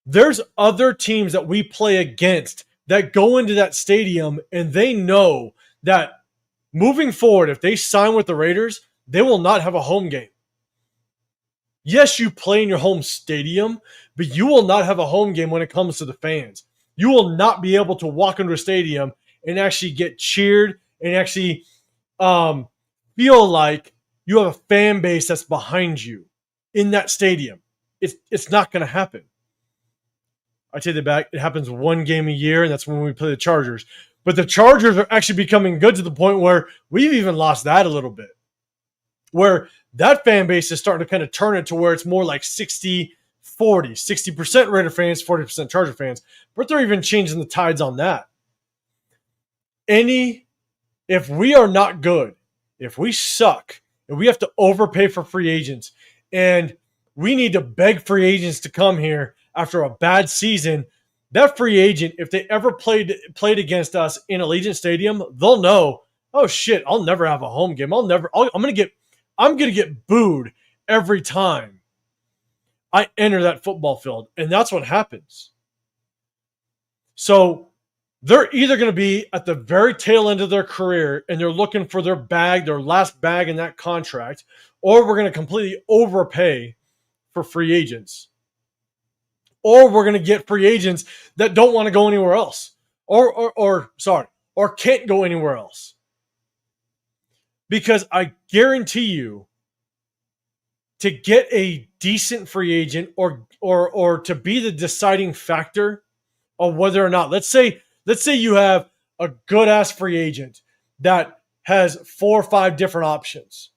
there's other teams that we play against that go into that stadium and they know that moving forward, if they sign with the Raiders, they will not have a home game. Yes, you play in your home stadium, but you will not have a home game when it comes to the fans. You will not be able to walk into a stadium and actually get cheered and actually um, feel like you have a fan base that's behind you in that stadium. It's not going to happen. I take it back. It happens one game a year, and that's when we play the Chargers. But the Chargers are actually becoming good to the point where we've even lost that a little bit. Where that fan base is starting to kind of turn it to where it's more like 60 40, 60% Raider fans, 40% Charger fans. But they're even changing the tides on that. If we are not good, if we suck, and we have to overpay for free agents, and we need to beg free agents to come here after a bad season, that free agent, if they ever played against us in Allegiant Stadium, they'll know, oh shit, I'll never have a home game. I'm gonna get booed every time I enter that football field. And that's what happens. So they're either going to be at the very tail end of their career and they're looking for their last bag in that contract, or we're going to completely overpay for free agents. Or we're going to get free agents that don't want to go anywhere else. Or can't go anywhere else. Because I guarantee you, to get a decent free agent or to be the deciding factor of whether or not, let's say you have a good ass free agent that has 4 or 5 different options.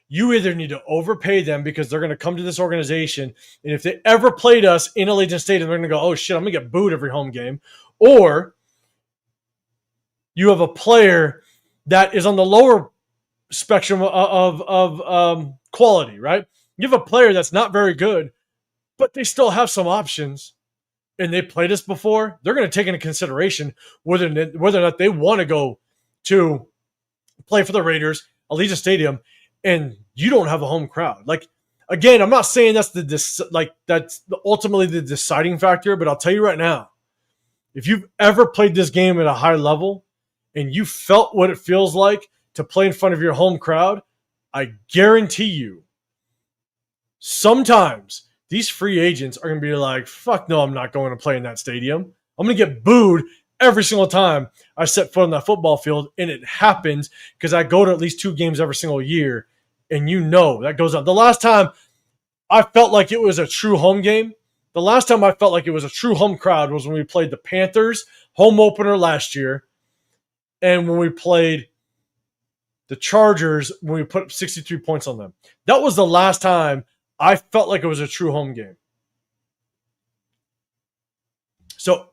You either need to overpay them because they're going to come to this organization, and if they ever played us in Allegiant Stadium, they're going to go, oh shit, I'm going to get booed every home game. Or you have a player that is on the lower spectrum of quality, right? You have a player that's not very good, but they still have some options, and they played us before. They're going to take into consideration whether or not they want to go to play for the Raiders, Allegiant Stadium, and you don't have a home crowd. Like, again, I'm not saying that's ultimately the deciding factor, but I'll tell you right now, if you've ever played this game at a high level and you felt what it feels like to play in front of your home crowd, I guarantee you, sometimes these free agents are going to be like, fuck no, I'm not going to play in that stadium. I'm going to get booed every single time I set foot on that football field, and it happens because I go to at least 2 games every single year, and that goes on. The last time I felt like it was a true home game, the last time I felt like it was a true home crowd was when we played the Panthers home opener last year, and when we played the Chargers when we put up 63 points on them. That was the last time I felt like it was a true home game. So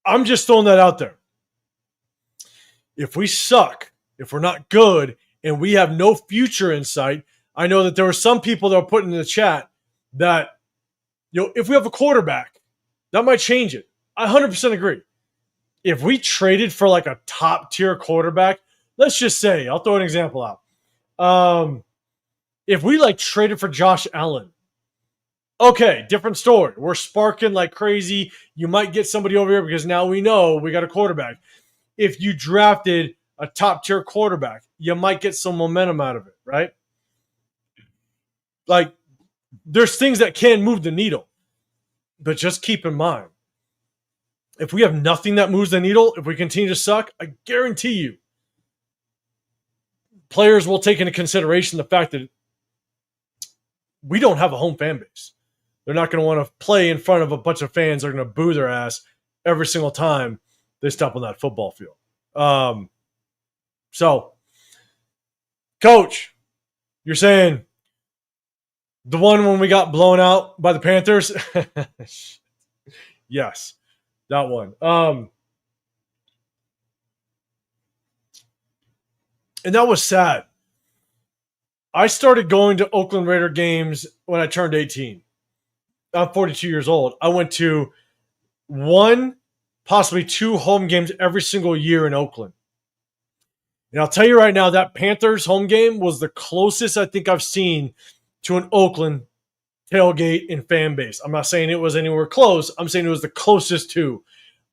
I'm just throwing that out there. If we suck, if we're not good, and we have no future in sight, I know that there were some people that were putting in the chat that, if we have a quarterback, that might change it. I 100% agree. If we traded for like a top tier quarterback, let's just say, I'll throw an example out. If we traded for Josh Allen, okay, different story. We're sparking like crazy. You might get somebody over here because now we know we got a quarterback. If you drafted a top tier quarterback, you might get some momentum out of it, right? Like, there's things that can move the needle, but just keep in mind, if we have nothing that moves the needle, if we continue to suck, I guarantee you, players will take into consideration the fact that we don't have a home fan base. They're not going to want to play in front of a bunch of fans that are going to boo their ass every single time they step on that football field. So, Coach, you're saying the one when we got blown out by the Panthers? Yes, that one. And that was sad. I started going to Oakland Raider games when I turned 18. I'm 42 years old. I went to 1, possibly 2 home games every single year in Oakland. And I'll tell you right now, that Panthers home game was the closest I think I've seen to an Oakland tailgate and fan base. I'm not saying it was anywhere close. I'm saying it was the closest to.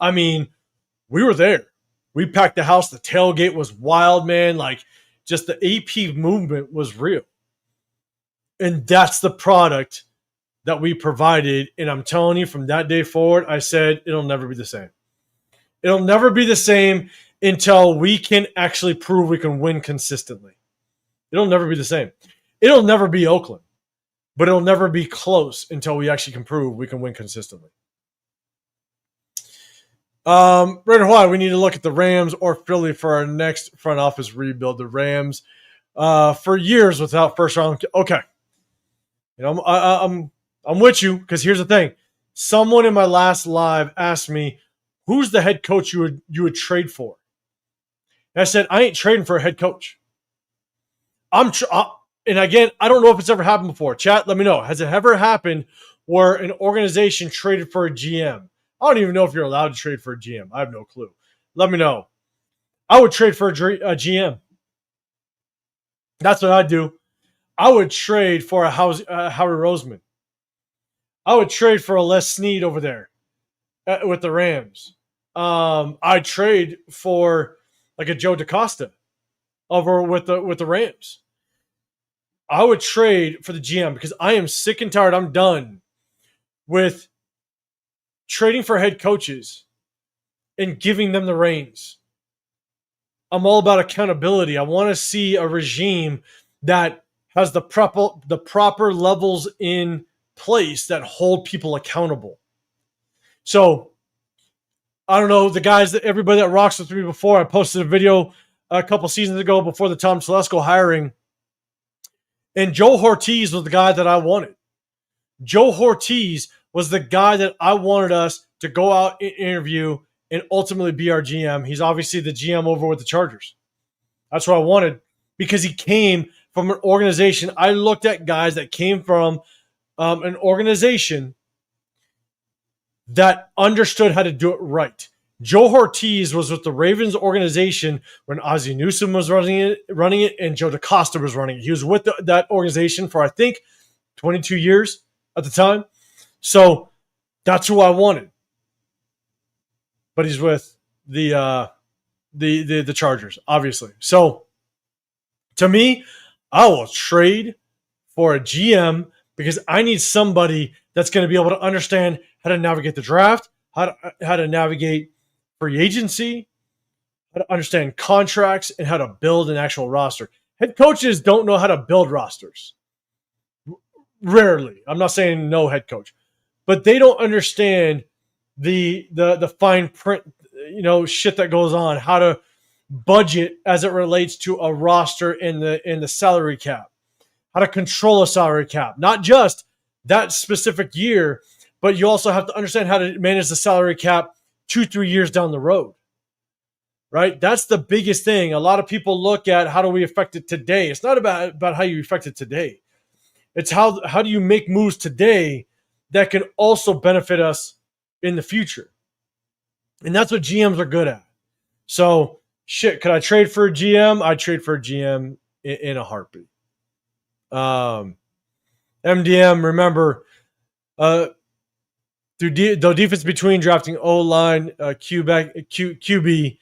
I mean, we were there. We packed the house. The tailgate was wild, man. Like, just the AP movement was real. And that's the product that we provided. And I'm telling you, from that day forward, I said, it'll never be the same. It'll never be the same until we can actually prove we can win consistently. It'll never be the same. It'll never be Oakland, but it'll never be close until we actually can prove we can win consistently. Raider Hawaii, we need to look at the Rams or Philly for our next front office rebuild. The Rams, for years without first round. Okay, you know, I'm with you, because here's the thing. Someone in my last live asked me, "Who's the head coach you would trade for?" And I said, "I ain't trading for a head coach." And again, I don't know if it's ever happened before. Chat, let me know. Has it ever happened where an organization traded for a GM? I don't even know if you're allowed to trade for a GM. I have no clue. Let me know. I would trade for a GM. That's what I'd do. I would trade for a Howie Roseman. I would trade for a Les Snead over there with the Rams. I'd trade for like a Joe DaCosta over with the Rams. I would trade for the GM because I am sick and tired. I'm done with trading for head coaches and giving them the reins. I'm all about accountability. I want to see a regime that has the proper levels in place that hold people accountable. So, I don't know, the guys that everybody that rocks with me before, I posted a video a couple seasons ago before the Tom Telesco hiring, and Joe Ortiz was the guy that I wanted. Joe Ortiz was the guy that I wanted us to go out and interview and ultimately be our GM. He's obviously the GM over with the Chargers. That's what I wanted, because he came from an organization. I looked at guys that came from an organization that understood how to do it right. Joe Ortiz was with the Ravens organization when Ozzie Newsome was running it, and Joe DaCosta was running it. He was with that organization for, I think, 22 years at the time. So that's who I wanted. But he's with the Chargers, obviously. So to me, I will trade for a GM because I need somebody that's going to be able to understand how to navigate the draft, how to navigate free agency, how to understand contracts, and how to build an actual roster. Head coaches don't know how to build rosters. Rarely. I'm not saying no head coach. But they don't understand the fine print, shit that goes on, how to budget as it relates to a roster in the salary cap, how to control a salary cap, not just that specific year, but you also have to understand how to manage the salary cap 2-3 years down the road, right? That's the biggest thing. A lot of people look at how do we affect it today. It's not about how you affect it today. It's how do you make moves today that can also benefit us in the future. And that's what GMs are good at. So, could I trade for a GM? I'd trade for a GM in a heartbeat. MDM, remember, the difference between drafting O-line, QB,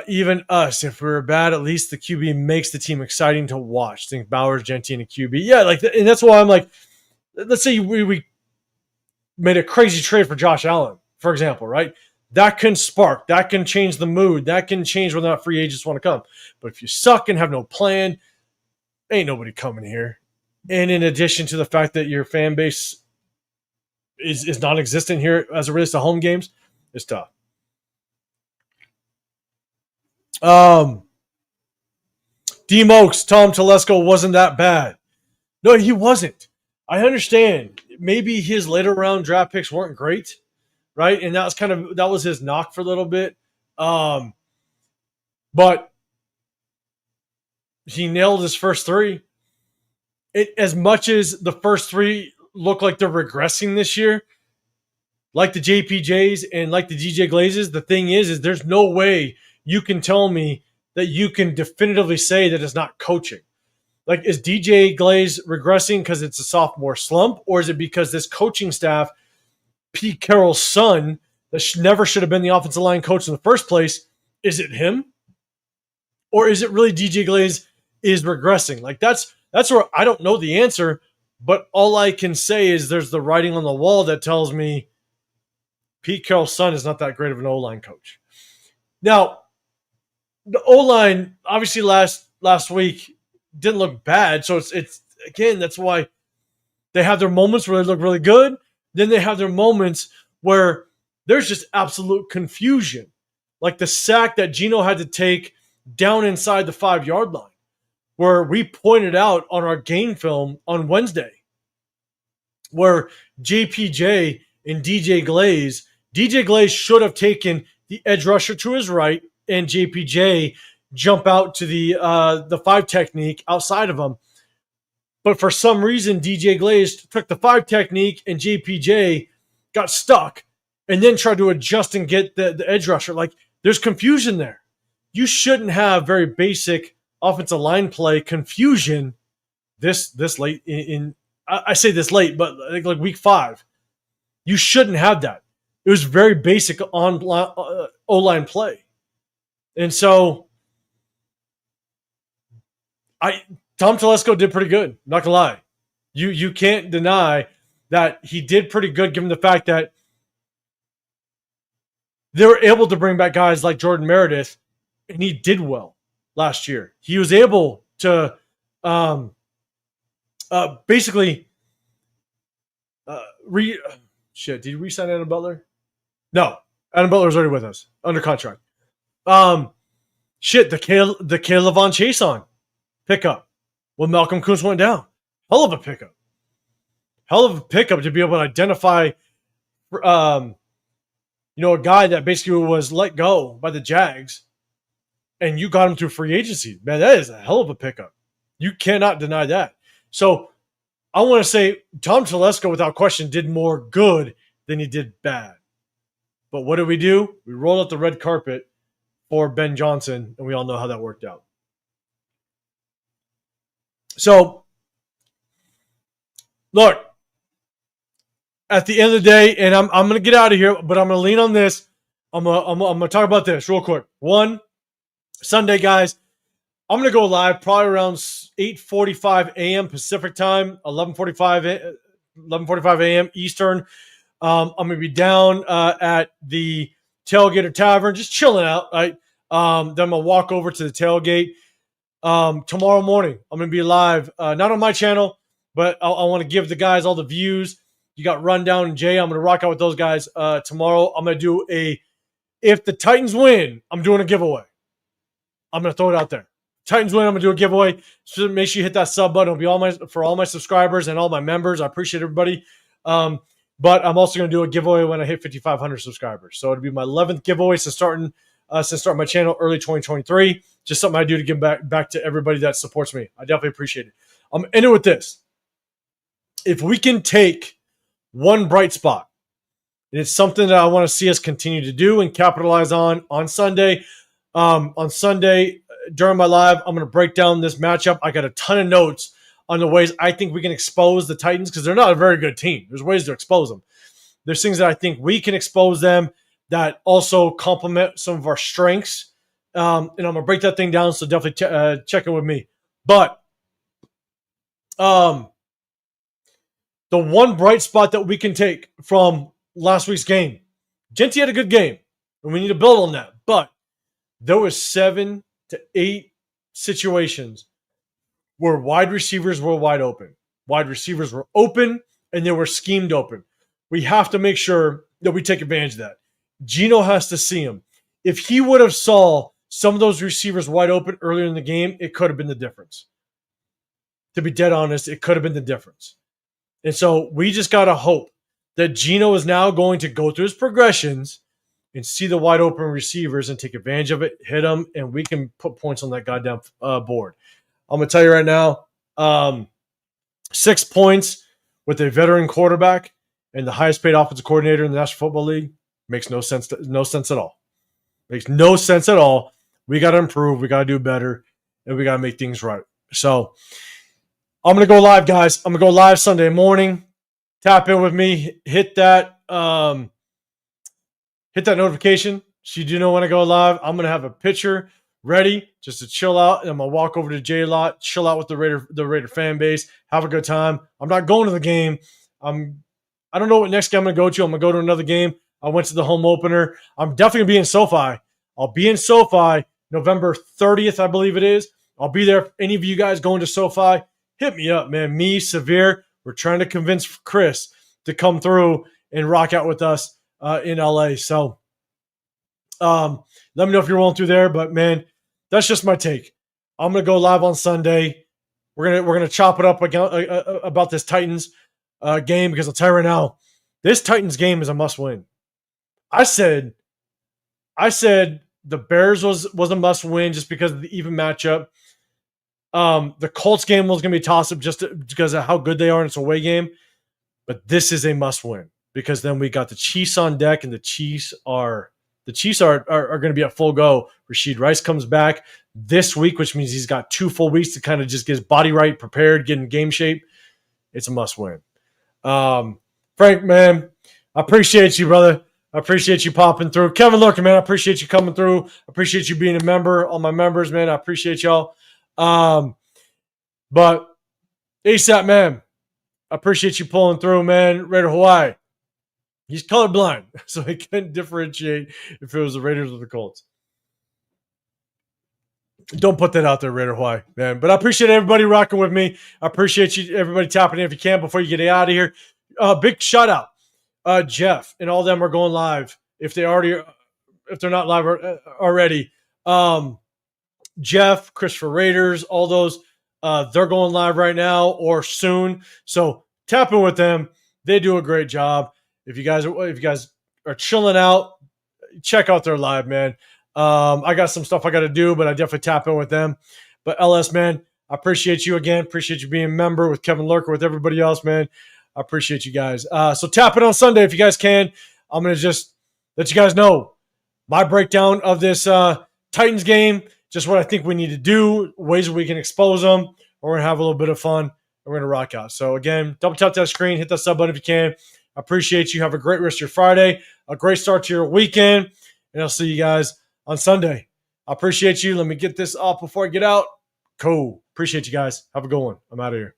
even us, if we were bad, at least the QB makes the team exciting to watch. Think Bowers, Gentine, and QB. Yeah, and that's why I'm like, let's say we made a crazy trade for Josh Allen, for example, right? That can spark. That can change the mood. That can change whether or not free agents want to come. But if you suck and have no plan, ain't nobody coming here. And in addition to the fact that your fan base is non-existent here as it relates to home games, it's tough. D-Mokes, Tom Telesco wasn't that bad. No, he wasn't. I understand. Maybe his later round draft picks weren't great, right? And that was his knock for a little bit. But he nailed his first three. As much as the first three look like they're regressing this year, like the JPJs and like the DJ Glazes, the thing is there's no way you can tell me that you can definitively say that it's not coaching. Like, is DJ Glaze regressing because it's a sophomore slump, or is it because this coaching staff, Pete Carroll's son, that never should have been the offensive line coach in the first place, is it him? Or is it really DJ Glaze is regressing? Like, that's That's where I don't know the answer, but all I can say is there's the writing on the wall that tells me Pete Carroll's son is not that great of an O-line coach. Now, the O-line, obviously last week didn't look bad. So it's again, that's why they have their moments where they look really good. Then they have their moments where there's just absolute confusion. Like the sack that Geno had to take down inside the 5-yard line, where we pointed out on our game film on Wednesday, where JPJ and DJ Glaze should have taken the edge rusher to his right, and JPJ jump out to the 5 technique outside of him. But for some reason, DJ Glaze took the 5 technique and JPJ got stuck and then tried to adjust and get the edge rusher. Like, there's confusion there. You shouldn't have very basic offensive line play confusion this late in I say this late, but like week 5. You shouldn't have that. It was very basic on O-line play. And so Tom Telesco did pretty good, not gonna lie. You can't deny that he did pretty good given the fact that they were able to bring back guys like Jordan Meredith, and he did well last year. He was able to basically did he re-sign Adam Butler? No. Adam Butler was already with us, under contract. The Caleb Von Chason pickup when Malcolm Kuntz went down. Hell of a pickup. Hell of a pickup to be able to identify a guy that basically was let go by the Jags, and you got him through free agency. Man, that is a hell of a pickup. You cannot deny that. So I want to say Tom Telesco, without question, did more good than he did bad. But what did we do? We rolled out the red carpet for Ben Johnson, and we all know how that worked out. So, look, at the end of the day, and I'm going to get out of here, but I'm going to lean on this. I'm going to talk about this real quick. One, Sunday, guys, I'm going to go live probably around 8:45 a.m. Pacific time, 11:45 a.m. Eastern. I'm going to be down at the Tailgater Tavern, just chilling out, right? Then I'm going to walk over to the tailgate. Tomorrow morning, I'm going to be live, not on my channel, but I want to give the guys all the views. You got Rundown and Jay. I'm going to rock out with those guys tomorrow. I'm going to do if the Titans win, I'm doing a giveaway. I'm going to throw it out there. Titans win, I'm going to do a giveaway. So make sure you hit that sub button. It'll be for all my subscribers and all my members. I appreciate everybody. But I'm also going to do a giveaway when I hit 5,500 subscribers. So it'll be my 11th giveaway since starting my channel early 2023. Just something I do to give back to everybody that supports me. I definitely appreciate it. I'm ending with this. If we can take one bright spot, and it's something that I want to see us continue to do and capitalize on Sunday. On Sunday, during my live, I'm going to break down this matchup. I got a ton of notes on the ways I think we can expose the Titans because they're not a very good team. There's ways to expose them. There's things that I think we can expose them that also complement some of our strengths. And I'm going to break that thing down, so definitely check in with me. But the one bright spot that we can take from last week's game, Genty had a good game, and we need to build on that. But there was 7 to 8 situations where wide receivers were wide open. Wide receivers were open, and they were schemed open. We have to make sure that we take advantage of that. Geno has to see him. If he would have saw some of those receivers wide open earlier in the game, it could have been the difference. To be dead honest, it could have been the difference. And so we just got to hope that Geno is now going to go through his progressions and see the wide open receivers and take advantage of it, hit them, and we can put points on that goddamn board. I'm going to tell you right now, 6 points with a veteran quarterback and the highest paid offensive coordinator in the National Football League makes no sense at all. Makes no sense at all. We got to improve. We got to do better, and we got to make things right. So I'm going to go live, guys. I'm going to go live Sunday morning. Tap in with me. Hit that notification so you do know when I go live. I'm going to have a picture ready just to chill out. And I'm going to walk over to J Lot, chill out with the Raider fan base, have a good time. I'm not going to the game. I don't know what next game I'm going to go to. I'm going to go to another game. I went to the home opener. I'm definitely going to be in SoFi. I'll be in SoFi November 30th, I believe it is. I'll be there. If any of you guys going to SoFi, hit me up, man. Me, Severe, we're trying to convince Chris to come through and rock out with us in LA. So let me know if you're rolling through there. But, man, that's just my take. I'm going to go live on Sunday. We're gonna chop it up about this Titans game, because I'll tell you right now, this Titans game is a must-win. I said the Bears was a must-win just because of the even matchup. The Colts game was going to be a toss-up just because of how good they are, and it's a away game. But this is a must-win, because then we got the Chiefs on deck, and the Chiefs are going to be at full go. Rashid Rice comes back this week, which means he's got 2 full weeks to kind of just get his body right, prepared, get in game shape. It's a must-win. Frank, man, I appreciate you, brother. I appreciate you popping through. Kevin Lurker, man, I appreciate you coming through. I appreciate you being a member. All my members, man, I appreciate y'all. But ASAP, man, I appreciate you pulling through, man. Raider Hawaii, he's colorblind, so he couldn't differentiate if it was the Raiders or the Colts. Don't put that out there, Raider Hawaii, man. But I appreciate everybody rocking with me. I appreciate you, everybody tapping in if you can before you get out of here. Big shout out. Jeff and all of them are going live if they're not live already. Jeff, Christopher Raiders, all those, they're going live right now or soon. So tap in with them. They do a great job. If you guys are chilling out, check out their live, man. I got some stuff I got to do, but I definitely tap in with them. But LS, man, I appreciate you again. Appreciate you being a member with Kevin Lurker, with everybody else, man. I appreciate you guys. So tap in on Sunday if you guys can. I'm going to just let you guys know my breakdown of this Titans game, just what I think we need to do, ways we can expose them. We're going to have a little bit of fun. We're going to rock out. So, again, double tap that screen. Hit that sub button if you can. I appreciate you. Have a great rest of your Friday, a great start to your weekend, and I'll see you guys on Sunday. I appreciate you. Let me get this off before I get out. Cool. Appreciate you guys. Have a good one. I'm out of here.